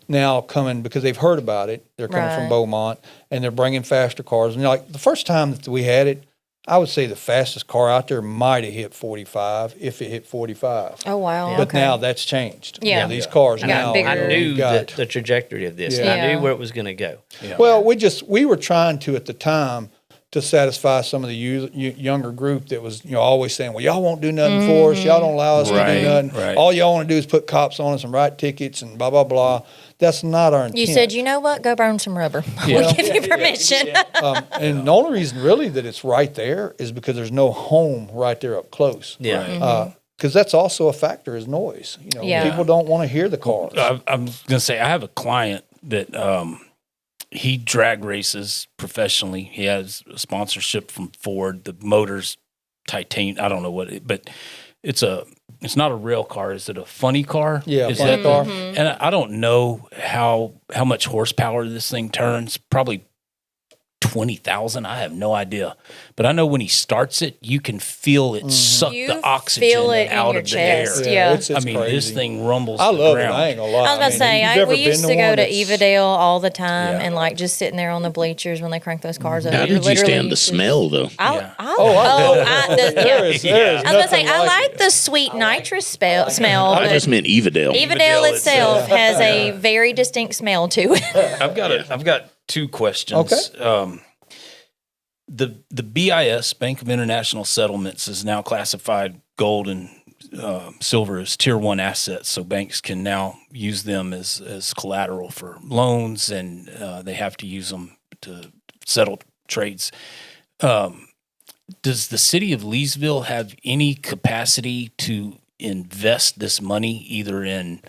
now coming because they've heard about it. They're coming from Right. Beaumont and they're bringing faster cars. And like the first time that we had it, I would say the fastest car out there might have hit 45, if it hit 45. Oh wow. But okay. now that's changed. Yeah. These cars And now. bigger. I knew we've got- the trajectory of this. Yeah. And I Yeah. knew where it was going to go. Well, we were trying to at the time to satisfy some of the younger group that was always saying, well, y'all won't do nothing for us. Y'all don't allow us to Right, do nothing. right. All y'all want to do is put cops on us and write tickets and blah, blah, blah. That's not our intent. You said, you know what? Go burn some rubber. We'll give you permission. And the only reason really that it's right there is because there's no home right there up close. Yeah. Because that's also a factor is noise. Yeah. People don't want to hear the cars. I'm going to say I have a client that he drag races professionally. He has a sponsorship from Ford. The motor's titanium. I don't know but it's not a rail car. Is it a funny car? Yeah, Is funny that car. And I don't know how much horsepower this thing turns. Probably 20,000. I have no idea. But I know when he starts it, you can feel it suck You the oxygen feel it in out your of the chest. air. Yeah. It's I mean, this crazy. thing rumbles I the love ground. it. I ain't gonna lie. I was about to say, we used to go to Evadale all the time Yeah. and like just sitting there on the bleachers when they crank those cars up. How You're did you stand literally the just- smell, though? Yeah. There is I was gonna say nothing I like like the sweet nitrous smell. I But just meant Evadale. Evadale itself has a very distinct smell to it. I've got two questions. Okay. The BIS, Bank of International Settlements, is now classified gold and silver as tier 1 assets, so banks can now use them as collateral for loans, and they have to use them to settle trades. Does the city of Leesville have any capacity to invest this money either in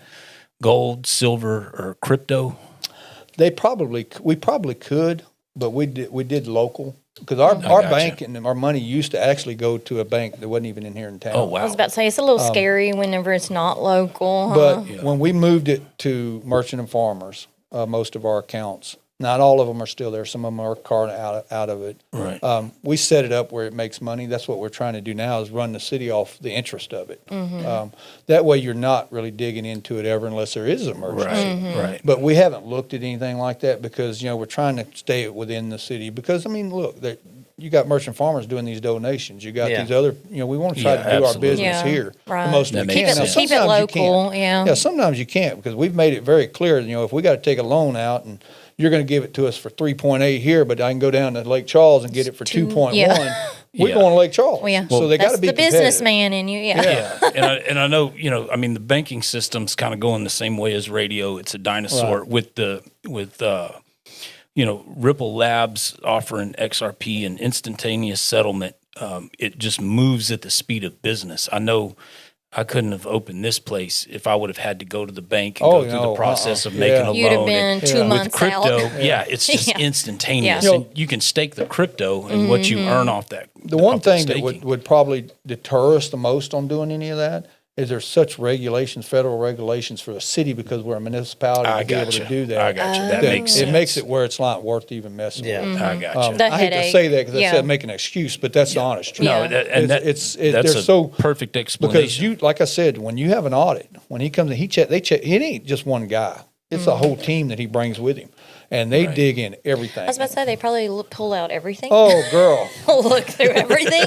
gold, silver, or crypto? we probably could, but we did local. because our gotcha. bank and our money used to actually go to a bank that wasn't even in here in town. Oh, wow. I was about to say it's a little scary whenever it's not local. But when we moved it to Merchant and Farmers, most of our accounts, not all of them are still there. Some of them are carved out of it. Right. We set it up where it makes money. That's what we're trying to do now is run the city off the interest of it. That way you're not really digging into it ever unless there is an emergency. Right. But we haven't looked at anything like that because, we're trying to stay within the city. Because, look, you got Merchant Farmers doing these donations. You got these other, we want to try to do our absolutely. business here Right. the most That we makes can. Now, sense. Keep it sometimes you can't. local, yeah. Yeah, sometimes you can't because we've made it very clear, if we got to take a loan out and you're going to give it to us for 3.8 here, but I can go down to Lake Charles and get it for 2.1. yeah. We're Yeah. going to Lake Charles. Well, yeah. So they got That's to be the competitive. businessman in you. Yeah. Yeah, and I know the banking system's kind of going the same way as radio. It's a dinosaur with Ripple Labs offering XRP and instantaneous settlement. It just moves at the speed of business. I know I couldn't have opened this place if I would have had to go to the bank and go through the process of making a You'd have loan. been And 2 with months crypto, out. it's just Yeah. instantaneous. Yeah. And you can stake the crypto and what you earn off that. The one off that thing that staking. would probably deter us the most on doing any of that is there's such regulations, federal regulations for the city because we're a municipality I to be able gotcha. to do that. I got you. That that makes it sense. makes it where it's not worth even messing with. Yeah. I got you. The I hate to headache. say that because I Yeah. said make an excuse, but that's the honest truth. No, Yeah. that's they're a so perfect because explanation. like I said, when you have an audit, when he comes in, they check. It ain't just one guy; it's a whole team that he brings with him, and they dig in everything. I was about to say they probably pull out everything. Oh, girl, Look through everything.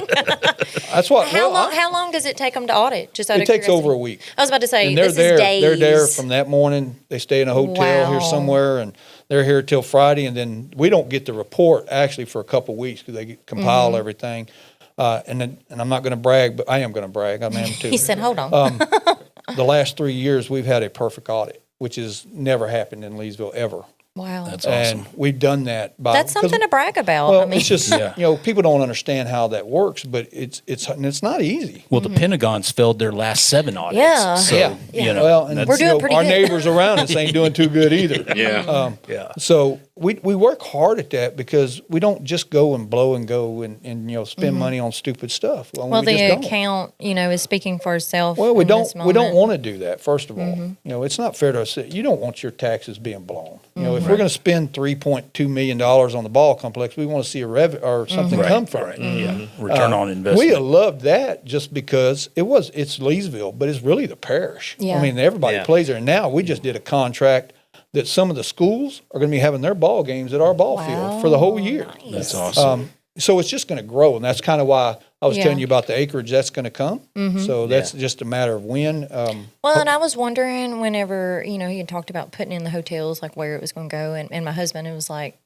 that's what. How long does it take them to audit? Just out It of takes curiosity? over a week. I was about to say And they're this there. is days. They're there from that morning. They stay in a hotel here Wow. somewhere, and they're here till Friday. And then we don't get the report actually for a couple of weeks because they compile everything. And I'm not going to brag, but I am going to brag. I am too. He said, "Hold on." The last 3 years we've had a perfect audit, which has never happened in Leesville ever. Wow, That's awesome. And we've done that. that's something to brag about. Well, I mean, it's just people don't understand how that works, but it's not easy. Well, the Pentagon's failed their last 7 audits. Yeah. So, Yeah. Well, and We're doing pretty our good. neighbors around us ain't doing too good either. Yeah. So we work hard at that because we don't just go and blow and go and spend money on stupid stuff. well, we the just don't. account, is speaking for itself. Well, we in this don't moment. want to do that. First of all, it's not fair to us. You don't want your taxes being blown. If we're going to spend $3.2 million on the ball complex, we want to see or something come from it. Yeah. Return on We investment. loved that just because it's Leesville, but it's really the parish. Yeah. I mean, everybody Yeah. plays there. Now we just did a contract that some of the schools are going to be having their ball games at our ball field for the whole year. That's awesome. So it's just going to grow, and that's kind of why I was Yeah. telling you about the acreage that's going to come. So that's just a matter of when. Well, and I was wondering whenever, he had talked about putting in the hotels, like where it was going to go. And my husband, it was like,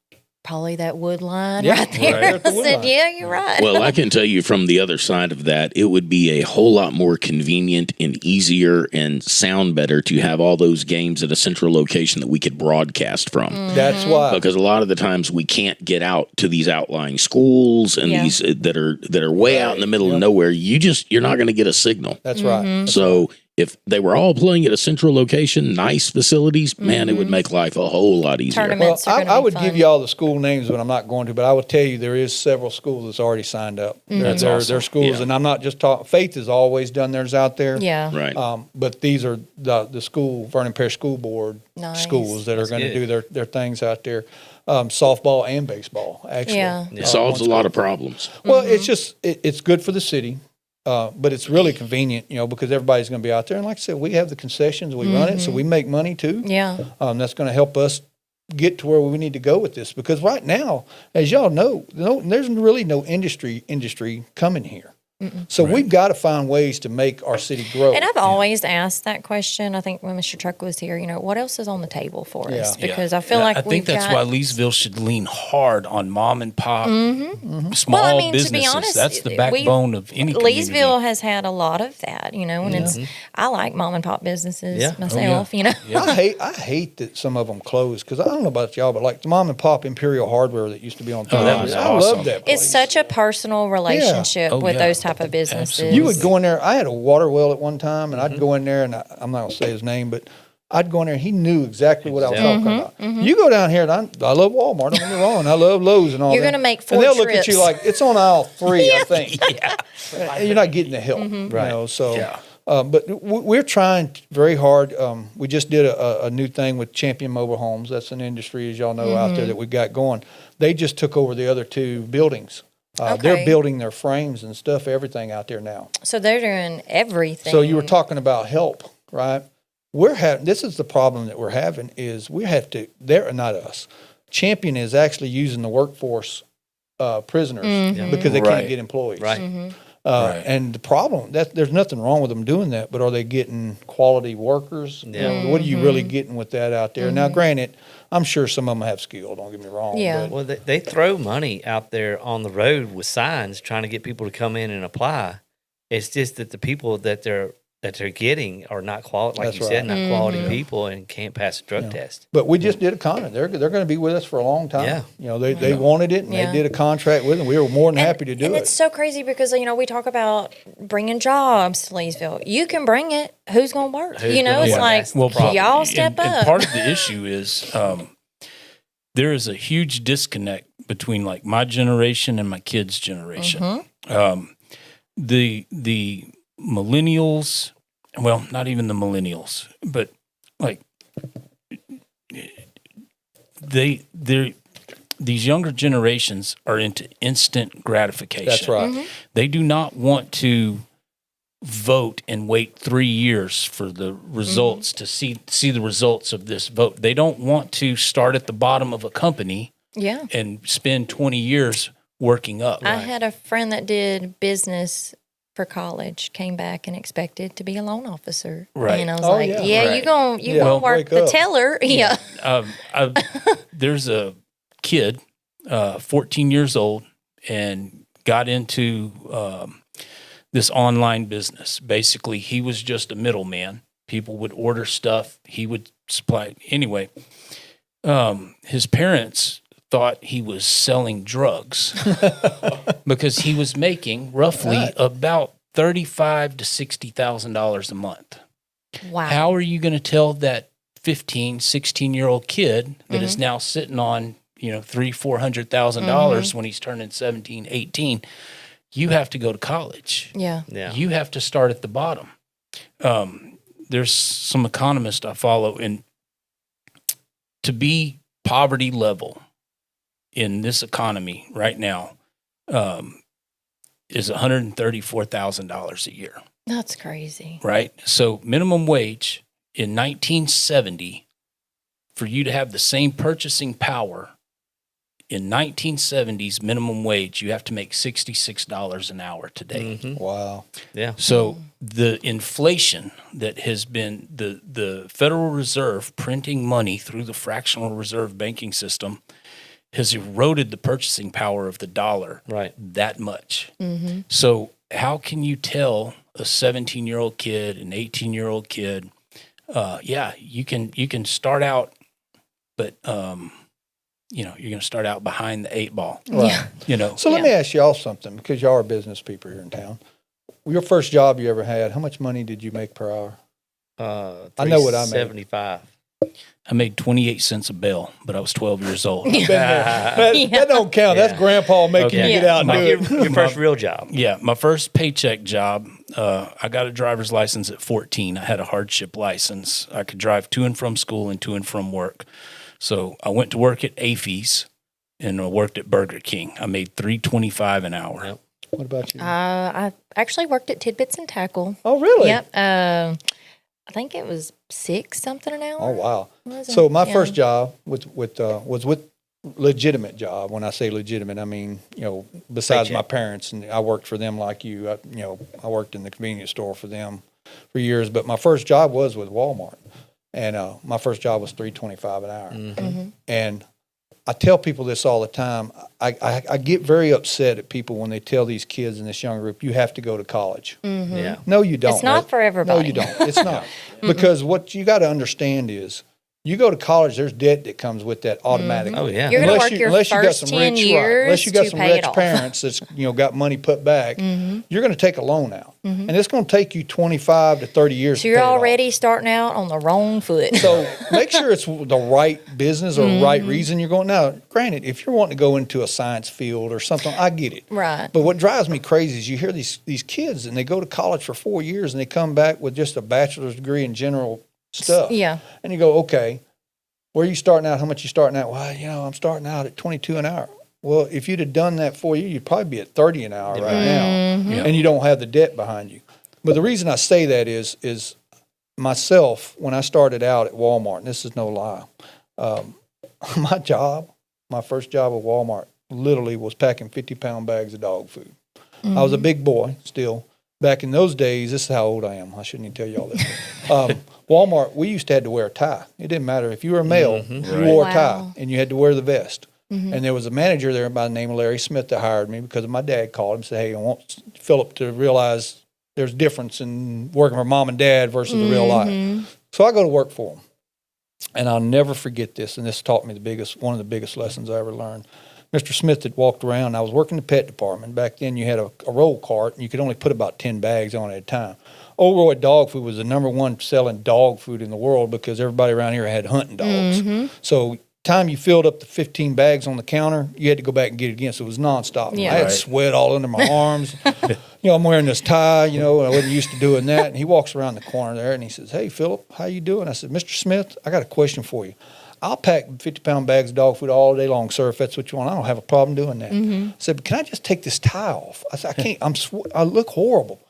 probably that wood line Yeah, right there. right at the I wood said, line. yeah, you're right. Well, I can tell you from the other side of that, it would be a whole lot more convenient and easier and sound better to have all those games at a central location that we could broadcast from. That's why. Because a lot of the times we can't get out to these outlying schools and Yeah. these that are way out in the middle of nowhere. You're not going to get a signal. That's right. So if they were all playing at a central location, nice facilities, man, it would make life a whole lot easier. Tournaments Well, are going to I be would fun. give you all the school names, but I'm not going to. But I will tell you there is several schools that's already signed up. That's They're awesome. schools, Yeah. and I'm not just talking. Faith has always done theirs out there. Yeah. Right. But these are the school Vernon Parish School Board Nice. schools that are going to good. do their things out there. Softball and baseball, actually. Yeah. It solves a lot of problems. Well, it's just it's good for the city. But it's really convenient, because everybody's going to be out there. And like I said, we have the concessions, we run it, so we make money too. Yeah. That's going to help us get to where we need to go with this. Because right now, as y'all know, there's really no industry coming here. So we've got to find ways to make our city grow. And I've always asked that question. I think when Mr. Truck was here, what else is on the table for us? Yeah. Because I feel Yeah, like I think we've that's got, why Leesville should lean hard on mom and pop, small Well, I mean, to be businesses. honest, That's the backbone of any community. Leesville has had a lot of that, and it's I like mom and pop businesses Yeah. myself, I hate that some of them closed because I don't know about y'all, but like the mom and pop Imperial Hardware that used to be on top. that was I awesome. love that place. It's such a personal relationship Oh, with yeah. those type of businesses. Absolutely. You would go in there. I had a water well at one time, and I'd go in there, and I'm not going to say his name, but I'd go in there and he knew exactly what I was Exactly. talking about. You go down here and I love Walmart, don't get me wrong. I love Lowe's and all that. You're gonna make 4 And they'll look at trips. you like, it's on aisle 3, I think. And you're not getting the help, Right. you know, so. Yeah. But we're trying very hard. We just did a new thing with Champion Mobile Homes. That's an industry, as y'all know, out there that we got going. They just took over the other 2 buildings. They're Okay. building their frames and stuff, everything out there now. So they're doing everything. So you were talking about help, right? This is the problem that we're having is we have to, they're not us. Champion is actually using the workforce prisoners because they Right. can't get employees. Right. Right. And the problem there's nothing wrong with them doing that, but are they getting quality workers? Yeah. What are you really getting with that out there? Now, granted, I'm sure some of them have skill. Don't get me wrong. Yeah. But Well, they throw money out there on the road with signs trying to get people to come in and apply. It's just that the people that they're getting are not quality, like That's you said, right. not quality people and can't pass a drug test. But we just did a contract. They're going to be with us for a long time. Yeah. You know, they wanted it and Yeah. they did a contract with them. We were more than happy to do and it. it's so crazy because, you know, we talk about bringing jobs to Leesville. You can bring it. Who's going to work? Who's You know, gonna it's work? like, That's the problem. y'all step up. And part of the issue is there is a huge disconnect between like my generation and my kids' generation. The millennials, well, not even the millennials, but like these younger generations are into instant gratification. That's right. They do not want to vote and wait 3 years for the results to see the results of this vote. They don't want to start at the bottom of a company Yeah. and spend 20 years working up. I had a friend that did business for college, came back and expected to be a loan officer. Right. And I was Oh, like, yeah. yeah, Right. you gonna Yeah. work Wake the up. teller. Yeah. There's a kid, 14 years old, and got into this online business. Basically, he was just a middleman. People would order stuff, he would supply. Anyway, his parents thought he was selling drugs because he was making roughly about $35,000 to $60,000 a month. Wow. How are you going to tell that 15, 16-year-old kid that is now sitting on, $300,000-$400,000 when he's turning 17, 18? You have to go to college. Yeah. Yeah. You have to start at the bottom. There's some economists I follow, and to be poverty level in this economy right now is $134,000 a year. That's crazy. Right? So minimum wage in 1970, for you to have the same purchasing power in 1970's minimum wage, you have to make $66 an hour today. Wow. Yeah. So the inflation that has been the Federal Reserve printing money through the fractional reserve banking system has eroded the purchasing power of the dollar Right. that much. So how can you tell a 17-year-old kid, an 18-year-old kid, you can start out, but you're going to start out behind the 8 ball. Yeah. So let me ask y'all something, because y'all are business people here in town. Your first job you ever had, how much money did you make per hour? I know what I made. 75. I made 28 cents a bell, but I was 12 years old. That don't count. That's grandpa making you get out and do it. Your first real job. Yeah, my first paycheck job, I got a driver's license at 14. I had a hardship license. I could drive to and from school and to and from work. So I went to work at AFES and I worked at Burger King. I made $3.25 an hour. Yep. What about you? I actually worked at Tidbits and Tackle. Oh, really? Yep. I think it was 6 something an hour. Oh, wow. Was it? So my Yeah. first job was with legitimate job. When I say legitimate, I mean, besides my parents, and I worked for them like you. I worked in the convenience store for them for years. But my first job was with Walmart, and my first job was $3.25 an hour. And I tell people this all the time. I get very upset at people when they tell these kids in this young group, you have to go to college. Yeah. No, you don't. It's not for everybody. No, you don't. It's not. Because what you got to understand is You go to college, there's debt that comes with that automatically. Oh, yeah. You're going to Unless work your unless you got first some 10 rich, years unless you got to some pay rich it off. parents that's got money put back, you're going to take a loan out, and it's going to take you 25 to 30 years. So to you're pay it off. already starting out on the wrong foot. So make sure it's the right business or right reason you're going. Now, granted, if you're wanting to go into a science field or something, I get it. Right. But what drives me crazy is you hear these kids and they go to college for 4 years and they come back with just a bachelor's degree in general stuff. Yeah. And you go, okay, where are you starting out? How much you starting out? Well, I'm starting out at 22 an hour. Well, if you'd have done that for you, you'd probably be at 30 an hour right now, and you don't have the debt behind you. But the reason I say that is myself, when I started out at Walmart, and this is no lie, my first job at Walmart literally was packing 50-pound bags of dog food. I was a big boy still. Back in those days, this is how old I am. I shouldn't even tell you all this. Walmart, we used to have to wear a tie. It didn't matter. If you were a male, you wore a tie, and you had to wear the vest. And there was a manager there by the name of Larry Smith that hired me because my dad called him and said, hey, I want Phillip to realize there's a difference in working for mom and dad versus the real life. So I go to work for him. And I'll never forget this, and this taught me one of the biggest lessons I ever learned. Mr. Smith had walked around. I was working the pet department. Back then, you had a roll cart, and you could only put about 10 bags on at a time. Old Roy Dog Food was the number one selling dog food in the world because everybody around here had hunting dogs. So time you filled up the 15 bags on the counter, you had to go back and get it again. So it was nonstop. Yeah. I had sweat all under my arms. I'm wearing this tie, and I wasn't used to doing that. And he walks around the corner there, and he says, hey, Phillip, how you doing? I said, Mr. Smith, I got a question for you. I'll pack 50-pound bags of dog food all day long, sir, if that's what you want. I don't have a problem doing that. I said, but can I just take this tie off? I said, I can't. I look horrible.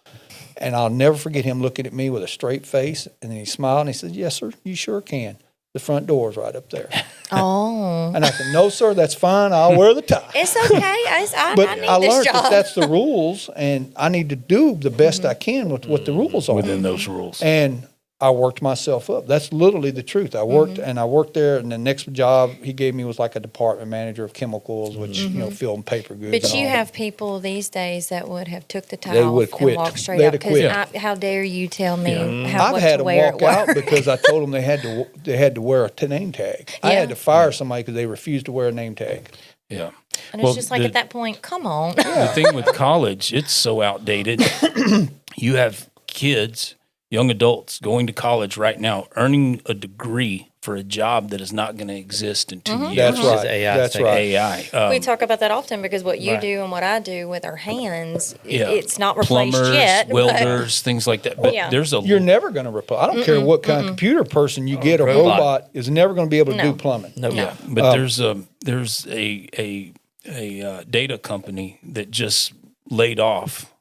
And I'll never forget him looking at me with a straight face, and then he smiled, and he said, yes, sir, you sure can. The front door's right up there. Oh. And I said, no, sir, that's fine. I'll wear the tie. It's okay. I But need I this learned job. that's the rules, and I need to do the best I can with what the rules are. Within those rules. And I worked myself up. That's literally the truth. I worked there, and the next job he gave me was like a department manager of chemicals, which film paper goods. But and you all have people these days that would have took the tie They off would quit. and walked straight They'd out. have quit. Because how dare you tell me I've what had to them wear walk at work? out because I told them they had to wear a name tag. I Yeah. had to fire somebody because they refused to wear a name tag. Yeah. And it's just like at that point, come on. The thing with college, it's so outdated. You have kids, young adults going to college right now, earning a degree for a job that is not going to exist in 2 years. That's It's right. AI That's thing. right. AI. We talk about that often because what you Right. do and what I do with our hands, Yeah. it's not replaced Plumbers, yet. but- welders, things like that. But Yeah. there's a You're never going to replace. I don't care what kind of computer person you get. A robot. robot is never going to be able to No. do plumbing. Yeah, but there's a data company that just laid off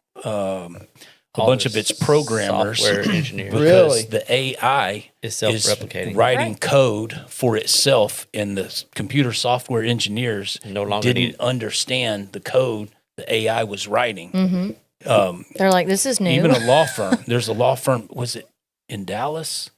a All bunch this of its programmers software engineers. because Really? the AI Is self-replicating. writing Right. code for itself, and the computer software engineers No longer didn't need it. understand the code the AI was writing. They're like, this is new. Even a law firm. There's a law firm. Was it in Dallas?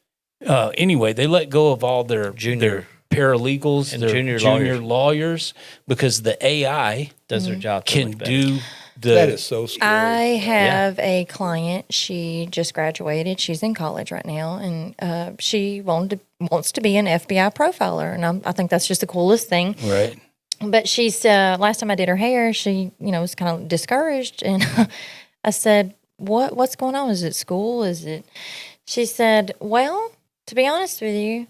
Anyway, they let go of all their Junior paralegals and their junior lawyers because the AI does their job so can much better. do the. That is so scary. I have a client. She just graduated. She's in college right now, and she wants to be an FBI profiler, and I think that's just the coolest thing. Right. But she's last time I did her hair, she was kind of discouraged, and I said, "What's going on? Is it school? Is it?" She said, "Well, to be honest with you,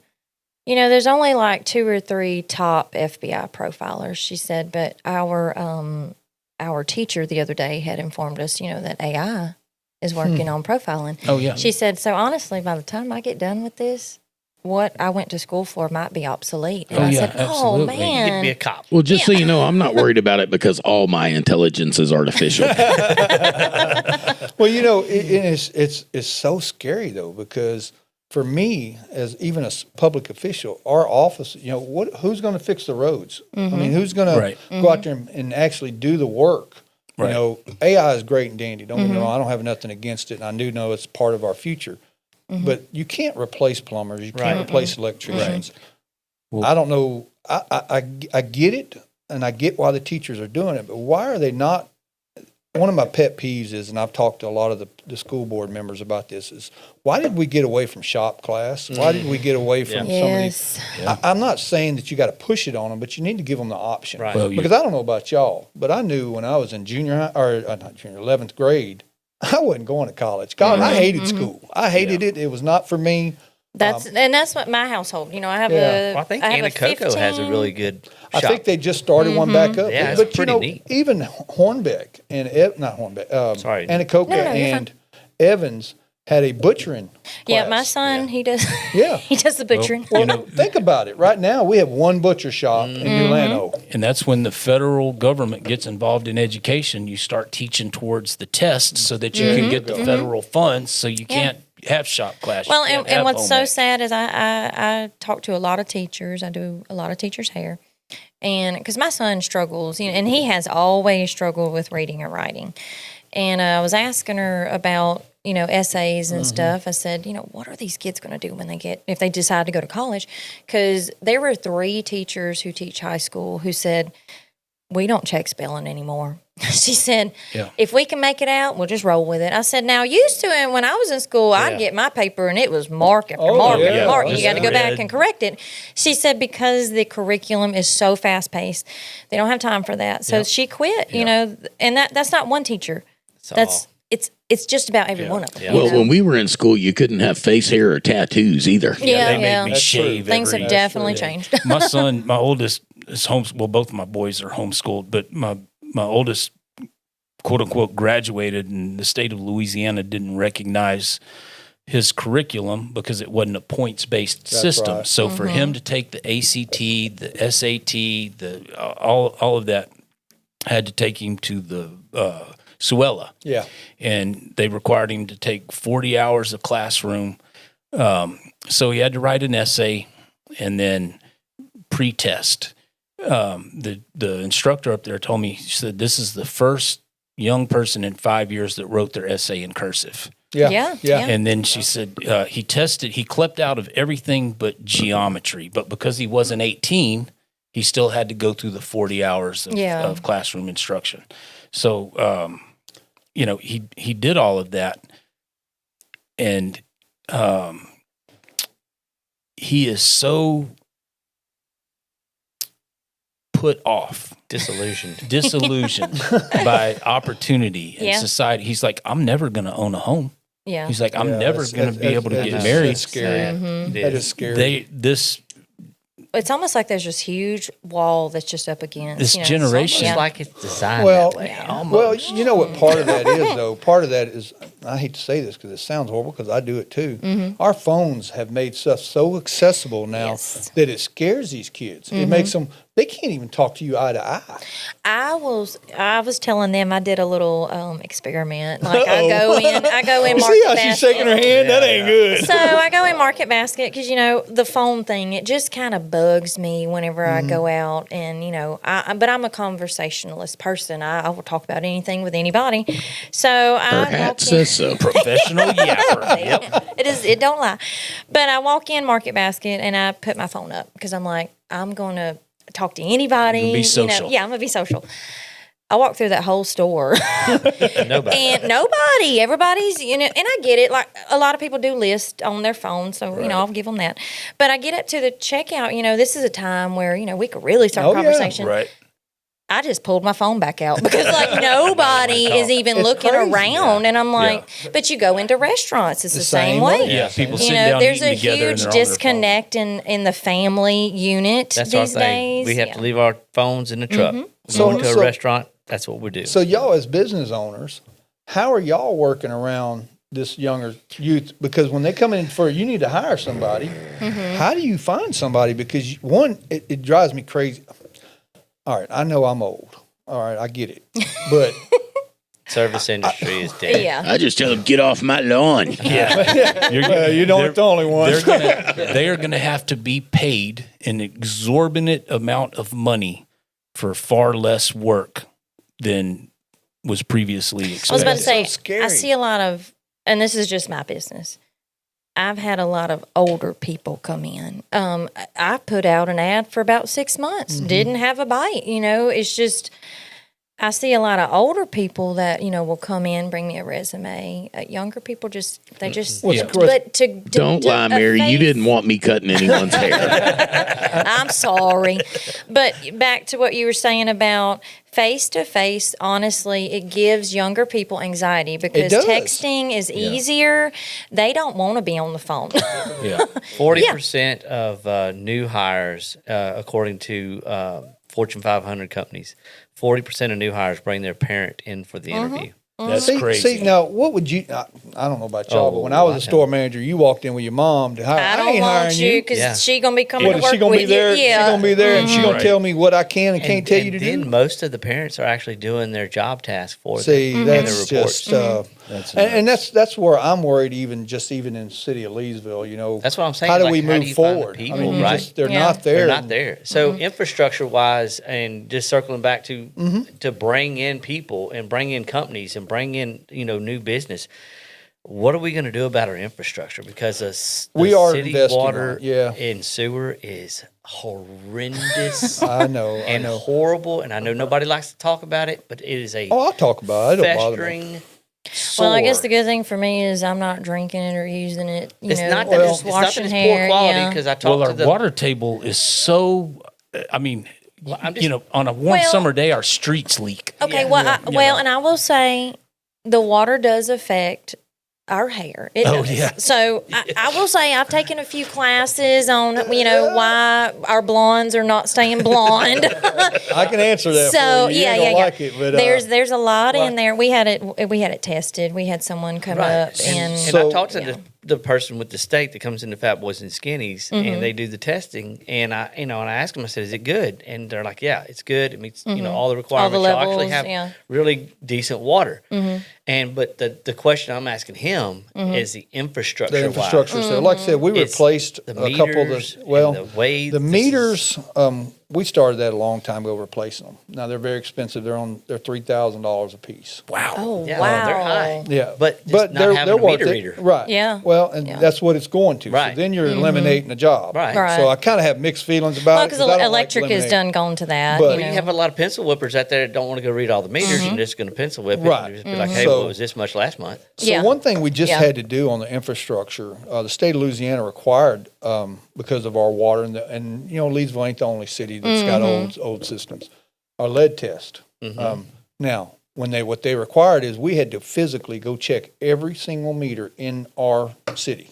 there's only like 2 or 3 top FBI profilers." She said, "But our teacher the other day had informed us, that AI is working on profiling." Oh yeah. She said, "So honestly, by the time I get done with this, what I went to school for might be obsolete." And Oh, I yeah, said, "Oh absolutely. You could be a man, cop. Well, just so you know, I'm not worried about it because all my intelligence is artificial. Well, it's so scary though, because for me, as even a public official, our office, who's going to fix the roads? I mean, who's going to Right. go out there and actually do the work? Right. AI is great and dandy. Don't get me wrong. I don't have nothing against it, and I do know it's part of our future. But you can't replace plumbers. You can't replace electricians. Well- I don't know. I get it, and I get why the teachers are doing it, but why are they not one of my pet peeves is, and I've talked to a lot of the school board members about this, is why did we get away from shop class? Why did we get away from some of these? I'm not saying that you got to push it on them, but you need to give them the option. Right. Well, Because I don't know about y'all, but I knew when I was in junior high, or not junior, 11th grade, I wasn't going to college. I hated school. I hated it. It was not for me. That's what my household. You know, I have Well, I think I have a Anacoco has a 15 really good I shop. think they just started one back up. Yeah, it's but pretty neat. Even Hornbeck and not Hornbeck, Sorry. Anacoco No, you're and Evans had a butchering Yeah, class. my son, he does. Yeah. he does the butchering. Well, think about it. Right now, we have one butcher shop in New Lano. And that's when the federal government gets involved in education. You start teaching towards the tests so that you can get the federal funds, so you can't have shop class. Well, You can't and have what's so home ec. sad is I talk to a lot of teachers. I do a lot of teachers' hair. And because my son struggles, you know, and he has always struggled with reading and writing. And I was asking her about, you know, essays and stuff. I said, you know, what are these kids going to do when if they decide to go to college? Because there were 3 teachers who teach high school who said, we don't check spelling anymore. She said, if we can make it out, we'll just roll with it. I said, now, used to it, when I was in school, I'd get my paper and it was mark after mark after mark. You got to go back and correct it. She said, because the curriculum is so fast paced, they don't have time for that. So she quit, you know, and that's not one teacher. It's just about every one of them. Well, when we were in school, you couldn't have face hair or tattoos either. They made me shave. Things every have definitely changed. My son, my oldest is homeschooled. Well, both of my boys are homeschooled, but my oldest, quote unquote, graduated, and the state of Louisiana didn't recognize his curriculum because it wasn't a points based system. right. So for him to take the ACT, the SAT, all of that, had to take him to the Suella. Yeah. And they required him to take 40 hours of classroom. So he had to write an essay and then pre-test. The instructor up there told me, she said, this is the first young person in 5 years that wrote their essay in cursive. Yeah. And then she said he clept out of everything but geometry. But because he wasn't 18, he still had to go through the 40 hours of classroom instruction. So, you know, he did all of that. And he is so put off, disillusioned by opportunity and society. He's like, I'm never going to own a home. Yeah. He's like, I'm never going to be able to get married. That's scary. That is scary. It's almost like there's this huge wall that's just up against This generation. It's like it's designed Well, that way. Almost. well, you know what part of that is, though? Part of that is, I hate to say this because it sounds horrible because I do it too. Our phones have made stuff so accessible now that it scares these kids. It makes them, they can't even talk to you eye to eye. I was telling them I did a little experiment. Like I go in See Market how Basket. she's shaking her hand? That ain't good. So I go in Market Basket because, you know, the phone thing, it just kind of bugs me whenever I go out. And, you know, but I'm a conversationalist person. I will talk about anything with anybody. So I Her hat walk in. says so. Professional yapper. Yep. It don't lie. But I walk in Market Basket and I put my phone up because I'm like, I'm going to talk to anybody. You'll be social. You know, yeah, I'm going to be social. I walked through that whole store. Nobody. And nobody, everybody's, you know, and I get it. Like a lot of people do list on their phone. So, you know, I'll give them that. But I get up to the checkout, you know, this is a time where, you know, we could really start a conversation. Right. I just pulled my phone back out because like nobody is even looking crazy. around. And I'm like, but you go into restaurants, it's the same way. Yeah, people You sit know, down there's a eating together and huge they're on their phone. disconnect in the family unit That's these our thing. days. We have to leave our phones in the truck. So- Going to a so- restaurant, that's what we do. So y'all as business owners, how are y'all working around this younger youth? Because when they come in you need to hire somebody. How do you find somebody? Because one, it drives me crazy. All right, I know I'm old. All right, I get it. But Service industry is dead. Yeah. I just tell them, get off my lawn. Yeah. you don't the only one. They are going to have to be paid an exorbitant amount of money for far less work than was previously expected. I was about to say, so scary. I see a lot of, and this is just my business. I've had a lot of older people come in. I put out an ad for about 6 months, didn't have a bite. You know, it's just, I see a lot of older people that will come in, bring me a resume. Younger people they just. But Don't lie, Mary. You didn't want me cutting anyone's hair. I'm sorry, but back to what you were saying about face to face. Honestly, it gives younger people anxiety because texting is easier. They don't want to be on the phone. 40% of new hires, according to Fortune 500 companies, 40% of new hires bring their parent in for the interview. That's crazy. See, now, what would you? I don't know about y'all, but when I was a store manager, you walked in with your mom to hire. I don't ain't want hiring you because she gonna be coming to What, work is she gonna with be there? you. Yeah. She gonna be there, and she gonna tell me what I can and can't tell you to then do. most of the parents are actually doing their job task for See, them. that's their reports. just, and that's where I'm worried. Even in the city of Leesville, That's what I'm saying. How do like, we how do move you find the forward? people, I mean, right? they're not there. They're not there. So infrastructure wise, and just circling back to bring in people and bring in companies and bring in new business. What are we going to do about our infrastructure? Because the city water and sewer is horrendous. I know, horrible. And I know nobody likes to talk about it, but it is a I'll talk about it. It don't bother me. festering. Well, I guess the good thing for me is I'm not drinking it or using it. It's not that it's washing poor hair. quality because I talked to our the water table is so. I mean, on a warm summer day, our streets leak. Okay, and I will say the water does affect our hair. It does. Yeah. So I will say I've taken a few classes on why our blondes are not staying blonde. I can answer that. So for you. You ain't gonna like it, but there's a lot in there. We had it tested. We had someone come up and I talked to the person with the state that comes into Fat Boys and Skinnies, and they do the testing. And I asked them, I said, "Is it good?" And they're like, "Yeah, it's good. It meets all the requirements. levels, You'll actually have really decent water." But the question I'm asking him is the infrastructure. The infrastructure. So, like I said, we replaced a couple of the meters. We started that a long time ago, replacing them. Now they're very expensive. They're $3,000 a piece. Wow. oh Yeah, wow, they're high. Yeah, but they're having a worth meter it. reader. Right? Yeah. Well, and that's what it's going to. Right. So then you're eliminating the job. Right. Right. So I kind of have mixed feelings about it. because 'cause I don't electric like is eliminate. done gone to that. But- You have a lot of pencil whippers out there that don't want to go read all the meters and just going to pencil whip it Right. and just be like, hey, So- well, it was this much last month. So one thing we just had to do on the infrastructure, the state of Louisiana required because of our water and Leesville ain't the only city that's got old systems. Our lead test. Now, what they required is we had to physically go check every single meter in our city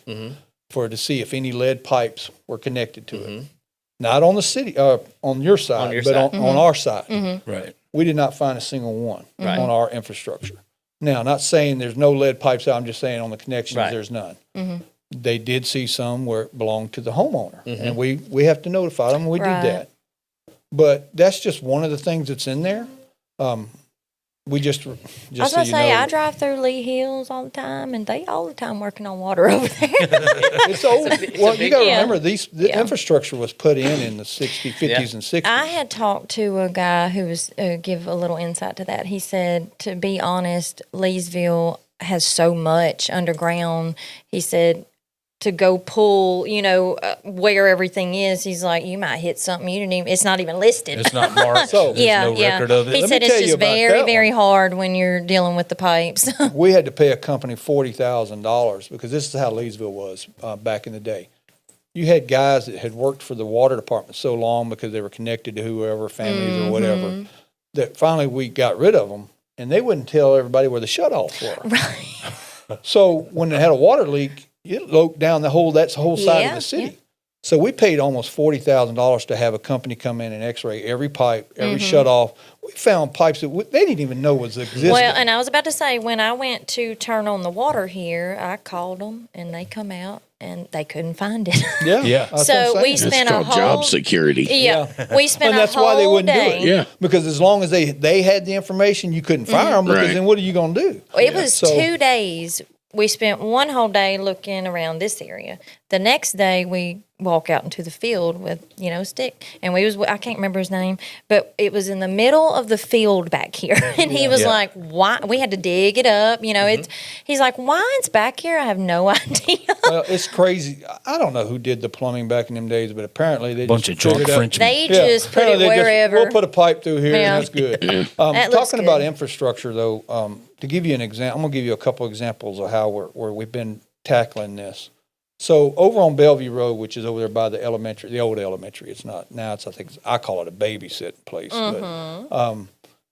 to see if any lead pipes were connected to it. Not on the city, on your side, but on our side. Right. We did not find a single one Right. on our infrastructure. Now, not saying there's no lead pipes out. I'm just saying on the connections, there's none. They did see some where it belonged to the homeowner, and we have to notify them. We did that. But that's just one of the things that's in there. We just I was gonna say I drive through Lee Hills all the time, and they all the time working on water over there. It's old. You got to remember the infrastructure was put in the 60s, 50s, and 60s. I had talked to a guy who was give a little insight to that. He said, to be honest, Leesville has so much underground. He said to go pull, where everything is. He's like, you might hit something you didn't even. It's not even listed. It's not marked. So- There's no record of it. He Let said me it's tell you just about very, that very one. hard when you're dealing with the pipes. We had to pay a company $40,000 because this is how Leesville was back in the day. You had guys that had worked for the water department so long because they were connected to whoever, families or whatever, that finally we got rid of them, and they wouldn't tell everybody where the shutoffs were. Right. So when they had a water leak, it loaked down the whole side of the city. Yeah. So we paid almost $40,000 to have a company come in and X-ray every pipe, every shutoff. We found pipes that they didn't even know was existing. Well, and I was about to say, when I went to turn on the water here, I called them, and they come out, and they couldn't find it. Yeah. that's what I'm So saying. we It's spent a called whole job security. we spent And that's a whole why they wouldn't day. do it. Yeah. Because as long as they had the information, you couldn't fire them because Right. then what are you going to do? It was So- 2 days we spent one whole day looking around this area. The next day we walk out into the field with, a stick. And I can't remember his name, but it was in the middle of the field back here. And he was like, why? We had to dig it up. He's like, why it's back here? I have no idea. Well, it's crazy. I don't know who did the plumbing back in them days, but apparently they Bunch just of drunk figured out- Frenchmen. They just put it apparently they just, wherever. we'll put a pipe through here, Yeah. and that's good. That looks Talking about good. infrastructure, though, to give you an example, I'm going to give you a couple examples of how where we've been tackling this. So over on Bellevue Road, which is over there by the old elementary, it's not now. I call it a babysitting place. But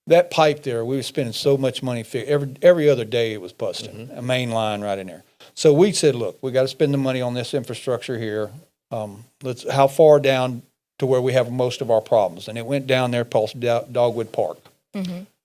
that pipe there, we were spending so much money. Every other day it was busting, a main line right in there. So we said, look, we got to spend the money on this infrastructure here. How far down to where we have most of our problems? And it went down there past Dogwood Park.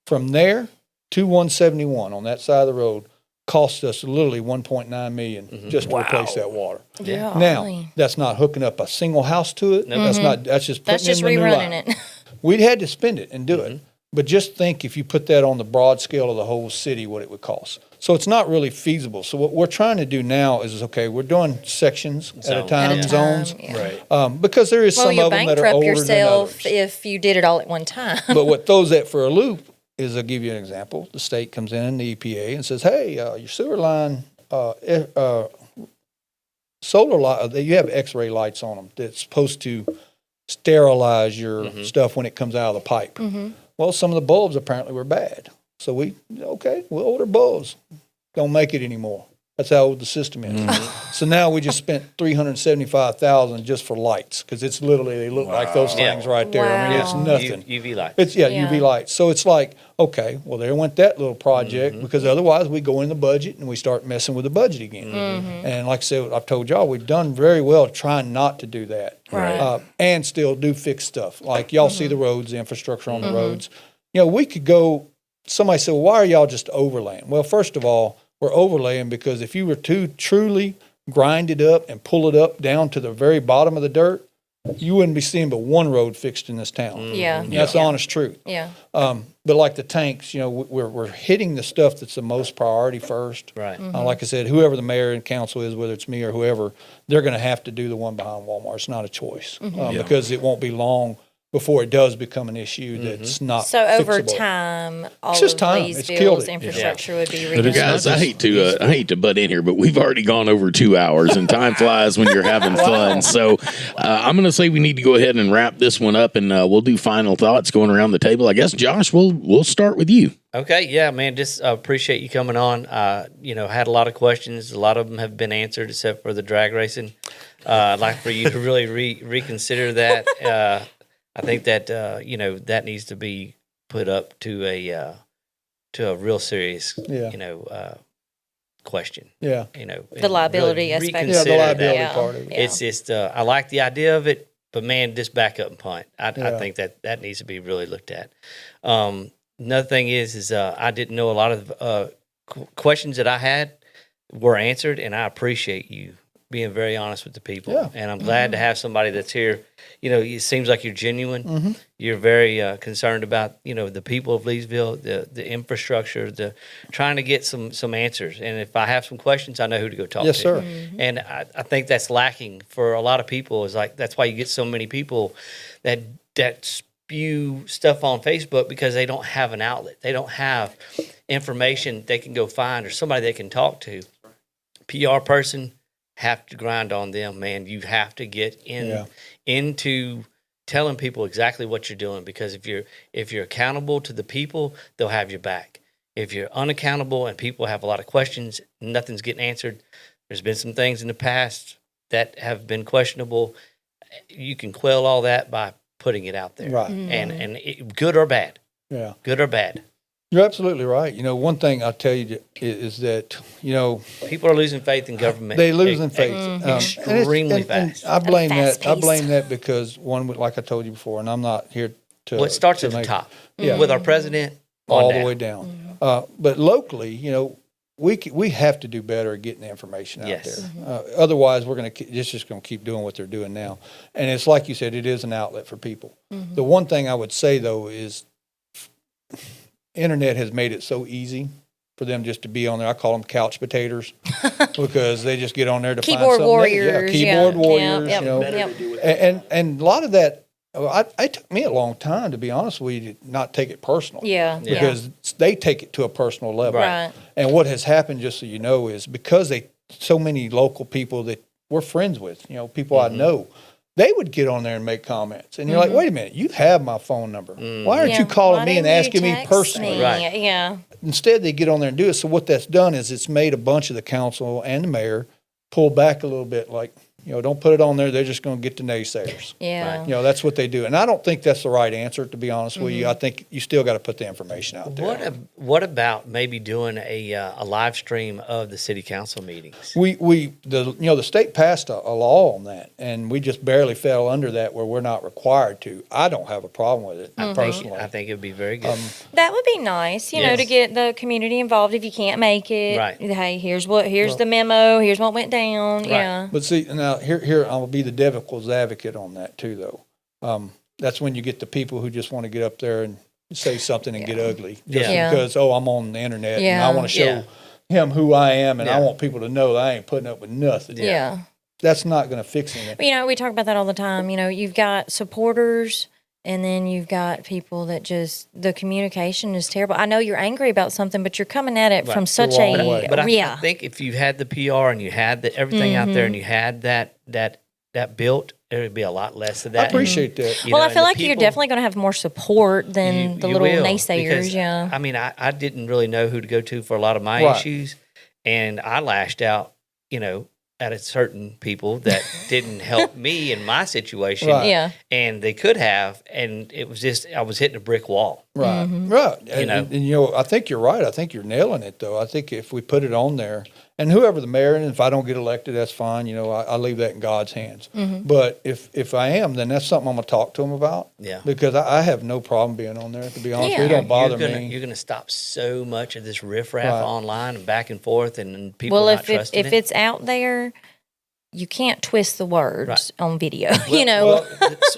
From there to 171 on that side of the road cost us literally $1.9 million just to replace that water. Yeah. Now, that's not hooking up a single house to it. That's just putting That's just in the new rerunning line. it. We'd had to spend it and do it. But just think if you put that on the broad scale of the whole city, what it would cost. So it's not really feasible. So what we're trying to do now is, okay, we're doing sections at a time, zones, Yeah. because there is Well, some you of them that are bankrupt older than yourself others. if you did it all at one time. But what throws that for a loop is, I'll give you an example. The state comes in, the EPA, and says, hey, your sewer line, solar light, you have X-ray lights on them that's supposed to sterilize your stuff when it comes out of the pipe. Well, some of the bulbs apparently were bad. So we'll order bulbs. Don't make it anymore. That's how old the system is. So now we just spent $375,000 just for lights, because it's literally, they look like those things right there. I mean, it's Wow. nothing. UV light. It's Yeah. UV lights. So it's like, okay, well, there went that little project, because otherwise we go in the budget and we start messing with the budget again. And like I said, I've told y'all, we've done very well trying not to do that. Right. And still do fixed stuff. Like y'all see the roads, the infrastructure on the roads. We could go, somebody said, well, why are y'all just overlaying? Well, first of all, we're overlaying because if you were to truly grind it up and pull it up down to the very bottom of the dirt, you wouldn't be seeing but one road fixed in this town. Yeah. That's the honest truth. Yeah. But like the tanks, we're hitting the stuff that's the most priority first. Right. Like I said, whoever the mayor and council is, whether it's me or whoever, they're going to have to do the one behind Walmart. It's not a choice because it won't be long before it does become an issue that's not So over fixable. time, all just of time. It's killed Leesville's it. infrastructure would be But it's redone. Guys, I hate to butt in here, but we've already gone over 2 hours, and time flies when you're having fun. So I'm going to say we need to go ahead and wrap this one up, and we'll do final thoughts going around the table. I guess, Josh, we'll start with you. Okay, yeah, man, just appreciate you coming on. Had a lot of questions. A lot of them have been answered except for the drag racing. I'd like for you to really reconsider that. I think that that needs to be put up to a real serious question. Yeah. The liability aspect. Yeah, the reconsider liability that. part of it. Yeah. It's just I like the idea of it, but man, just back up and punt. I think that needs to be really looked at. Another thing is I didn't know a lot of questions that I had were answered, and I appreciate you being very honest with the people. Yeah. And I'm glad to have somebody that's here. It seems like you're genuine. You're very concerned about the people of Leesville, the infrastructure, the trying to get some answers. And if I have some questions, I know who to go talk Yes, to. sir. And I think that's lacking for a lot of people. Is like that's why you get so many people that spew stuff on Facebook, because they don't have an outlet. They don't have information they can go find or somebody they can talk to. PR person, have to grind on them, man. You have to get into telling people exactly what you're doing, because if you're accountable to the people, they'll have your back. If you're unaccountable and people have a lot of questions, nothing's getting answered. There's been some things in the past that have been questionable. You can quell all that by putting it out there, Right. And good or bad. Yeah. Good or bad. You're absolutely right. One thing I'll tell you is that, People are losing faith in government. they losing faith. Extremely fast. I blame Fast that. I pace. blame that because one, like I told you before, and I'm not here to. Well, it starts to at the make- top Yeah. with our president all on the down. way down. But locally, we have to do better at getting the information out Yes. there. Otherwise, we're going to just going to keep doing what they're doing now. And it's like you said, it is an outlet for people. The one thing I would say though is, internet has made it so easy for them just to be on there. I call them couch potatoes because they just get on there to find Keyboard something. warriors. Keyboard warriors. Yep, You know, yep. and a lot of that. It took me a long time, to be honest with you, to not take it personal. Yeah. Because they take it to a personal level. Right. And what has happened, just so you know, is because so many local people that we're friends with, people I know, they would get on there and make comments. And you're like, wait a minute, you have my phone number. Why aren't you calling me and asking me personally? Right. Yeah. Instead, they get on there and do it. So what that's done is it's made a bunch of the council and the mayor pull back a little bit, like, don't put it on there. They're just going to get the naysayers. Yeah. That's what they do. And I don't think that's the right answer, to be honest with you. I think you still got to put the information out there. What about maybe doing a live stream of the city council meetings? The state passed a law on that, and we just barely fell under that where we're not required to. I don't have a problem with it personally. I think it would be very good. That would be nice, you know, to get the community involved if you can't make it. Right. Hey, here's the memo. Here's what went down. Right. Yeah. But see, now here I'll be the devil's advocate on that too, though. That's when you get the people who just want to get up there and say something and get ugly just because I'm on the internet and I want to show him who I am and I want people to know that I ain't putting up with nothing. Yeah. That's not going to fix anything. We talk about that all the time. You've got supporters and then you've got people that just, the communication is terrible. I know you're angry about something, but you're coming at it from such But I think if you had the PR and you had everything out there and you had that built, there would be a lot less of that. I appreciate that. Well, I feel like you're definitely going to have more support than the little naysayers. Because, I mean, I didn't really know who to go to for a lot of my issues, and I lashed out, at a certain people that didn't help me in my situation. Right. Yeah. And they could have, and it was just, I was hitting a brick wall. Right, right. And I think you're right. I think you're nailing it, though. I think if we put it on there, and whoever the mayor, and if I don't get elected, that's fine. I leave that in God's hands. But if I am, then that's something I'm going to talk to him about. Yeah. Because I have no problem being on there, to be honest with you. It don't bother me. You're going to stop so much of this riffraff online and back and forth, and people not trusting if it's out there, you can't twist the words on video. Well,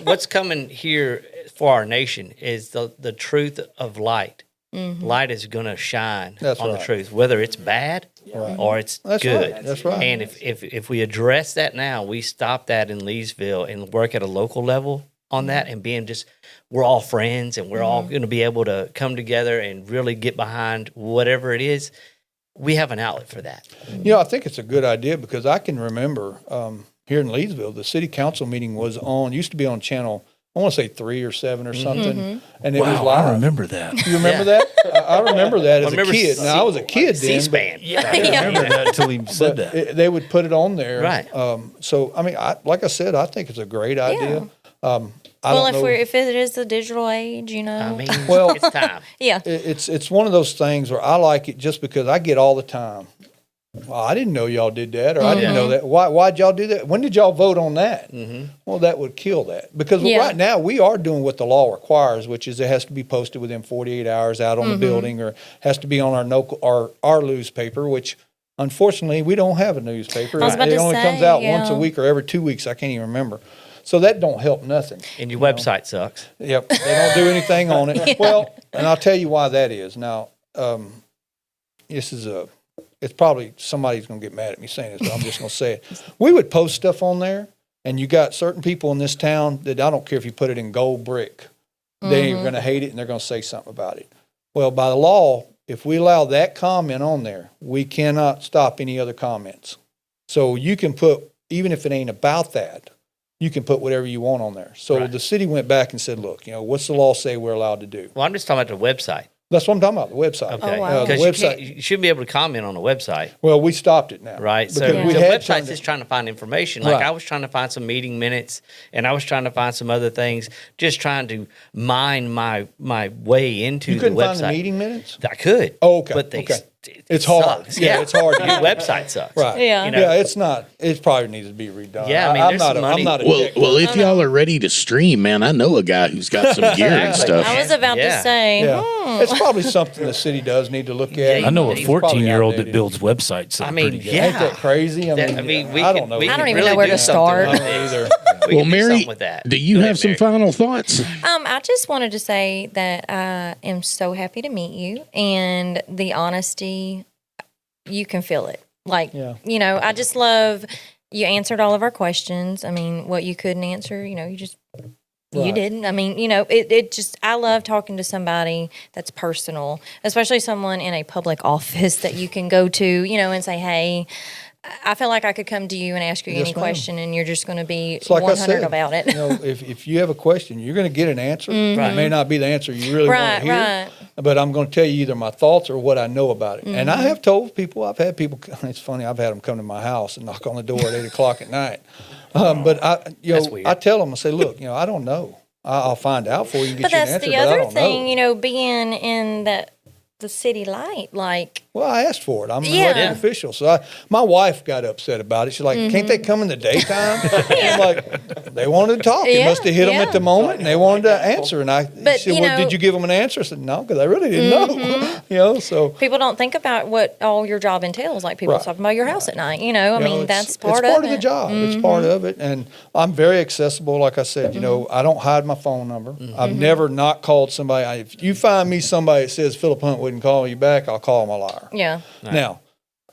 what's coming here for our nation is the truth of light. Light is going to shine on the truth, whether it's bad or it's good. Right. That's right. And if we address that now, we stop that in Leesville and work at a local level on that, and we're all friends and we're all going to be able to come together and really get behind whatever it is. We have an outlet for that. I think it's a good idea because I can remember here in Leesville, the city council meeting used to be on channel, I want to say 3 or 7 or something. And it was live. I remember that. You remember that? I remember that as a kid. Now, I was a kid then. C-SPAN. I remember that until he said that. They would put it on there. Right. So, I mean, like I said, I think it's a great idea. If it is the digital age, I mean, Well, it's time. yeah. It's one of those things where I like it just because I get all the time. Well, I didn't know y'all did that, or I didn't know that. Why'd y'all do that? When did y'all vote on that? Well, that would kill that because right now we are doing what the law requires, which is it has to be posted within 48 hours out on the building, or has to be on our newspaper, which unfortunately we don't have a newspaper. It only comes out once a week or every 2 weeks. I can't even remember. So that don't help nothing. And your website sucks. Yep, they don't do anything on it. Well, and I'll tell you why that is. Now, it's probably somebody's going to get mad at me saying this, but I'm just going to say it. We would post stuff on there, and you got certain people in this town that I don't care if you put it in gold brick. They are going to hate it, and they're going to say something about it. Well, by the law, if we allow that comment on there, we cannot stop any other comments. So you can put, even if it ain't about that, you can put whatever you want on there. So the city went back and said, look, what's the law say we're allowed to do? Well, I'm just talking about the website. That's what I'm talking about, the website. Okay. Oh, wow. The Because website. you shouldn't be able to comment on a website. Well, we stopped it now. Right. So Because we the had website's just trying to find information. Like I was trying to find some meeting minutes, and I was trying to find some other things, just trying to mine my way into You couldn't the website. find the meeting minutes? I could. Oh, okay. But It's hard. Sucks. Yeah, it's hard. Your website sucks. Right. Yeah. Yeah, it's not. It probably needs to be redone. Yeah, I mean, I'm there's not some a, money. I'm not a Well, tech- if y'all are ready to stream, man, I know a guy who's got some gear and stuff. I was about to say, yeah. It's probably something the city does need to look at. Yeah, I know a It's 14-year-old that outdated. builds websites. That I are mean, pretty good. yeah. Ain't that crazy? We I don't know. we I don't could even really know where do to something start. with I don't it. either. We Well, could do Mary, something with that. do you Go have ahead, some Mary. final thoughts? I just wanted to say that I am so happy to meet you, and the honesty, you can feel it. Like, you know, I just love you answered all of our questions. I mean, what you couldn't answer, you know, you didn't. I mean, you know, it just, I love talking to somebody that's personal, especially someone in a public office that you can go to, you know, and say, hey, I feel like I could come to you and ask you any question, and you're just going to be like 100 about it. You know, if you have a question, you're going to get an answer. It may not be the answer you really want to hear, but I'm going to tell you either my thoughts or what I know about it. And I have told people, I've had people, it's funny, I've had them come to my house and knock on the door at 8 o'clock at night. But I tell them, I say, look, you know, I don't know. I'll find out for you and get you an answer, But that's the but I other don't thing, know. you know, being in the city light, like. Well, I asked for it. I'm an elected official. So my wife got upset about it. She's like, can't they come in the daytime? I'm like, they wanted to talk. It must have hit them at the moment, and they wanted to answer. And she said, well, did you give them an answer? I said, no, because I really didn't know. You know, so. People don't think about what all your job entails. Like people talking about your house at night, you know. I mean, that's part of it. It's part of the job. It's part of it. And I'm very accessible. Like I said, you know, I don't hide my phone number. I've never not called somebody. If you find me somebody that says Phillip Hunt wouldn't call you back, I'll call them a liar. Yeah. Now,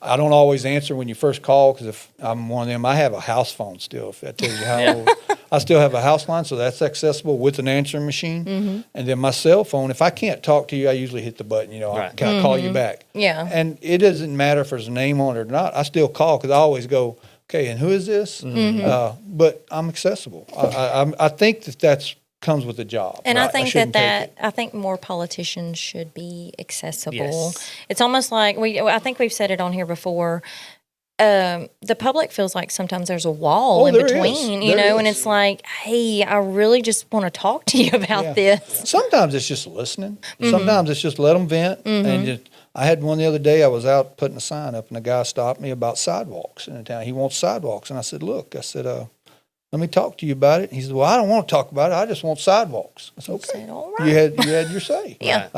I don't always answer when you first call because if I'm one of them, I have a house phone still. If that tells you how old. I still have a house line, so that's accessible with an answering machine. And then my cell phone, if I can't talk to you, I usually hit the button, you know, I can call you back. Yeah. And it doesn't matter if there's a name on it or not. I still call because I always go, okay, and who is this? But I'm accessible. I think that's comes with the job. And I think I think more politicians should be accessible. Yes. It's almost like I think we've said it on here before. The public feels like sometimes there's a wall in between, you know, and it's like, hey, I really just want to talk to you about this. Sometimes it's just listening. Sometimes it's just let them vent. And I had one the other day. I was out putting a sign up, and a guy stopped me about sidewalks in the town. He wants sidewalks, and I said, look, let me talk to you about it. He said, well, I don't want to talk about it. I just want sidewalks. I said, okay. Said, all right. You had your say. Yeah.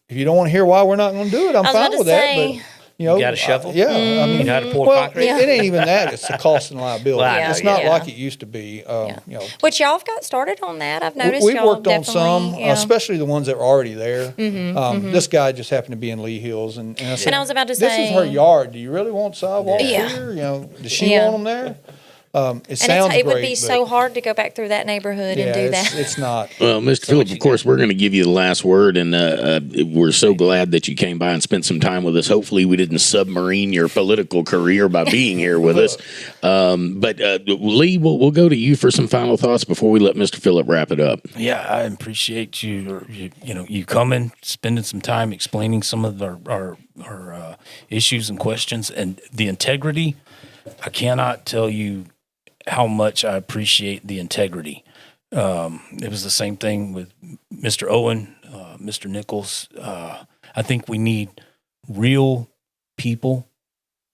If you don't want to hear why we're not going to do it, I'm fine with that. But, you know, You got a shovel? I mean, You know how to pour well, concrete? it ain't even that. It's the cost and liability. Wow. It's not Yeah. like it used to be. You know, Which y'all have got started on that. I've noticed we've y'all worked on some, definitely, especially the ones that were already there. This guy just happened to be in Lee Hills, and I said, And I was about to this say- is her yard. Do you really want sidewalks Yeah. here? You know, does she Yeah. want them there? It And sounds it would great, be but so hard to go back through that neighborhood and do that. It's not. Well, Mr. Phillip, of course, we're going to give you the last word, and we're so glad that you came by and spent some time with us. Hopefully, we didn't submarine your political career by being here with us. But Lee, we'll go to you for some final thoughts before we let Mr. Phillip wrap it up. Yeah, I appreciate you coming, spending some time explaining some of our issues and questions, and the integrity. I cannot tell you how much I appreciate the integrity. It was the same thing with Mr. Owen, Mr. Nichols. I think we need real people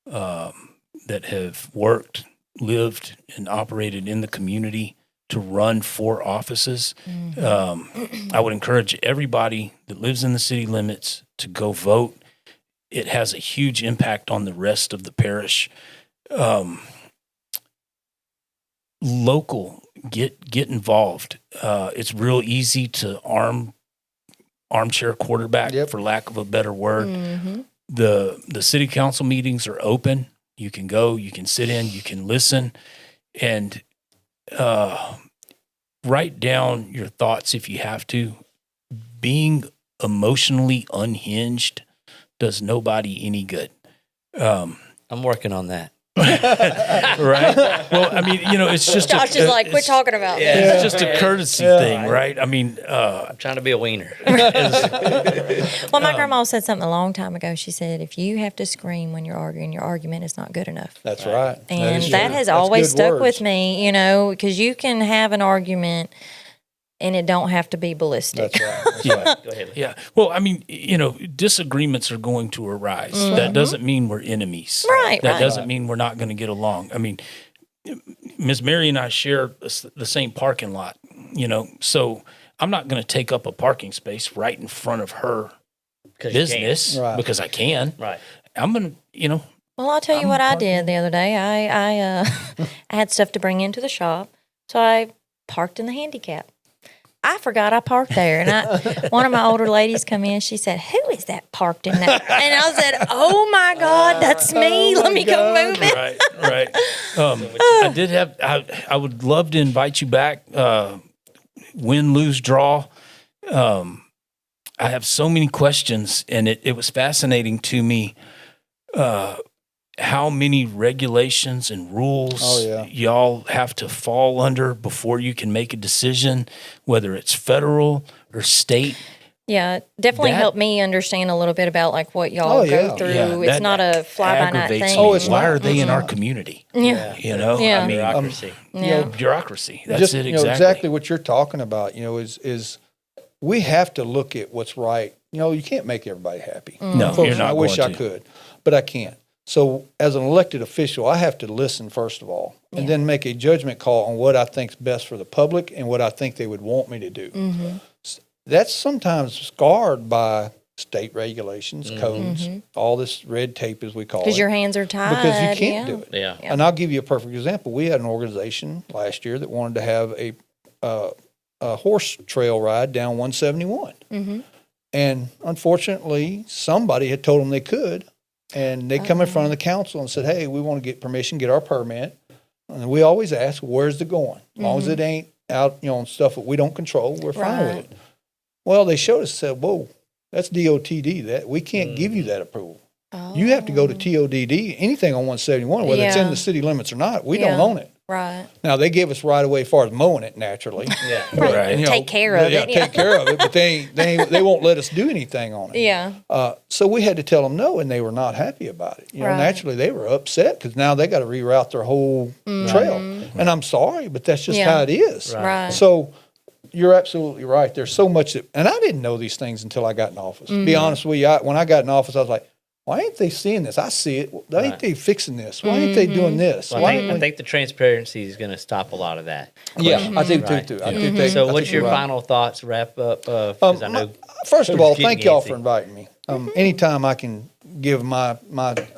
that have worked, lived, and operated in the community to run for offices. I would encourage everybody that lives in the city limits to go vote. It has a huge impact on the rest of the parish. Local, get involved. It's real easy to armchair quarterback, for lack of a better word. The city council meetings are open. You can go, you can sit in, you can listen, and write down your thoughts if you have to. Being emotionally unhinged does nobody any good. I'm working on that. Right? Well, I mean, it's just Josh is like, quit talking about me. It's just a courtesy thing, right? I mean, I'm trying to be a wiener. Well, my grandma said something a long time ago. She said, if you have to scream when you're arguing, your argument is not good enough. That's right. And is that true. has That's always good stuck words. with me, because you can have an argument and it don't have to be ballistic. That's right. That's right. Go ahead. yeah. Well, I mean, disagreements are going to arise. That doesn't mean we're enemies. Right, That right. doesn't mean we're not going to get along. I mean, Ms. Mary and I share the same parking lot, so I'm not going to take up a parking space right in front of her 'Cause you can. business Right. because I can. Right. I'm going to, Well, I'll tell you what I did the other day. I had stuff to bring into the shop, so I parked in the handicap. I forgot I parked there. And one of my older ladies come in. She said, "Who is that parked in there?" And I said, "Oh my God, that's me. Let me go move it." Right. I did have. I would love to invite you back. Win, lose, draw. I have so many questions, and it was fascinating to me how many regulations and rules y'all have to fall under before you can make a decision, whether it's federal or state. Yeah, definitely helped me understand a little bit about like what y'all go through. Yeah, it's not a fly by night thing. Me. Why are they in our community? Yeah. You know, Yeah. I mean, Bureaucracy. bureaucracy. That's just, it you know, exactly. exactly what you're talking about, you know, is we have to look at what's right. You know, you can't make everybody happy. No, Folks, you're not I wish going I to. could, but I can't. So as an elected official, I have to listen first of all, and then make a judgment call on what I think's best for the public and what I think they would want me to do. That's sometimes scarred by state regulations, codes, all this red tape, as we call it. Because your hands are tied. Because you can't do it. Yeah. And I'll give you a perfect example. We had an organization last year that wanted to have a horse trail ride down 171. And unfortunately, somebody had told them they could. And they come in front of the council and said, "Hey, we want to get permission, get our permit." And we always ask, "Where's it going?" As long as it ain't out, you know, on stuff that we don't control, we're fine with it. Well, they showed us, said, "Whoa, that's DOTD. That we can't give you that approval. You have to go to TODD. Anything on 171, whether it's in the city limits or not, we don't own it." Right. Now they gave us right away as far as mowing it naturally. Yeah. Right. You know, Take care of it. take care of it, but they won't let us do anything on it. Yeah. So we had to tell them no, and they were not happy about it. You know, Right. naturally they were upset because now they got to reroute their whole trail. And I'm sorry, but that's just how it is. Right. So you're absolutely right. There's so much that, and I didn't know these things until I got in office. To be honest with you, when I got in office, I was like, why ain't they seeing this? I see it. Why ain't they fixing this? Why ain't they doing this? Well, I think the transparency is going to stop a lot of that. I do Right. too. So, what's your final thoughts? Wrap up. 'Cause I know First of all, getting thank y'all antsy. for inviting me. Anytime I can give my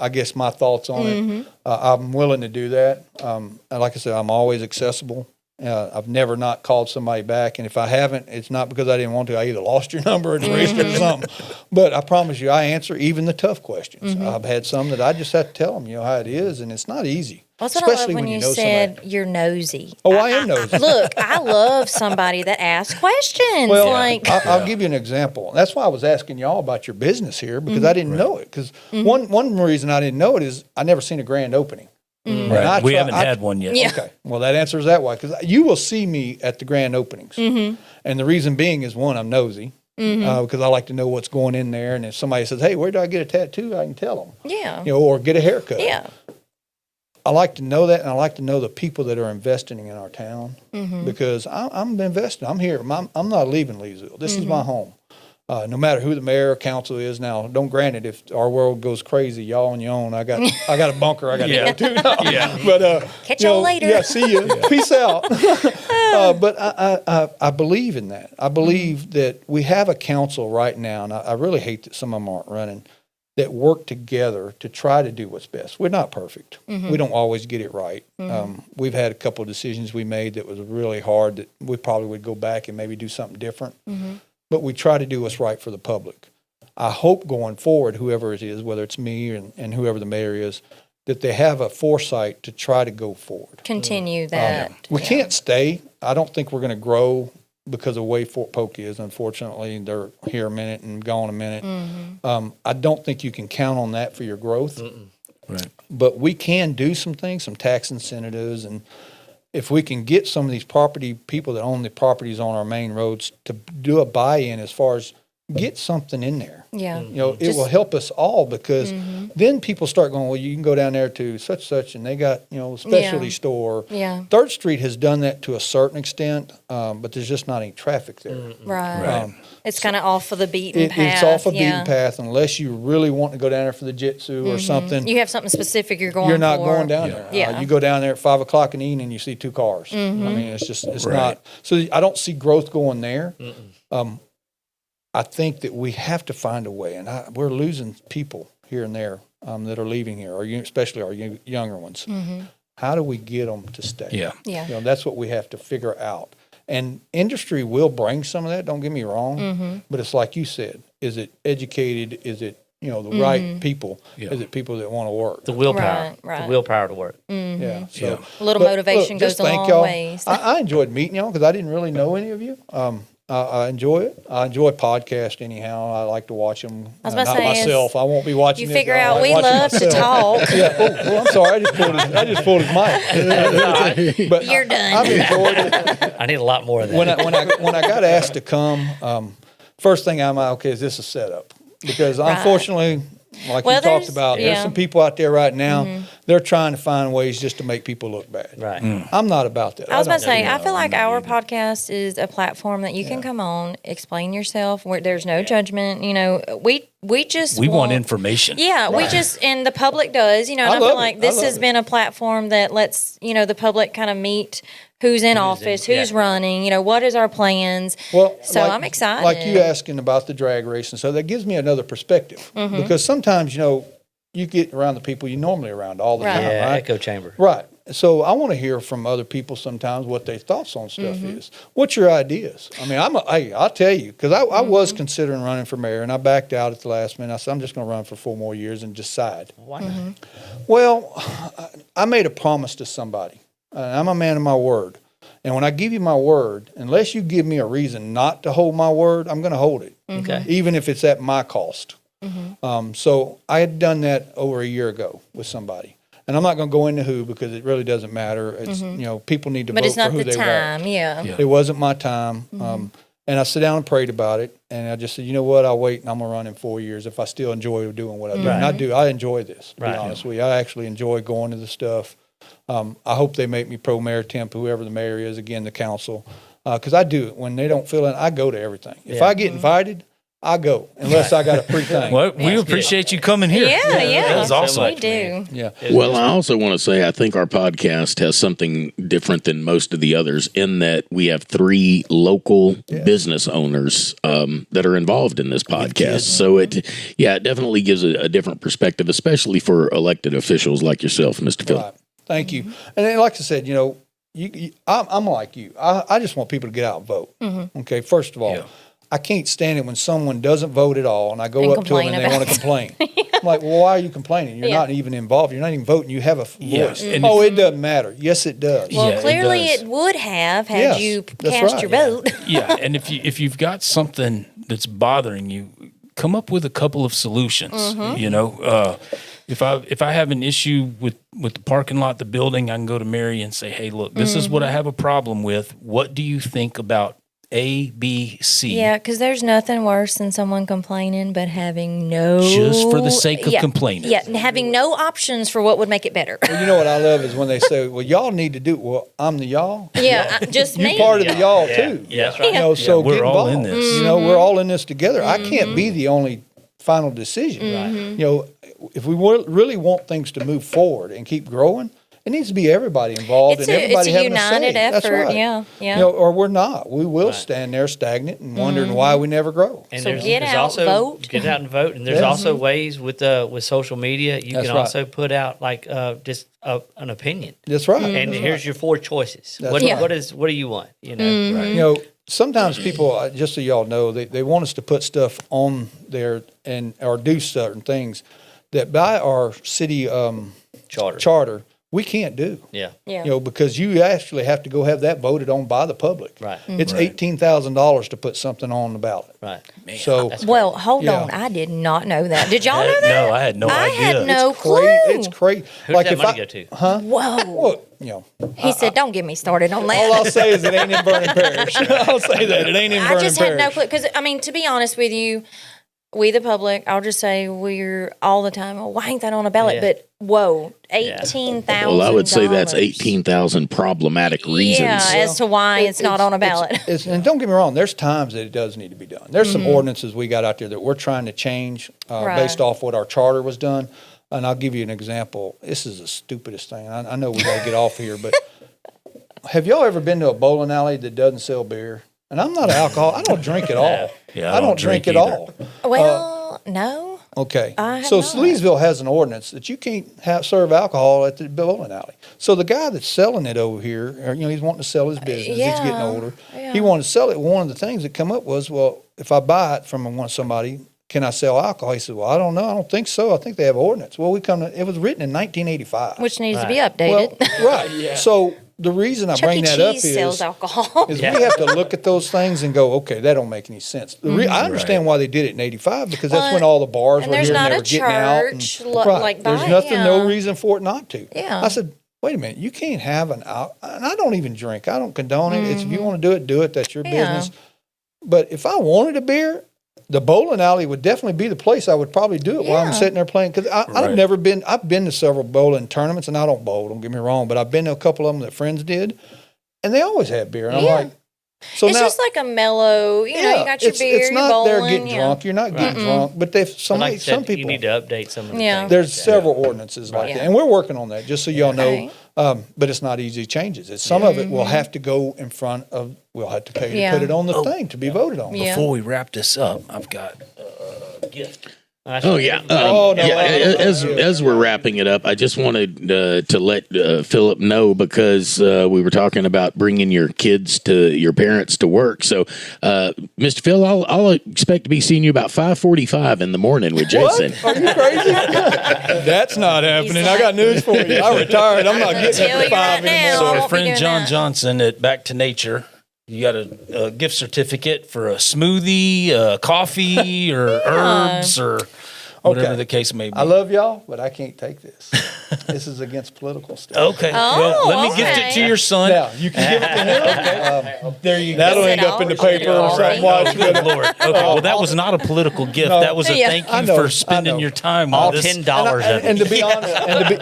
I guess my thoughts on it, I'm willing to do that. And like I said, I'm always accessible. I've never not called somebody back, and if I haven't, it's not because I didn't want to. I either lost your number or erased it or something. But I promise you, I answer even the tough questions. I've had some that I just have to tell them, you know, how it is, and it's not easy. That's what I love especially when when you know said somebody. you're nosy. Oh, I am nosy. Look, I love somebody that asks questions. Well, like, I'll give you an example. That's why I was asking y'all about your business here, because I didn't know it. Because one reason I didn't know it is I never seen a grand opening. Right. We haven't had one yet. Yeah. Okay. Well, that answers that why. Because you will see me at the grand openings. And the reason being is, one, I'm nosy. Because I like to know what's going in there. And if somebody says, "Hey, where do I get a tattoo?" I can tell them. yeah. You know, or get a haircut. Yeah. I like to know that, and I like to know the people that are investing in our town, because I'm investing. I'm here. I'm not leaving Leesville. This is my home. No matter who the mayor or council is now. Don't grant it, if our world goes crazy, y'all on your own. I got a bunker I got to go to. No. But Catch you know, y'all later. Yeah, see you. Peace out. But I believe in that. I believe that we have a council right now, and I really hate that some of them aren't running, that work together to try to do what's best. We're not perfect. We don't always get it right. We've had a couple of decisions we made that was really hard that we probably would go back and maybe do something different. But we try to do what's right for the public. I hope going forward, whoever it is, whether it's me and whoever the mayor is, that they have a foresight to try to go forward. Continue that. We can't stay. I don't think we're going to grow because of the way Ft.polk is. Unfortunately, they're here a minute and gone a minute. I don't think you can count on that for your growth. Right. But we can do some things, some tax incentives, and if we can get some of these property people that own the properties on our main roads to do a buy-in as far as get something in there. Yeah. You know, it will help us all, because then people start going, well, you can go down there to such, and they got, you know, a specialty store. Yeah. 3rd Street has done that to a certain extent, but there's just not any traffic there. Right. It's kind of off of the beaten path. It's off a yeah. beaten path unless you really want to go down there for the jitsu or something. You have something specific you're going You're not for. going down there. Yeah. You go down there at 5 o'clock in the evening, you see 2 cars. I mean, it's not. So I don't see growth going there. I think that we have to find a way, and we're losing people here and there that are leaving here, especially our younger ones. How do we get them to stay? Yeah. Yeah. You know, that's what we have to figure out. And industry will bring some of that, don't get me wrong. But it's like you said, is it educated? Is it, the right people? Yeah. Is it people that want to work? The willpower. Right. The willpower to work. Yeah. So, Yeah. A little but motivation just goes a thank long y'all. ways. I enjoyed meeting y'all because I didn't really know any of you. I enjoy it. I enjoy podcasts anyhow. I like to watch them. I was about to not say, myself. I won't be watching. You this. figure I out like we watching love to myself. talk. Yeah. Oh, I'm sorry. I just pulled his mic. But You're done. I've enjoyed it. I need a lot more of that. When I got asked to come, first thing I'm like, okay, is this a setup? Because unfortunately, like Well, you talked there's- about, there's yeah. some people out there right now. They're trying to find ways just to make people look bad. Right. I'm not about that. I was about to don't say, do I that. feel like our podcast is a platform that you can come on, explain yourself, where there's no judgment. We just We want information. Yeah, we just, and the public does, and I love feel it. like I this love has it. been a platform that lets, the public kind of meet who's in office, who's yeah. running, what is our plans. Well, So like- I'm excited. Like you asking about the drag race, and so that gives me another perspective because sometimes you get around the people you normally around all the Right. time, Yeah, right? echo chamber. Right. So I want to hear from other people sometimes what their thoughts on stuff is. What's your ideas? I mean, I'll tell you, because I was considering running for mayor, and I backed out at the last minute. I said, I'm just going to run for 4 more years and decide. Why not? Well, I made a promise to somebody. I'm a man of my word. And when I give you my word, unless you give me a reason not to hold my word, I'm going to hold it, Okay. even if it's at my cost. So I had done that over a year ago with somebody. And I'm not going to go into who because it really doesn't matter. It's, people need to But vote it's not for who the they time, want. yeah. It wasn't my time. And I sat down and prayed about it. And I just said, you know what? I'll wait and I'm going to run in 4 years if I still enjoy doing what I do. And I do. I enjoy this, to be honest with you. I actually enjoy going to the stuff. I hope they make me pro mayor temp, whoever the mayor is, again, the council. Because I do it. When they don't feel it, I go to everything. If I get invited, I go, unless I got a pre-thing. Well, we appreciate you coming here. Yeah. That was awesome. We do. Yeah. Well, I also want to say I think our podcast has something different than most of the others in that we have 3 local business owners that are involved in this podcast. So it definitely gives a different perspective, especially for elected officials like yourself, Mr. Phillip. Right. Thank you. And then, like I said, I'm like you. I just want people to get out and vote. Okay, first of all, I can't stand it when someone doesn't vote at all, and I go And up to them and complain they want about to complain. I'm like, well, why are you complaining? You're not even involved. You're not even voting. You have a voice. And Oh, it doesn't matter. Yes, it does. Well, Yeah, it clearly does. it would have had Yes, you that's cast right. your vote. Yeah, and if you've got something that's bothering you, come up with a couple of solutions. If I have an issue with the parking lot, the building, I can go to Mary and say, hey, look, this is what I have a problem with. What do you think about A, B, C? Yeah, because there's nothing worse than someone complaining but having no... Just for the sake of complaining. Yeah, having no options for what would make it better. You know what I love is when they say, well, y'all need to do, well, I'm the y'all. Yeah, just You me. part of the y'all too. Yeah, that's right. So we're get all involved. in this. We're all in this together. I can't be the only final decision. If we really want things to move forward and keep growing, it needs to be everybody involved It's and everybody a having united a say. That's effort. right. Yeah. Or we're not. We will stand there stagnant and wondering why we never grow. And So get out, vote. Get out and vote. And there's also ways with social media. You That's can right. also put out just an opinion. That's right. And here's your 4 choices. That's What right. what do you want? Right. Sometimes people, just so y'all know, they want us to put stuff on there or do certain things that by our city charter we can't do. Yeah. Because you actually have to go have that voted on by the public. Right. It's $18,000 to put something on the ballot. Right. So Well, hold Yeah. on. I did not know that. Did y'all know that? No, I had no I idea. had no clue. it's crazy. Who does that money go to? Whoa. Well, He said, don't get me started on that. all I'll say is it ain't in Vernon Parish. I'll say that it ain't in I Vernon just had no Parish. clue. Because, to be honest with you, we the public, I'll just say we're all the time, oh, why ain't that on a ballot? Yeah. But, whoa, $18,000. Well, I would say that's 18,000 problematic reasons. Yeah, as to why it's not on a ballot. And don't get me wrong, there's times that it does need to be done. There's some ordinances we got out there that we're trying to change Right. based off what our charter was done. And I'll give you an example. This is the stupidest thing. I know we got to get off here, but have y'all ever been to a bowling alley that doesn't sell beer? And I'm not an alcoholic. I don't drink at all. Yeah, I don't drink at either. all. Well, no. Okay. I have So not. Leesville has an ordinance that you can't serve alcohol at the bowling alley. So the guy that's selling it over here, or, he's wanting to sell his business. He's getting yeah, older. yeah. He wanted to sell it. One of the things that come up was, well, if I buy it from somebody, can I sell alcohol? He said, well, I don't know. I don't think so. I think they have an ordinance. Well, it was written in 1985. Which needs to be well, updated. right. So the reason I Chuck bring E. that up Cheese sells is alcohol. we have to look at those things and go, okay, that don't make any sense. I understand why they did it in '85 because that's when all the bars and were there's here not and they a were getting out. church Right. There's by it, nothing, no yeah. reason for it not to. Yeah. I said, wait a minute, you can't have and I don't even drink. I don't condone it. It's, if you want to do it, that's your Yeah. business. But if I wanted a beer, the bowling alley would definitely be the place I would probably do it while I'm Yeah. sitting there playing. Because I've never been, I've been to several bowling tournaments and I don't bowl, don't get me wrong, but I've been to a couple of them that friends did and they always had beer. And I'm Yeah. like, so It's now, just like a mellow, you got your beer, it's you're not bowling. there getting drunk. You're not getting drunk, but But like I said, some people, you need to update some of the Yeah. things. there's like that. several ordinances like Yeah. that, and we're working on that. Just so y'all Okay. know, but it's not easy changes. It's some of it will have to go in front of. We'll have to pay to Yeah. put it on the thing to be voted on. Yeah. Before we wrap this up, I've got a gift. Oh yeah, as we're wrapping it up, I just wanted to let Phillip know because we were talking about bringing your parents to work. So, Mr. Phil, I'll expect to be seeing you about 5:45 in the morning with Jason. What? Are you crazy? That's not happening. I got news for you. I retired. I'm not getting Tell up at you 5 right in the now. So I our won't be friend doing John that. Johnson at Back to Nature, you got a gift certificate for a smoothie, coffee, or herbs, or whatever Okay. the case may be. I love y'all, but I can't take this. This is against political stuff. Okay. Oh, well, let me gift it okay. to your son. Now, you can give it to him. There you That'll Is it end up in the already paper or already? something. Watch Good it. Lord. Okay. Well, that was not a political gift. No. That was a Yeah. thank I you know, for I spending know. your time All with us. $10 of And it. to be honest,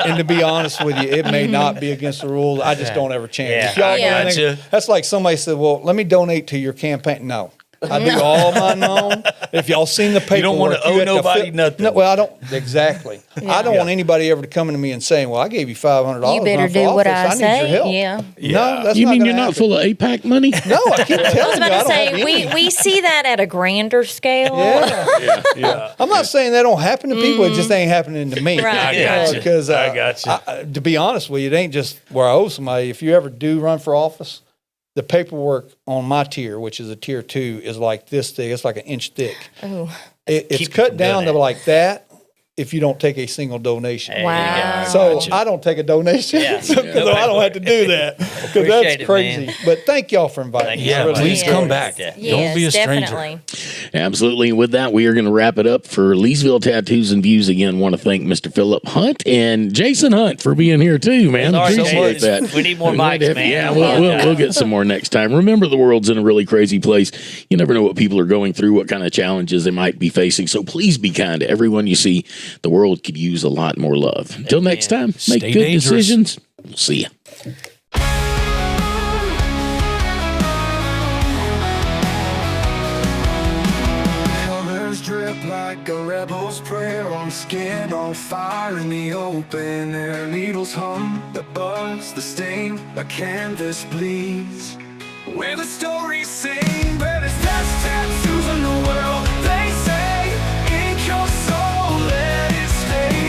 and to be honest with you, it may not be against the rules. I just don't ever change. Yeah. If y'all do Yeah. anything- Gotcha. That's like somebody said, "Well, let me donate to your campaign." No. I do all mine own. If y'all seen the paperwork, don't wanna owe had to nobody fill- nothing. No, well, I don't exactly. I don't want anybody ever to come to me and saying, "Well, I gave you $500. You better run for do what office. I need your say. help." Yeah. No, that's You not mean gonna you're not happen. full of APAC money? No, I keep telling I was you, I about to don't say, have any. we see that at a grander scale. Yeah. I'm not saying that don't happen to people. It just ain't happening to me. Right. I gotcha. Because I gotcha. to be honest with you, it ain't just where I owe somebody. If you ever do run for office, the paperwork on my tier, which is a tier 2, is like this thick. It's like an inch thick. Ooh. It's Keep cut from down doing to it. like that if you don't take a single donation. Wow. So Gotcha. I don't take a donation Yeah. because I don't have to do that because Appreciate that's it, crazy. man. But thank y'all for inviting me. I Yeah, really please enjoyed come it. back. Yeah. Don't be a stranger. Definitely. Absolutely. And with that, we are going to wrap it up for Leesville Tattoos and Views. Again, want to thank Mr. Phillip Hunt and Jason Hunt for being here too, man. Sorry, Appreciate Jason. that. We need more might mics, have- man. Yeah, we'll get some more next time. Remember, the world's in a really crazy place. You never know what people are going through, what kind of challenges they might be facing. So please be kind to everyone you see. The world could use a lot more love. Until next time, make Stay good dangerous. decisions. We'll see ya. Colors drip like a rebel's prayer on skin on fire in the open air. Needles hum, the buzz, the stain, a canvas bleeds. Where the stories sing, where there's best tattoos in the world. They say, ink your soul, let it stay.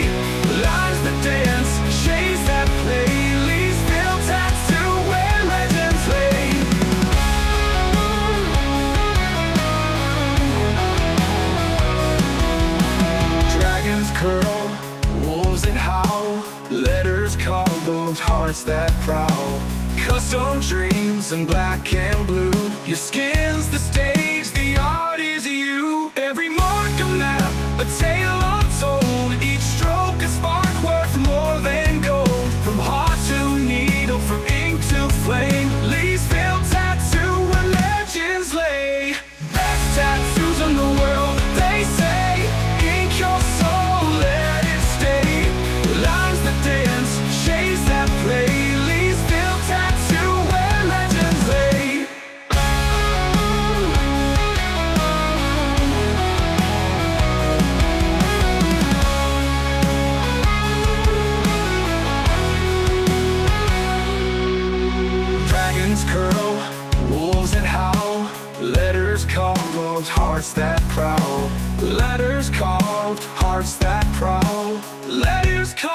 Lines that dance, shades that play. Leesville tattoo where legends lay. Dragons curl, wolves that howl. Letters carve those hearts that prowl. Custom dreams in black and blue. Your skin's the stage, the art is you. Every mark a map, a tale untold. Each stroke a spark worth more than gold. From heart to needle, from ink to flame. Leesville tattoo where legends lay. Best tattoos in the world, they say. Ink your soul, let it stay. Lines that dance, shades that play. Leesville tattoo where legends lay. Dragons curl, wolves that howl. Letters carve carved, hearts that proud. Letters carved, hearts that proud. Letters carved.